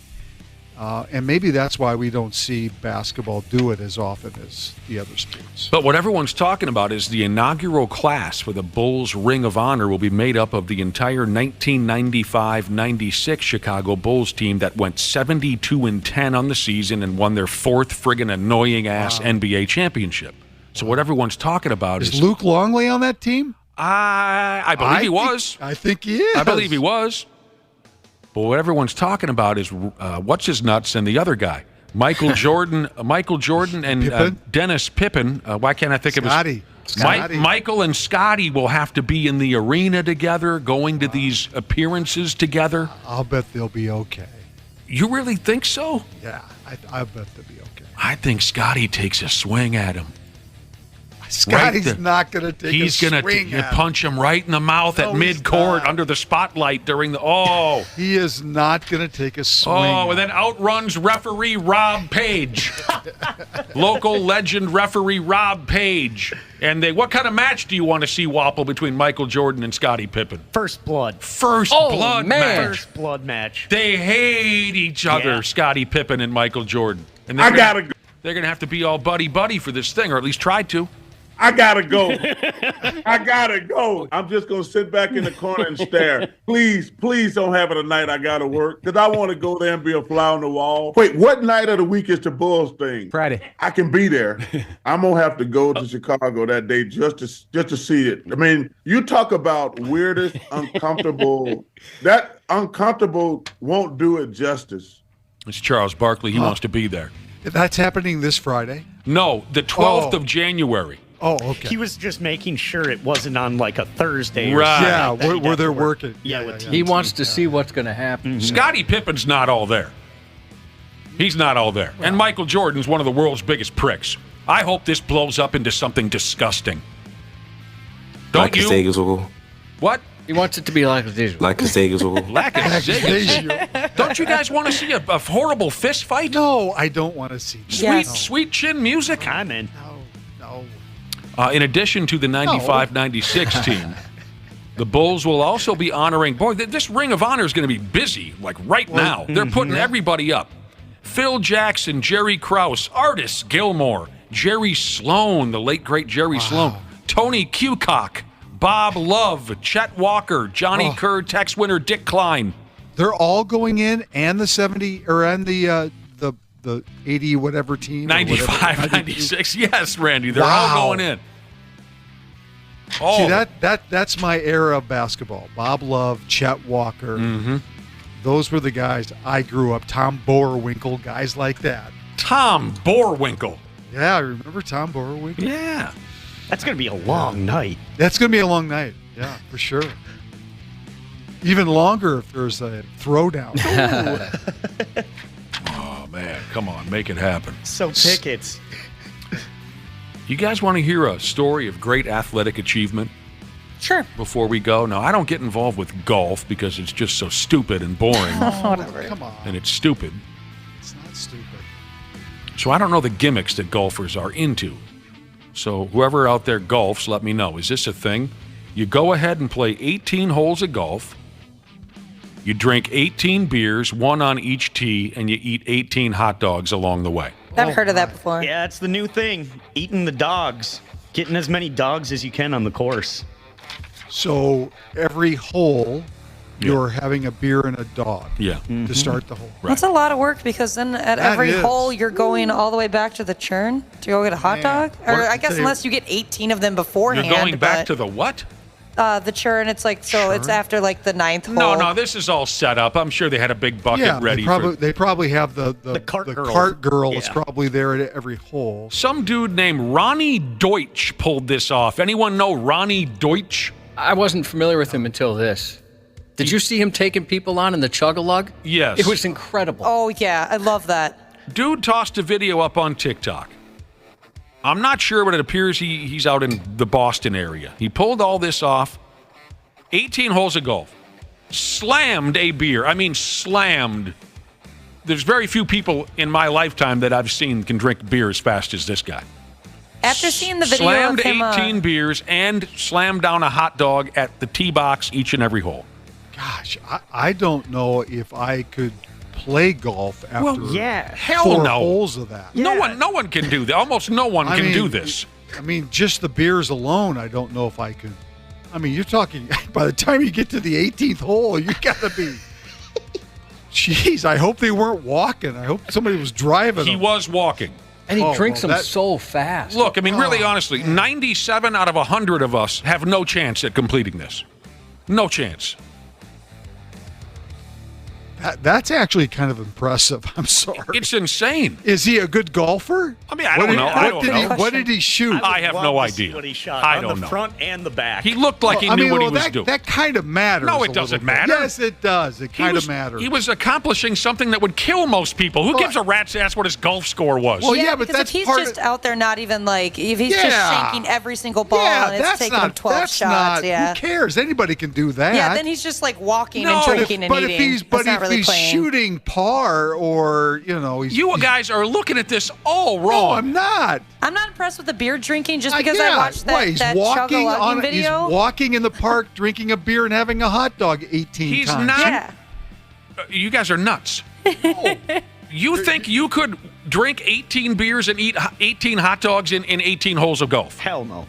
And maybe that's why we don't see basketball do it as often as the other sports. But what everyone's talking about is the inaugural class for the Bulls Ring of Honor will be made up of the entire 1995-96 Chicago Bulls team that went 72-10 on the season and won their 4th friggin' annoying-ass NBA championship. So what everyone's talking about is Luke Longley on that team? I believe he was. I think he is. I believe he was. But what everyone's talking about is what's his nuts and the other guy, Michael Jordan, and Dennis Pippen. Why can't I think of his? Scotty. Michael and Scotty will have to be in the arena together, going to these appearances together. I'll bet they'll be okay. You really think so? Yeah, I bet they'll be okay. I think Scotty takes a swing at him. Scotty's not going to take a swing at him. He's going to punch him right in the mouth at mid-court under the spotlight during the... Oh. He is not going to take a swing. Oh, and then outruns referee Rob Page. Local legend referee Rob Page. And what kind of match do you want to see, Wapple, between Michael Jordan and Scottie Pippen? First blood. First blood match. First blood match. They hate each other, Scottie Pippen and Michael Jordan. And I gotta go. They're going to have to be all buddy-buddy for this thing, or at least try to. I gotta go. I gotta go. I'm just gonna sit back in the corner and stare. Please don't have it a night I gotta work, because I want to go there and be a fly on the wall. Wait, what night of the week is the Bulls thing? Friday. I can be there. I'm gonna have to go to Chicago that day just to see it. I mean, you talk about weirdest, uncomfortable. That uncomfortable won't do it justice. It's Charles Barkley. He wants to be there. That's happening this Friday? No, the 12th of January. Oh, okay. He was just making sure it wasn't on like a Thursday. Right. Yeah, where they're working. Yeah. He wants to see what's going to happen. Mm-hmm. Scottie Pippen's not all there. He's not all there. And Michael Jordan's one of the world's biggest pricks. I hope this blows up into something disgusting. Don't you? What? He wants it to be like a visual. Like a Zegas. Like a Vegas. Don't you guys want to see a horrible fist fight? No, I don't want to see that. Sweet chin music? I'm in. No. In addition to the 95-96 team, the Bulls will also be honoring... Boy, this Ring of Honor is going to be busy, like right now. They're putting everybody up. Phil Jackson, Jerry Krause, Artis Gilmore, Jerry Sloan, the late, great Jerry Sloan, Tony Kukoc, Bob Love, Chet Walker, Johnny Kerr, Tex Winter, Dick Klein. They're all going in, and the 70 or and the 80 whatever team. 95, 96. Yes, Randy, they're all going in. Oh. See, that's my era of basketball. Bob Love, Chet Walker. Mm-hmm. Those were the guys I grew up. Tom Boerwinkle, guys like that. Tom Boerwinkle. Yeah, I remember Tom Boerwinkle. Yeah. That's going to be a long night. That's going to be a long night. Yeah, for sure. Even longer if there's a throwdown. Oh, man. Come on. Make it happen. So tickets. You guys want to hear a story of great athletic achievement? Sure. Before we go? No, I don't get involved with golf because it's just so stupid and boring. Whatever. Come on. And it's stupid. It's not stupid. So I don't know the gimmicks that golfers are into. So whoever out there golfs, let me know. Is this a thing? You go ahead and play 18 holes of golf. You drink 18 beers, one on each tee, and you eat 18 hot dogs along the way. Never heard of that before. Yeah, it's the new thing. Eating the dogs. Getting as many dogs as you can on the course. So every hole, you're having a beer and a dog. Yeah. To start the hole. That's a lot of work, because then at every hole you're going all the way back to the churn to go get a hot dog? Or I guess unless you get 18 of them beforehand. You're going back to the what? The churn. It's like, so it's after like the 9th hole. No, this is all set up. I'm sure they had a big bucket ready. They probably have the cart girl. Cart girl is Yeah. probably there at every hole. Some dude named Ronnie Deutsch pulled this off. Anyone know Ronnie Deutsch? I wasn't familiar with him until this. Did you see him taking people on in the chug-a-lug? Yes. It was incredible. Oh, yeah. I love that. Dude tossed a video up on TikTok. I'm not sure, but it appears he's out in the Boston area. He pulled all this off. 18 holes of golf. Slammed a beer. I mean, slammed. There's very few people in my lifetime that I've seen can drink beer as fast as this guy. After seeing the video Slammed of him, 18 beers and slammed down a hot dog at the tee box each and every hole. Gosh, I don't know if I could play golf after hell 4 no. holes of that. No one can do that. Almost no one can do this. I mean, just the beers alone, I don't know if I could. I mean, you're talking, by the time you get to the 18th hole, you got to be. Jeez, I hope they weren't walking. I hope somebody was driving. He was walking. And he drinks them so fast. Look, I mean, really honestly, 97 out of 100 of us have no chance at completing this. No chance. That's actually kind of impressive. I'm sorry. It's insane. Is he a good golfer? I mean, I don't know. What did he shoot? I have no idea. What he shot I on don't the know. front and the back. He looked like he knew what he was doing. That kind of matters. No, it doesn't matter. Yes, it does. It kind of matters. He was accomplishing something that would kill most people. Who gives a rat's ass what his golf score was? Well, yeah, but because that's if he's part just out there not even like, if he's just shanking every single ball and it's taking him 12 shots, Who cares? Anybody can do that. Yeah, then he's just like walking and drinking and eating. But not if really he's playing. shooting par or, he's... You guys are looking at this all wrong. No, I'm not. I'm not impressed with the beer drinking just because I watched that, he's that walking chug-a-lugging video. He's walking in the park, drinking a beer and having a hot dog 18 times. He's not. You guys are nuts. You think you could drink 18 beers and eat 18 hot dogs in 18 holes of golf? Hell no.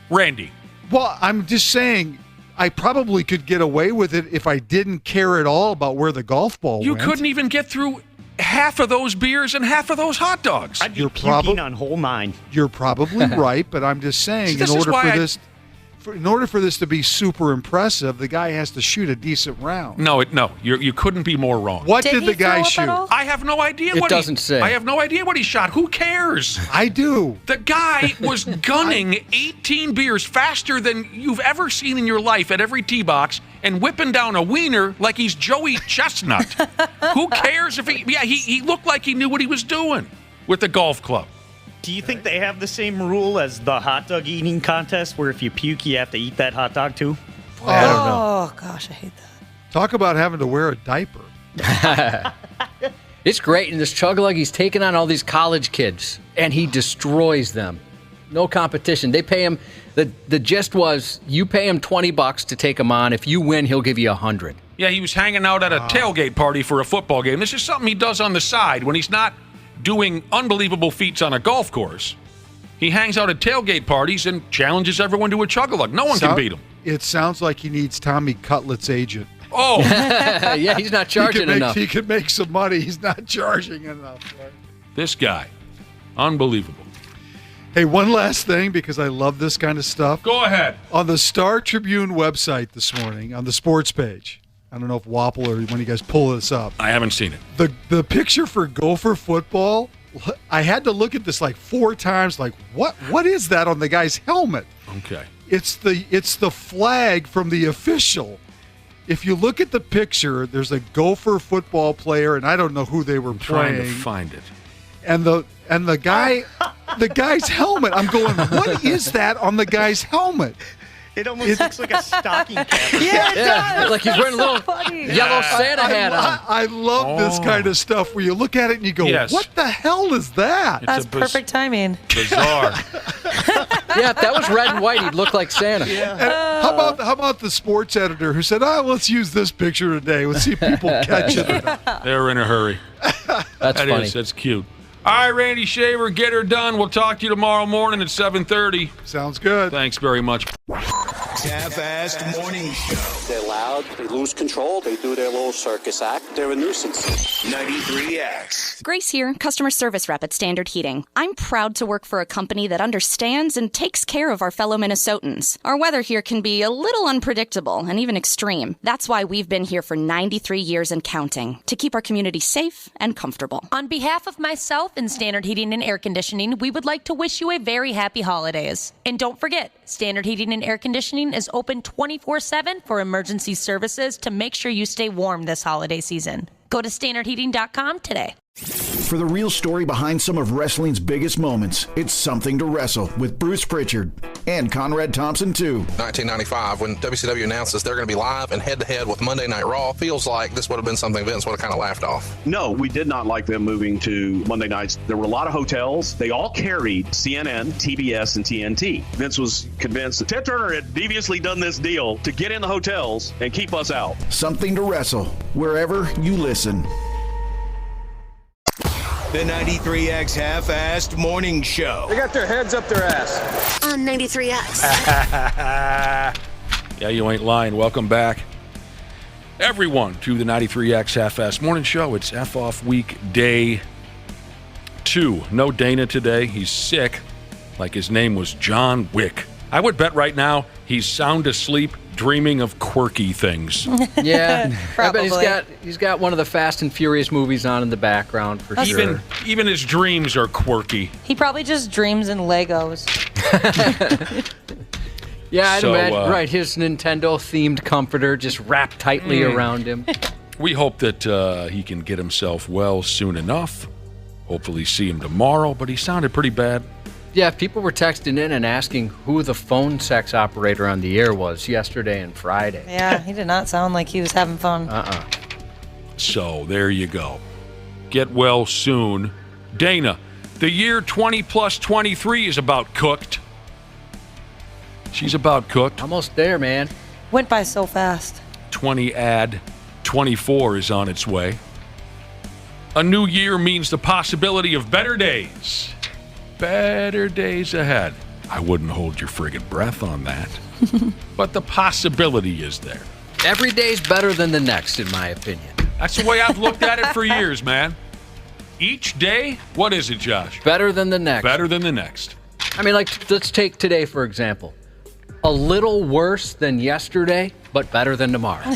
Randy. Well, I'm just saying I probably could get away with it if I didn't care at all about where the golf ball You went. couldn't even get through half of those beers and half of those hot dogs. I'd be puking on hole 9. You're probably right, but I'm just saying in order for this to be super impressive, the guy has to shoot a decent round. No, you couldn't be more wrong. What did the guy shoot? I have no idea It doesn't say. I have no idea what he shot. Who cares? I do. The guy was gunning 18 beers faster than you've ever seen in your life at every tee box and whipping down a wiener like he's Joey Chestnut. Who cares if he looked like he knew what he was doing with the golf club. Do you think they have the same rule as the hot dog eating contest where if you puke, you have to eat that hot dog too? I don't know. Oh, gosh, I hate that. Talk about having to wear a diaper. It's great. In this chug-a-lug, he's taking on all these college kids, and he destroys them. No competition. They pay him. The gist was you pay him $20 to take him on. If you win, he'll give you $100. Yeah, he was hanging out at a tailgate party for a football game. This is something he does on the side when he's not doing unbelievable feats on a golf course. He hangs out at tailgate parties and challenges everyone to a chug-a-lug. No one can beat him. It sounds like he needs Tommy Cutlet's agent. Oh. Yeah, he's not charging enough. He could make some money. He's not charging enough. Right? This guy. Unbelievable. Hey, one last thing, because I love this kind of stuff. Go ahead. On the Star Tribune website this morning, on the sports page, I don't know if Wapple or when you guys pull this up. I haven't seen it. The picture for Gopher football, I had to look at this like 4 times. Like, what is that on the guy's helmet? Okay. It's the flag from the official. If you look at the picture, there's a Gopher football player, and I don't know who they were Trying playing. to find it. And the guy's helmet. I'm going, what is that on the guy's helmet? It almost looks like a stocking cap. Yeah, it does. Like he's wearing a little yellow Santa hat on. I love this kind of stuff where you look at it and you go, what the hell is that? That's perfect timing. Bizarre. Yeah, if that was red and white, he'd look like Santa. Yeah. How about the sports editor who said, let's use this picture today. Let's see if people catch it. They're in a hurry. That's funny. That's cute. All right, Randy Shaver, get her done. We'll talk to you tomorrow morning at 7:30. Sounds good. Thanks very much. Half-assed morning show. They're loud, they lose control, they do their little circus act, they're a nuisance. 93X. Grace here, customer service rep at Standard Heating. I'm proud to work for a company that understands and takes care of our fellow Minnesotans. Our weather here can be a little unpredictable and even extreme. That's why we've been here for 93 years and counting, to keep our community safe and comfortable. On behalf of myself and Standard Heating and Air Conditioning, we would like to wish you a very happy holidays. And don't forget, Standard Heating and Air Conditioning is open 24/7 for emergency services to make sure you stay warm this holiday season. Go to standardheating.com today. For the real story behind some of wrestling's biggest moments, it's Something to Wrestle with Bruce Pritchard and Conrad Thompson, too. 1995, when WCW announces they're going to be live and head-to-head with Monday Night Raw, feels like this would have been something Vince would have kind of laughed off. No, we did not like them moving to Monday nights. There were a lot of hotels. They all carried CNN, TBS, and TNT. Vince was convinced that Ted Turner had deviously done this deal to get in the hotels and keep us out. Something to Wrestle, wherever you listen. The 93X Half-assed morning show. They got their heads up their ass. On 93X. Yeah, you ain't lying. Welcome back, everyone, to the 93X Half-assed morning show. It's F-off week day 2. No Dana today. He's sick, like his name was John Wick. I would bet right now he's sound asleep, dreaming of quirky things. Yeah, I bet Probably. he's got one of the Fast and Furious movies on in the background for sure. Even his dreams are quirky. He probably just dreams in Legos. Yeah, I'd So, imagine. Right, his Nintendo-themed comforter just wrapped tightly around him. We hope that he can get himself well soon enough. Hopefully see him tomorrow, but he sounded pretty bad. Yeah, people were texting in and asking who the phone sex operator on the air was yesterday and Friday. Yeah, he did not sound like he was having fun. So there you go. Get well soon. Dana, the year 20 plus 23 is about cooked. She's about cooked. Almost there, man. Went by so fast. 20 add 24 is on its way. A new year means the possibility of better days. Better days ahead. I wouldn't hold your friggin' breath on that. But the possibility is there. Every day's better than the next, in my opinion. That's the way I've looked at it for years, man. Each day, what is it, Josh? Better than the next. Better than the next. I mean, like, let's take today, for example. A little worse than yesterday, but better than tomorrow.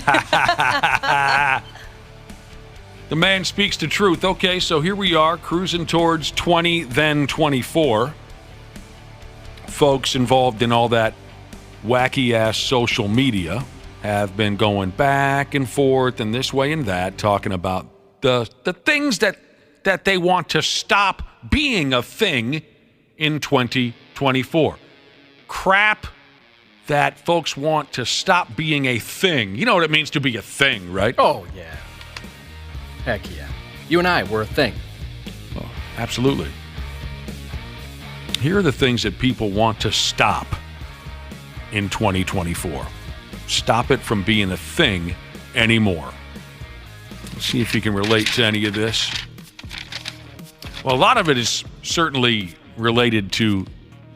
The man speaks the truth. Okay, so here we are, cruising towards 20, then 24. Folks involved in all that wacky-ass social media have been going back and forth and this way and that, talking about the things that they want to stop being a thing in 2024. Crap that folks want to stop being a thing. You know what it means to be a thing, right? Oh, yeah. Heck yeah. You and I, we're a thing. Oh, absolutely. Here are the things that people want to stop in 2024. Stop it from being a thing anymore. Let's see if you can relate to any of this. Well, a lot of it is certainly related to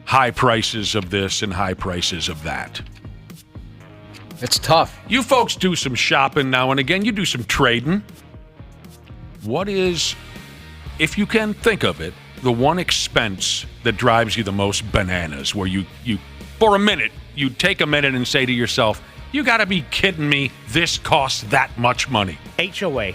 high prices of this and high prices of that. It's tough. You folks do some shopping now and again. You do some trading. What is, if you can think of it, the one expense that drives you the most bananas, where you for a minute, you take a minute and say to yourself, you got to be kidding me, this costs that much money. HOA.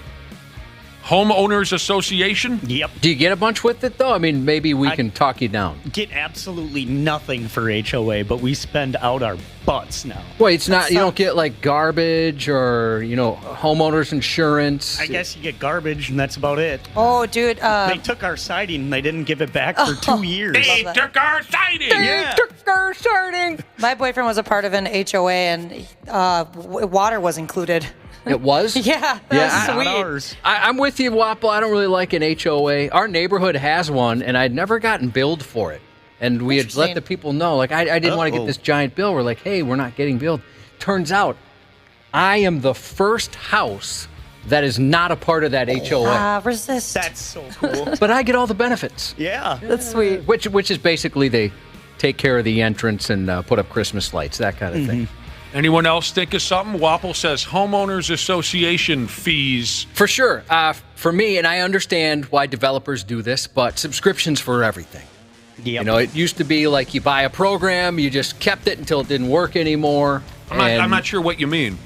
Homeowners Association? Yep. Do you get a bunch with it, though? I mean, maybe we can talk you down. Get absolutely nothing for HOA, but we spend out our butts now. Wait, it's not, you don't get like garbage or, homeowners insurance. I guess you get garbage, and that's about it. Oh, dude. They took our siding, and they didn't give it back for 2 years. They took our siding! They took our siding! My boyfriend was a part of an HOA, and water was included. It was? Yeah, that was sweet. I'm with you, Wapple. I don't really like an HOA. Our neighborhood has one, and I'd never gotten billed for it. And we had let the people know, like, I didn't want to get this giant bill. We're like, hey, we're not getting billed. Turns out, I am the first house that is not a part of that HOA. Resist. That's so cool. But I get all the benefits. Yeah. That's sweet. Which is basically they take care of the entrance and put up Christmas lights, that kind of thing. Anyone else think of something? Wapple says Homeowners Association fees. For sure. For me, and I understand why developers do this, but subscriptions for everything. Yep. It used to be like you buy a program, you just kept it until it didn't work anymore. I'm not sure what you mean.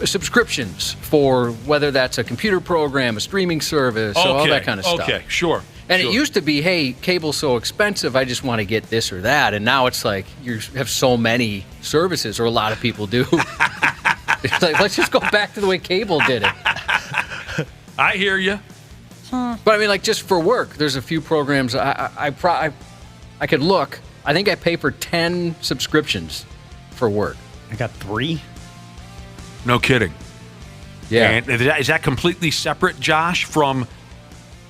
Subscriptions for whether that's a computer program, a streaming service, all that kind of stuff. Okay, sure. And it used to be, hey, cable's so expensive, I just want to get this or that. And now it's like you have so many services, or a lot of people do. It's like, let's just go back to the way cable did it. I hear you. But I mean, like, just for work, there's a few programs I could look. I think I pay for 10 subscriptions for work. I got 3. No kidding. Yeah. And is that completely separate, Josh, from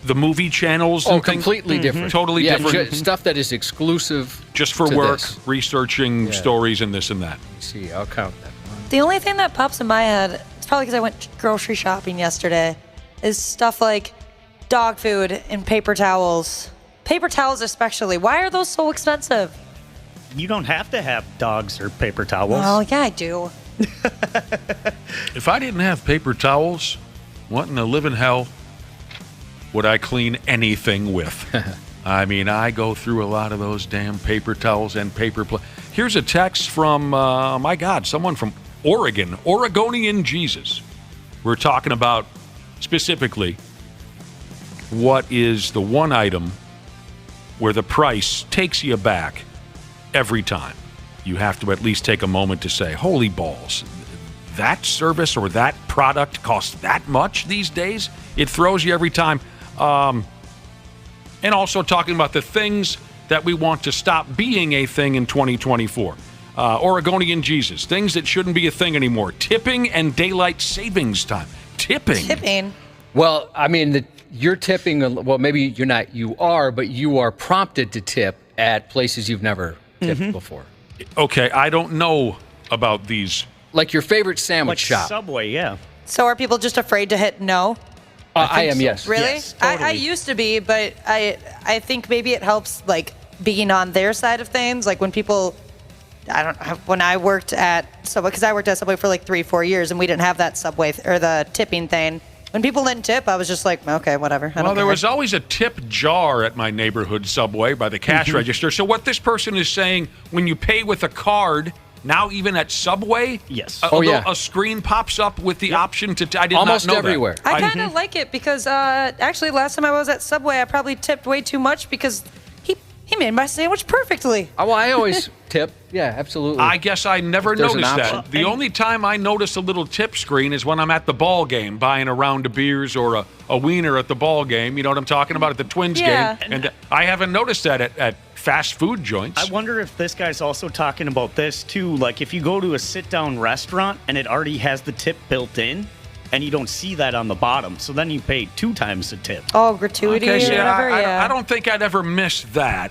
the movie channels? Oh, and things? completely different. Totally different. Stuff that is exclusive just for to work, this. researching stories and this and that. Let's see, I'll count that. The only thing that pops in my head, it's probably because I went grocery shopping yesterday, is stuff like dog food and paper towels. Paper towels especially. Why are those so expensive? You don't have to have dogs or paper towels. Oh, yeah, I do. If I didn't have paper towels, what in the living hell would I clean anything with? I mean, I go through a lot of those damn paper towels and paper Here's a text from, my God, someone from Oregonian Jesus. We're talking about specifically what is the one item where the price takes you back every time. You have to at least take a moment to say, holy balls, that service or that product costs that much these days? It throws you every time. And also talking about the things that we want to stop being a thing in 2024. Oregonian Jesus, things that shouldn't be a thing anymore. Tipping and daylight savings time. Tipping? Well, I mean, you're tipping, well, maybe you're not, you are, but you are prompted to tip at places you've never tipped before. Okay, I don't know about these. Like your favorite sandwich shop. Subway, yeah. So are people just afraid to hit no? I am, yes. Really? Yes, totally. I used to be, but I think maybe it helps, like, being on their side of things. Like, when people, when I worked at Subway, because I worked at Subway for like 3-4 years, and we didn't have that Subway, or the tipping thing. When people didn't tip, I was just like, okay, whatever. Well, there was always a tip jar at my neighborhood Subway by the cash register. So what this person is saying, when you pay with a card, now even at Subway, yes, a screen pops up with the option to. I did almost not know everywhere. That. I kind of like it because actually last time I was at Subway, I probably tipped way too much because he made my sandwich perfectly. Oh, well, I always tip. Yeah, absolutely. I guess I never There's noticed an that. option. The only time I notice a little tip screen is when I'm at the ball game buying a round of beers or a wiener at the ball game. You know what I'm talking about, at the Twins game. And I haven't noticed that at fast food joints. I wonder if this guy's also talking about this too. Like if you go to a sit-down restaurant and it already has the tip built in, and you don't see that on the bottom, so then you pay 2 times the tip. Oh, gratuity or whatever, I don't think I'd ever miss that.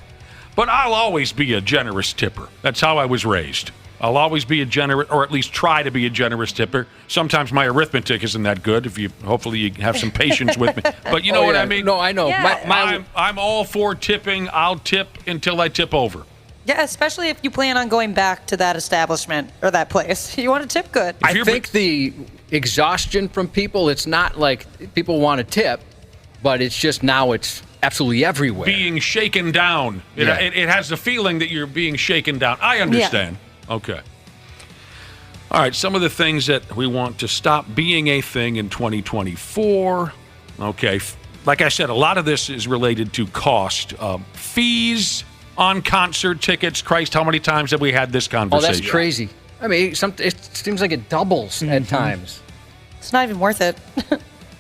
But I'll always be a generous tipper. That's how I was raised. I'll always be a generous, or at least try to be a generous tipper. Sometimes my arithmetic isn't that good. Hopefully you have some patience with me. But you know what I mean? No, I know. Yeah. I'm all for tipping. I'll tip until I tip over. Yeah, especially if you plan on going back to that establishment or that place. You want to tip good. I think the exhaustion from people, it's not like people want to tip, but it's just now it's absolutely everywhere. Being shaken down. It has the feeling that you're being shaken down. I understand. Yeah. Okay. All right, some of the things that we want to stop being a thing in 2024. Okay, like I said, a lot of this is related to cost. Fees on concert tickets. Christ, how many times have we had this conversation? Oh, that's crazy. I mean, it seems like it doubles at times. It's not even worth it.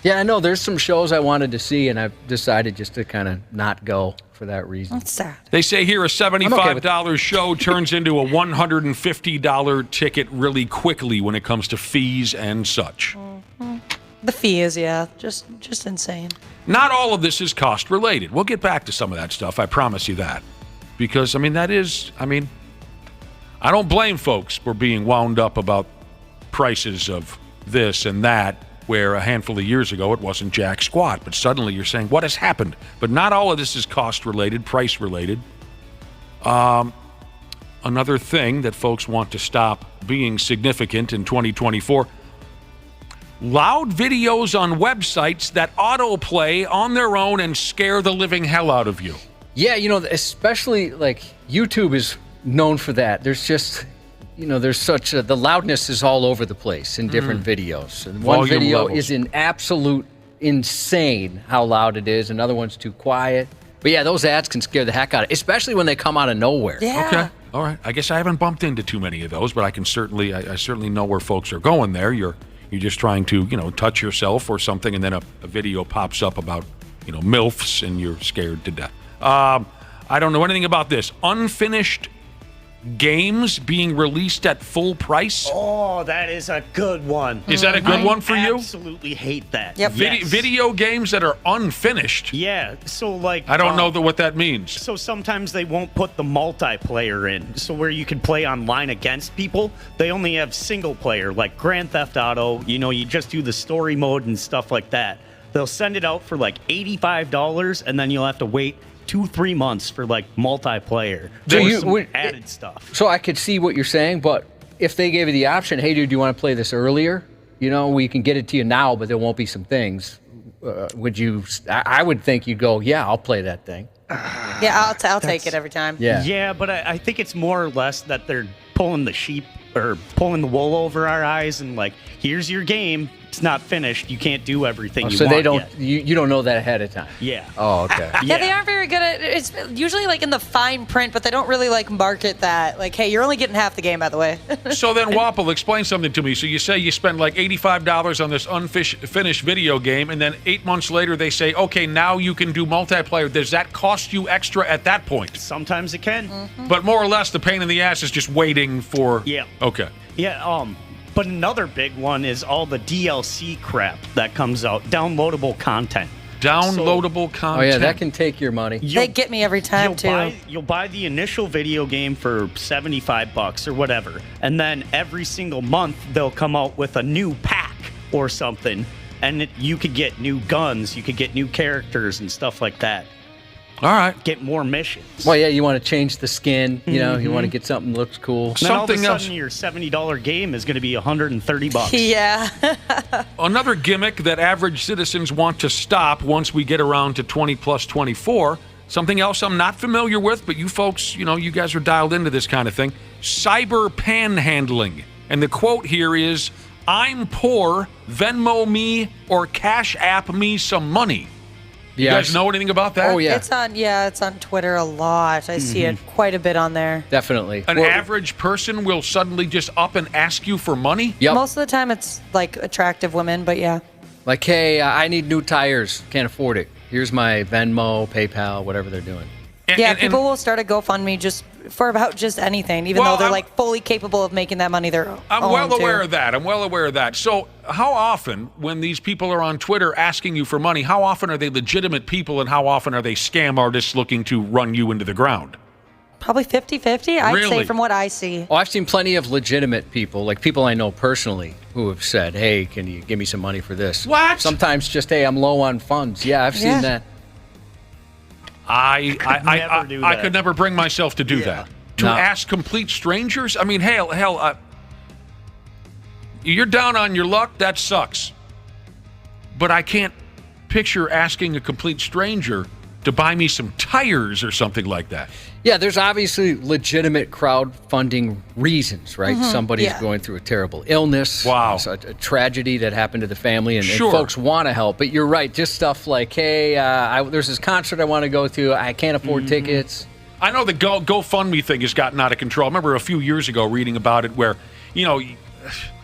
Yeah, I know. There's some shows I wanted to see, and I've decided just to kind of not go for that reason. That's sad. They say here a $75 show turns into a $150 ticket really quickly when it comes to fees and such. Mm-hmm. The fee is, just insane. Not all of this is cost related. We'll get back to some of that stuff. I promise you that. Because, I don't blame folks for being wound up about prices of this and that, where a handful of years ago it wasn't jack squat. But suddenly you're saying, what has happened? But not all of this is cost-related, price-related. Another thing that folks want to stop being significant in 2024, loud videos on websites that autoplay on their own and scare the living hell out of you. Yeah, especially like YouTube is known for that. There's just... there's such the loudness is all over the place in different videos. And one Volume video levels. is in absolute insane how loud it is. Another one's too quiet. But yeah, those ads can scare the heck out of it, especially when they come out of nowhere. Yeah. Okay. All right. I guess I haven't bumped into too many of those, but I can certainly know where folks are going there. You're just trying to, touch yourself or something, and then a video pops up about, MILFs, and you're scared to death. I don't know anything about this. Unfinished games being released at full price. Oh, that is a good one. Is that a good one for you? I absolutely hate that. Yep. Video games that are unfinished. Yeah, so like... I don't know what that means. So sometimes they won't put the multiplayer in. So where you can play online against people, they only have single player, like Grand Theft Auto. You just do the story mode and stuff like that. They'll send it out for like $85, and then you'll have to wait 2-3 months for like multiplayer. Some added stuff. So I could see what you're saying, but if they gave you the option, hey dude, do you want to play this earlier? We can get it to you now, but there won't be some things. Would you? I would think you'd go, yeah, I'll play that thing. Yeah, I'll take it every time. Yeah. Yeah, but I think it's more or less that they're pulling the sheep or pulling the wool over our eyes and like, here's your game. It's not finished. You can't do everything you so want they don't. yet. You don't know that ahead of time. Yeah. Oh, okay. Yeah, they aren't very good at it. It's usually like in the fine print, but they don't really like market that. Like, hey, you're only getting half the game, by the way. So then, Wapple, explain something to me. So you say you spend like $85 on this unfinished video game, and then 8 months later they say, okay, now you can do multiplayer. Does that cost you extra at that point? Sometimes it can. But more or less, the pain in the ass is just waiting for... Yeah. Okay. Yeah, but another big one is all the DLC crap that comes out, downloadable content. Downloadable content. Oh yeah, that can take your money. They get me every time too. You'll buy the initial video game for $75 or whatever, and then every single month they'll come out with a new pack or something, and you could get new guns, you could get new characters and stuff like that. All right. Get more missions. Well, yeah, you want to change the skin. You know, you want to get something that looks cool. And then all of a sudden, your $70 game is going to be $130. Yeah. Another gimmick that average citizens want to stop once we get around to 20 plus 24. Something else I'm not familiar with, but you folks, you guys are dialed into this kind of thing. Cyber panhandling. And the quote here is, I'm poor, Venmo me or Cash App me some money. You guys know anything about that? Oh, yeah. It's on Twitter a lot. I see it quite a bit on there. Definitely. An average person will suddenly just up and ask you for money? Yep. Most of the time it's like attractive women, but yeah. Like, hey, I need new tires. Can't afford it. Here's my Venmo, PayPal, whatever they're doing. People will start a GoFundMe just for about just anything, even though they're like fully capable of making that money their own. I'm well aware of that. So how often, when these people are on Twitter asking you for money, how often are they legitimate people and how often are they scam artists looking to run you into the ground? Probably 50-50, I'd Really? say, from what I see. Oh, I've seen plenty of legitimate people, like people I know personally, who have said, hey, can you give me some money for this? What? Sometimes just, hey, I'm low on funds. Yeah, I've seen that. I could never bring myself to do that. To ask complete strangers? I mean, hell, you're down on your luck, that sucks. But I can't picture asking a complete stranger to buy me some tires or something like that. Yeah, there's obviously legitimate crowdfunding reasons, right? Somebody's going through a terrible illness. Wow. A tragedy that happened to the family, and Sure. folks want to help. But you're right, just stuff like, hey, there's this concert I want to go to. I can't afford tickets. I know the GoFundMe thing has gotten out of control. I remember a few years ago reading about it where,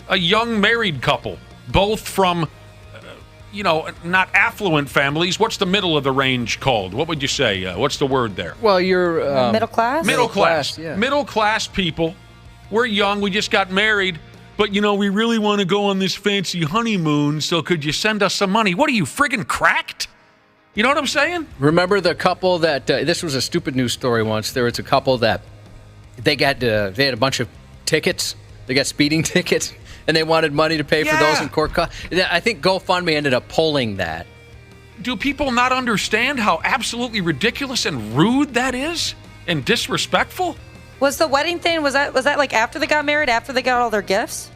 a young married couple, both from, not affluent families. What's the middle of the range called? What would you say? What's the word there? Well, you're... middle class? Middle class. Yeah. Middle class people. We're young. We just got married. But, we really want to go on this fancy honeymoon, so could you send us some money? What are you, friggin' cracked? You know what I'm saying? Remember the couple that... this was a stupid news story once. There was a couple that they had a bunch of tickets. They got speeding tickets, and they wanted money to pay for those in court costs. I think GoFundMe ended up pulling that. Do people not understand how absolutely ridiculous and rude that is? And disrespectful? Was the wedding thing, was that like after they got married, after they got all their gifts?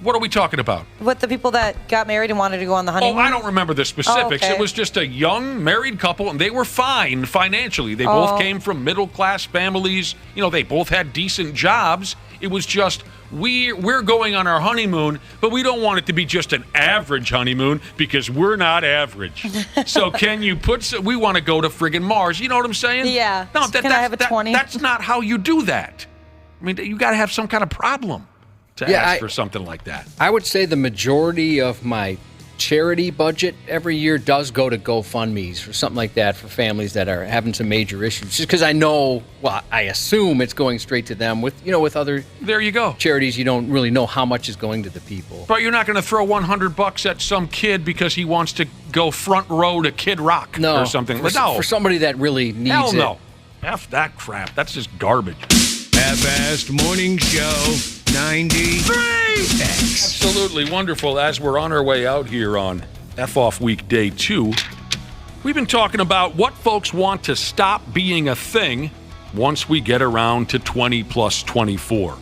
What are we talking about? With the people that got married and wanted to go on the honeymoon? Oh, I don't remember the specifics. Oh, okay. It was just a young married couple, and they were fine financially. They both came from middle-class families. They both had decent jobs. It was just, we're going on our honeymoon, but we don't want it to be just an average honeymoon because we're not average. So can you we want to go to friggin' Mars. You know what I'm saying? Yeah. No, Can I have a 20? That's not how you do that. I mean, you got to have some kind of problem to ask for something like that. I would say the majority of my charity budget every year does go to GoFundMes or something like that for families that are having some major issues. Just because I know, I assume it's going straight to them. With other there you go charities, you don't really know how much is going to the people. But you're not going to throw $100 at some kid because he wants to go front row to Kid Rock or something. For somebody that really needs Hell it. no. F that crap. That's just garbage. Half-assed morning show 93X. Absolutely wonderful. As we're on our way out here on F-Off Week Day 2, we've been talking about what folks want to stop being a thing once we get around to 20 plus 24.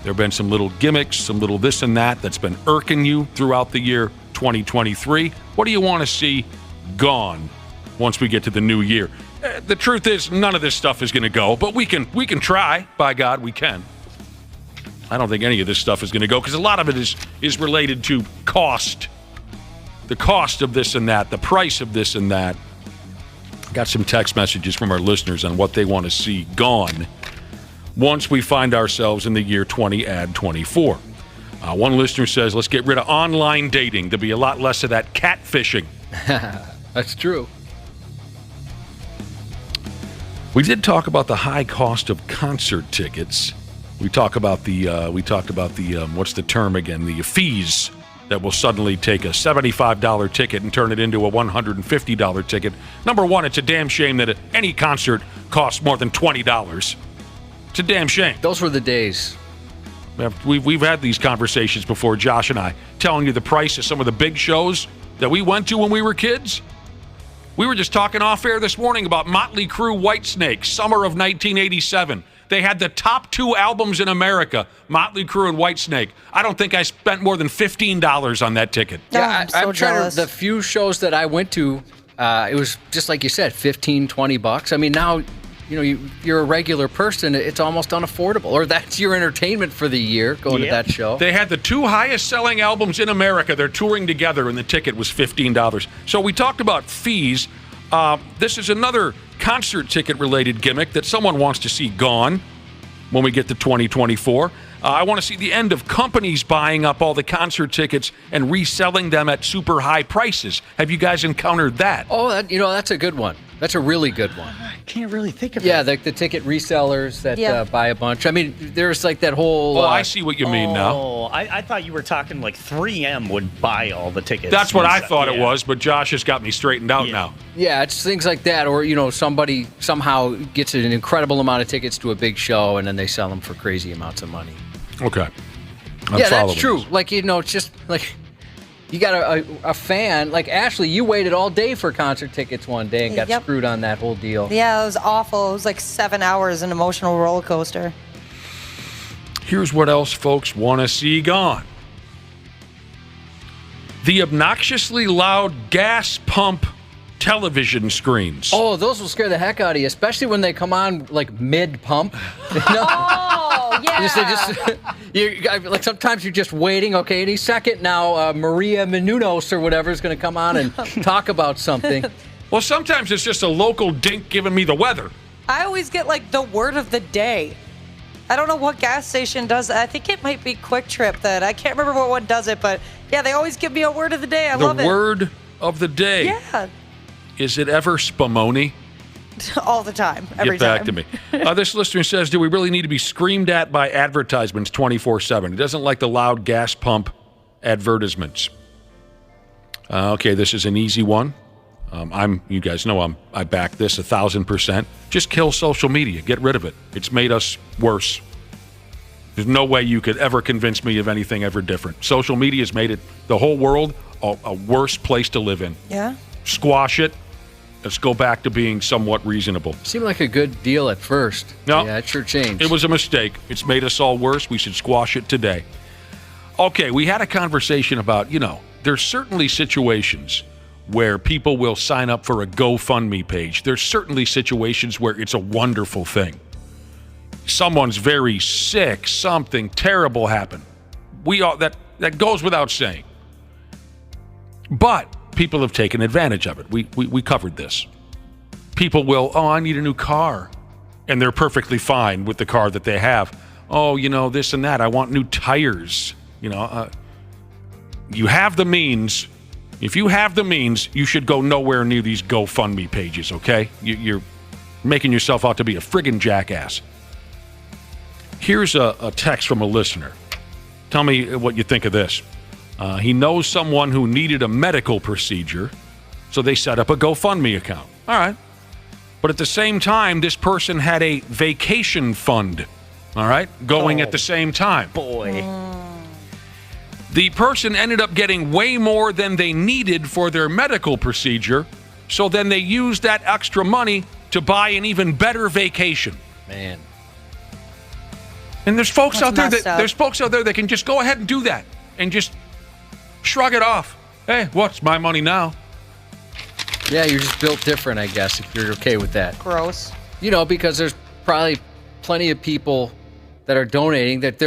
There have been some little gimmicks, some little this and that that's been irking you throughout the year 2023. What do you want to see gone once we get to the new year? The truth is, none of this stuff is going to go, but we can try. By God, we can. I don't think any of this stuff is going to go because a lot of it is related to cost. The cost of this and that, the price of this and that. Got some text messages from our listeners on what they want to see gone once we find ourselves in the year 2024. One listener says, let's get rid of online dating. There'll be a lot less of that catfishing. That's true. We did talk about the high cost of concert tickets. We talked about the what's the term again? The fees that will suddenly take a $75 ticket and turn it into a $150 ticket. Number one, it's a damn shame that any concert costs more than $20. It's a damn shame. Those were the days. We've had these conversations before, Josh and I, telling you the price of some of the big shows that we went to when we were kids. We were just talking off air this morning about Motley Crue, Whitesnake, summer of 1987. They had the top 2 albums in America, Motley Crue and Whitesnake. I don't think I spent more than $15 on that ticket. Yeah, I'm trying to, the few shows that I went to, it was just like you said, $15, $20. I mean, now, you're a regular person, it's almost unaffordable. Or that's your entertainment for the year, going to that show. They had the 2 highest selling albums in America. They're touring together, and the ticket was $15. So we talked about fees. This is another concert ticket-related gimmick that someone wants to see gone when we get to 2024. I want to see the end of companies buying up all the concert tickets and reselling them at super high prices. Have you guys encountered that? Oh, that's a good one. That's a really good one. I can't really think of it. Yeah, the ticket resellers that buy a bunch. I mean, there's like that whole... I see what you mean now. Oh, I thought you were talking like 3M would buy all the tickets. That's what I thought it was, but Josh has got me straightened out now. Yeah, it's things like that. Or, somebody somehow gets an incredible amount of tickets to a big show, and then they sell them for crazy amounts of money. Okay. That's true. This. Like, it's just like... You got a fan, like Ashley, you waited all day for concert tickets one day and got screwed on that whole deal. Yeah, it was awful. It was like 7 hours, an emotional roller coaster. Here's what else folks want to see gone. The obnoxiously loud gas pump television screens. Oh, those will scare the heck out of you, especially when they come on like mid-pump. Oh, yeah. Like sometimes you're just waiting. Okay, any second now, Maria Menounos or whatever is going to come on and talk about something. Well, sometimes it's just a local dink giving me the weather. I always get like the word of the day. I don't know what gas station does that. I think it might be Quick Trip that. I can't remember what one does it, but yeah, they always give me a word of the day. I love it. The word of the day. Yeah. Is it ever Spumoni? All the time. Every time. Get back time. to me. This listener says, do we really need to be screamed at by advertisements 24/7? He doesn't like the loud gas pump advertisements. Okay, this is an easy one. You guys know I back this 1,000%. Just kill social media. Get rid of it. It's made us worse. There's no way you could ever convince me of anything ever different. Social media has made the whole world a worse place to live in. Yeah. Squash it. Let's go back to being somewhat reasonable. Seemed like a good deal at first. No. Yeah, it sure changed. It was a mistake. It's made us all worse. We should squash it today. Okay, we had a conversation about, there's certainly situations where people will sign up for a GoFundMe page. There's certainly situations where it's a wonderful thing. Someone's very sick, something terrible happened. That goes without saying. But people have taken advantage of it. We covered this. People will, I need a new car. And they're perfectly fine with the car that they have. This and that. I want new tires. You have the means. If you have the means, you should go nowhere near these GoFundMe pages, okay? You're making yourself out to be a friggin' jackass. Here's a text from a listener. Tell me what you think of this. He knows someone who needed a medical procedure, so they set up a GoFundMe account. All right. But at the same time, this person had a vacation fund, all right, going at the same time. Boy. The person ended up getting way more than they needed for their medical procedure, so then they used that extra money to buy an even better vacation. Man. And there's folks out there that can just go ahead and do that and just shrug it off. Hey, what's my money now? Yeah, you're just built different, I guess, if you're okay with that. Gross. Because there's probably plenty of people that are donating that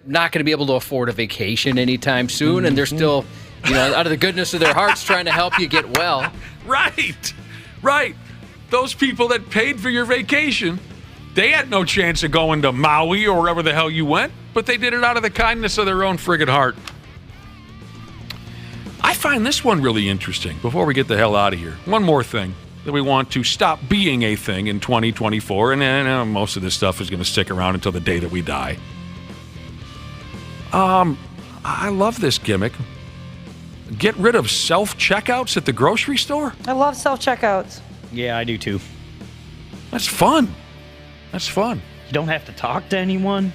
not going to be able to afford a vacation anytime soon, and they're still, out of the goodness of their hearts trying to help you get well. Right. Those people that paid for your vacation, they had no chance of going to Maui or wherever the hell you went, but they did it out of the kindness of their own friggin' heart. I find this one really interesting before we get the hell out of here. One more thing that we want to stop being a thing in 2024, and then most of this stuff is going to stick around until the day that we die. I love this gimmick. Get rid of self-checkouts at the grocery store? I love self-checkouts. Yeah, I do too. That's fun. You don't have to talk to anyone.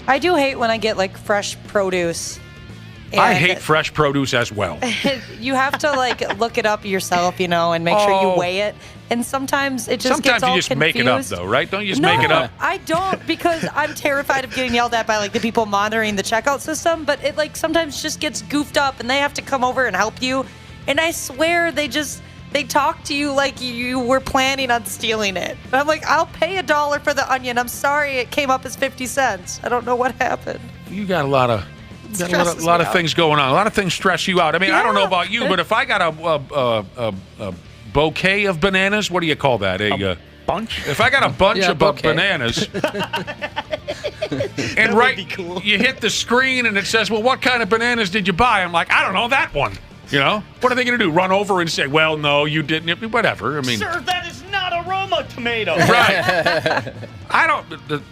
I do hate when I get like fresh produce. I hate fresh produce as well. You have to like look it up yourself, and make sure you weigh it. And sometimes it just gets all confused. Sometimes you just make it up, though, right? Don't you just make it up? I don't, because I'm terrified of getting yelled at by like the people monitoring the checkout system. But it like sometimes just gets goofed up, and they have to come over and help you. And I swear they talk to you like you were planning on stealing it. And I'm like, I'll pay $1 for the onion. I'm sorry it came up as 50 cents. I don't know what happened. You got a lot of things going on. A lot of things stress you out. I mean, I don't know about you, but if I got a bouquet of bananas, what do you call that? A bunch? If I got a bunch of bananas, and cool. You hit the screen and it says, well, what kind of bananas did you buy? I'm like, I don't know, that one. What are they going to do? Run over and say, well, no, you didn't. Whatever. I mean, sir, that is not a Roma tomato. Right.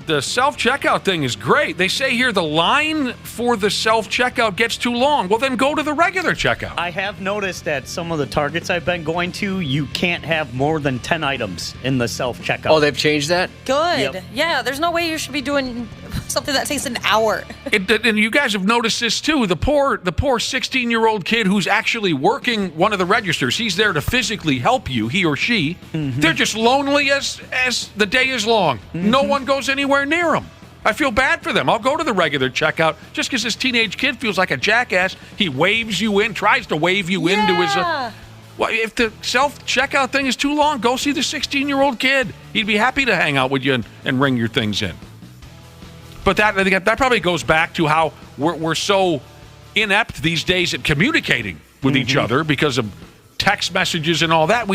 The self-checkout thing is great. They say here the line for the self-checkout gets too long. Well, then go to the regular checkout. I have noticed at some of the Targets I've been going to, you can't have more than 10 items in the self-checkout. Oh, they've changed that? Good. Yep. Yeah, there's no way you should be doing something that takes an hour. And you guys have noticed this too. The poor 16-year-old kid who's actually working one of the registers, he's there to physically help you, he or she. Mm-hmm. They're just lonely as the day is long. Mm-hmm. No one goes anywhere near them. I feel bad for them. I'll go to the regular checkout just because this teenage kid feels like a jackass. He waves you in, tries to wave you into his... Well, if the self-checkout thing is too long, go see the 16-year-old kid. He'd be happy to hang out with you and ring your things in. But that probably goes back to how we're so inept these days at communicating with each other because of text messages and all that.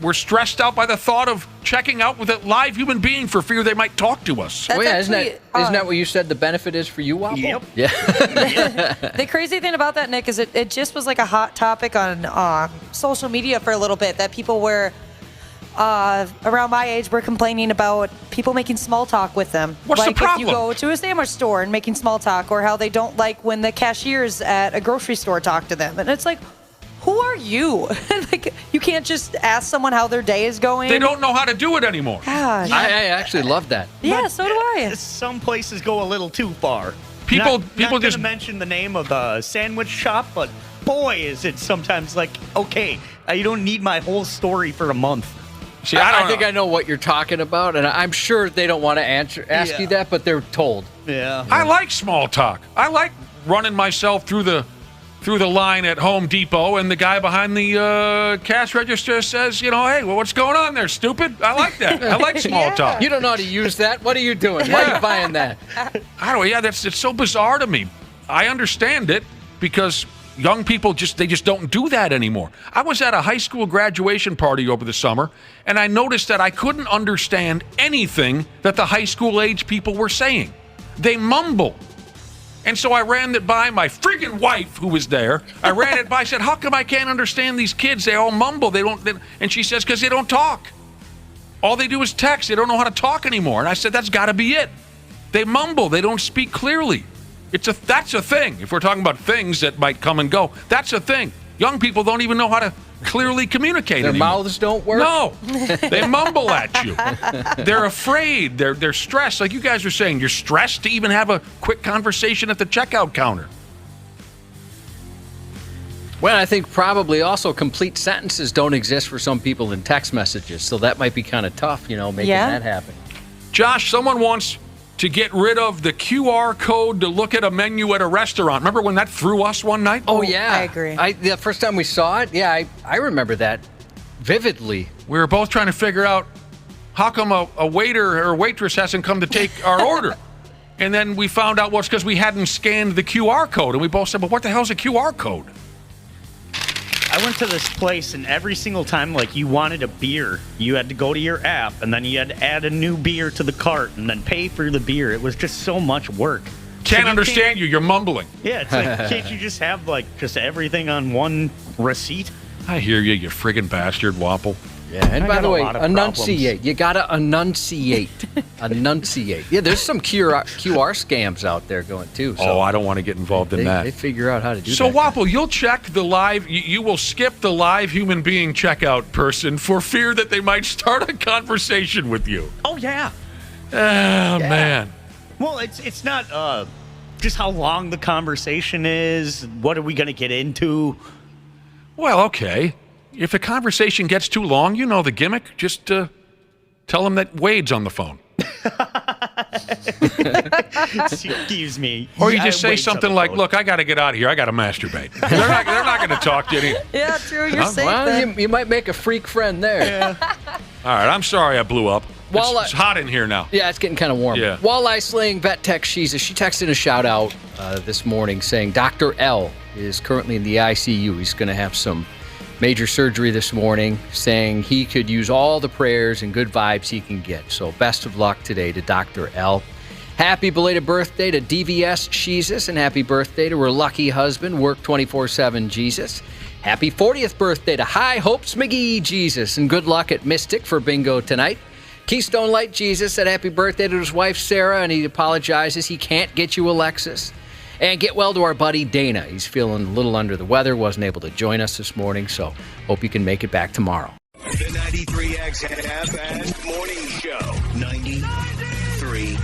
We're stressed out by the thought of checking out with a live human being for fear they might talk to us. Isn't that what you said the benefit is for you, Wobble? Yep. Yeah. The crazy thing about that, Nick, is it just was like a hot topic on social media for a little bit, that people were around my age were complaining about people making small talk with them. What's the problem? Like if you go to a sandwich store and making small talk, or how they don't like when the cashiers at a grocery store talk to them. And it's like, who are you? Like, you can't just ask someone how their day is going. They don't know how to do it anymore. Gosh. I actually love that. Yeah, so do I. Some places go a little too far. People not just going to mention the name of the sandwich shop, but boy, is it sometimes like, okay, you don't need my whole story for a month. See, I think I know what you're talking about, and I'm sure they don't want to ask you that, but they're told. Yeah. I like small talk. I like running myself through the line at Home Depot, and the guy behind the cash register says, hey, well, what's going on there, stupid? I like that. I like small talk. You don't know how to use that? What are you doing? Why are you buying that? I don't know. Yeah, it's so bizarre to me. I understand it because young people just don't do that anymore. I was at a high school graduation party over the summer, and I noticed that I couldn't understand anything that the high school age people were saying. They mumble. And so I ran it by my friggin' wife, who was there. I ran it by, I said, how come I can't understand these kids? They all mumble. And she says, because they don't talk. All they do is text. They don't know how to talk anymore. And I said, that's got to be it. They mumble. They don't speak clearly. That's a thing. If we're talking about things that might come and go, that's a thing. Young people don't even know how to clearly communicate Their anymore. mouths don't work? No. They mumble at you. They're afraid. They're stressed. Like you guys are saying, you're stressed to even have a quick conversation at the checkout counter. Well, I think probably also complete sentences don't exist for some people in text messages, so that might be kind of tough, making that happen. Josh, someone wants to get rid of the QR code to look at a menu at a restaurant. Remember when that threw us one night? Oh, yeah. I agree. The first time we saw it, I remember that vividly. We were both trying to figure out how come a waiter or waitress hasn't come to take our order. And then we found out, well, it's because we hadn't scanned the QR code. And we both said, well, what the hell's a QR code? I went to this place, and every single time, like, you wanted a beer, you had to go to your app, and then you had to add a new beer to the cart, and then pay for the beer. It was just so much work. Can't understand you. You're mumbling. Yeah, it's like, can't you just have, like, just everything on one receipt? I hear you, you friggin' bastard, Wapple. Yeah, and by the way, enunciate. Problems. You gotta enunciate. Enunciate. Yeah, there's some QR scams out there going too. So I don't want to get involved in that. They figure out how to do that. So Wapple, you'll check the live. You will skip the live human being checkout person for fear that they might start a conversation with you. Oh yeah. Man. Well, it's not just how long the conversation is. What are we gonna get into? Well, okay. If a conversation gets too long, you know the gimmick. Just tell them that Wade's on the phone. Excuse me. Or you just say something like, look, I got to get out of here. I got to masturbate. They're not going to talk to you. Yeah, true. You're safe well, then. you might make a freak friend there. Yeah. All right, I'm sorry I blew up. It's hot in here now. Yeah, it's getting kind of warm. Yeah. Walleye slaying vet tech Jesus. She texted a shout out this morning saying Dr. L is currently in the ICU. He's going to have some major surgery this morning, saying he could use all the prayers and good vibes he can get. So best of luck today to Dr. L. Happy belated birthday to DVS Jesus, and happy birthday to her lucky husband, Work 24/7 Jesus. Happy 40th birthday to High Hopes McGee Jesus, and good luck at Mystic for bingo tonight. Keystone Light Jesus said happy birthday to his wife Sarah, and he apologizes he can't get you a Lexus. And get well to our buddy Dana. He's feeling a little under the weather, wasn't able to join us this morning, so hope you can make it back tomorrow. The 93X Half-Assed Morning Show. 93.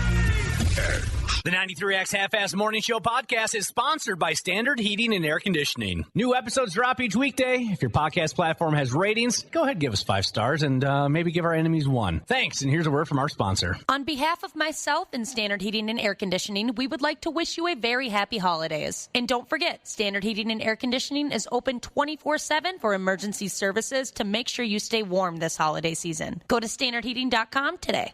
The 93X Half-Assed Morning Show podcast is sponsored by Standard Heating and Air Conditioning. New episodes drop each weekday. If your podcast platform has ratings, go ahead and give us 5 stars and maybe give our enemies 1. Thanks, and here's a word from our sponsor. On behalf of myself and Standard Heating and Air Conditioning, we would like to wish you a very happy holidays. And don't forget, Standard Heating and Air Conditioning is open 24/7 for emergency services to make sure you stay warm this holiday season. Go to standardheating.com today.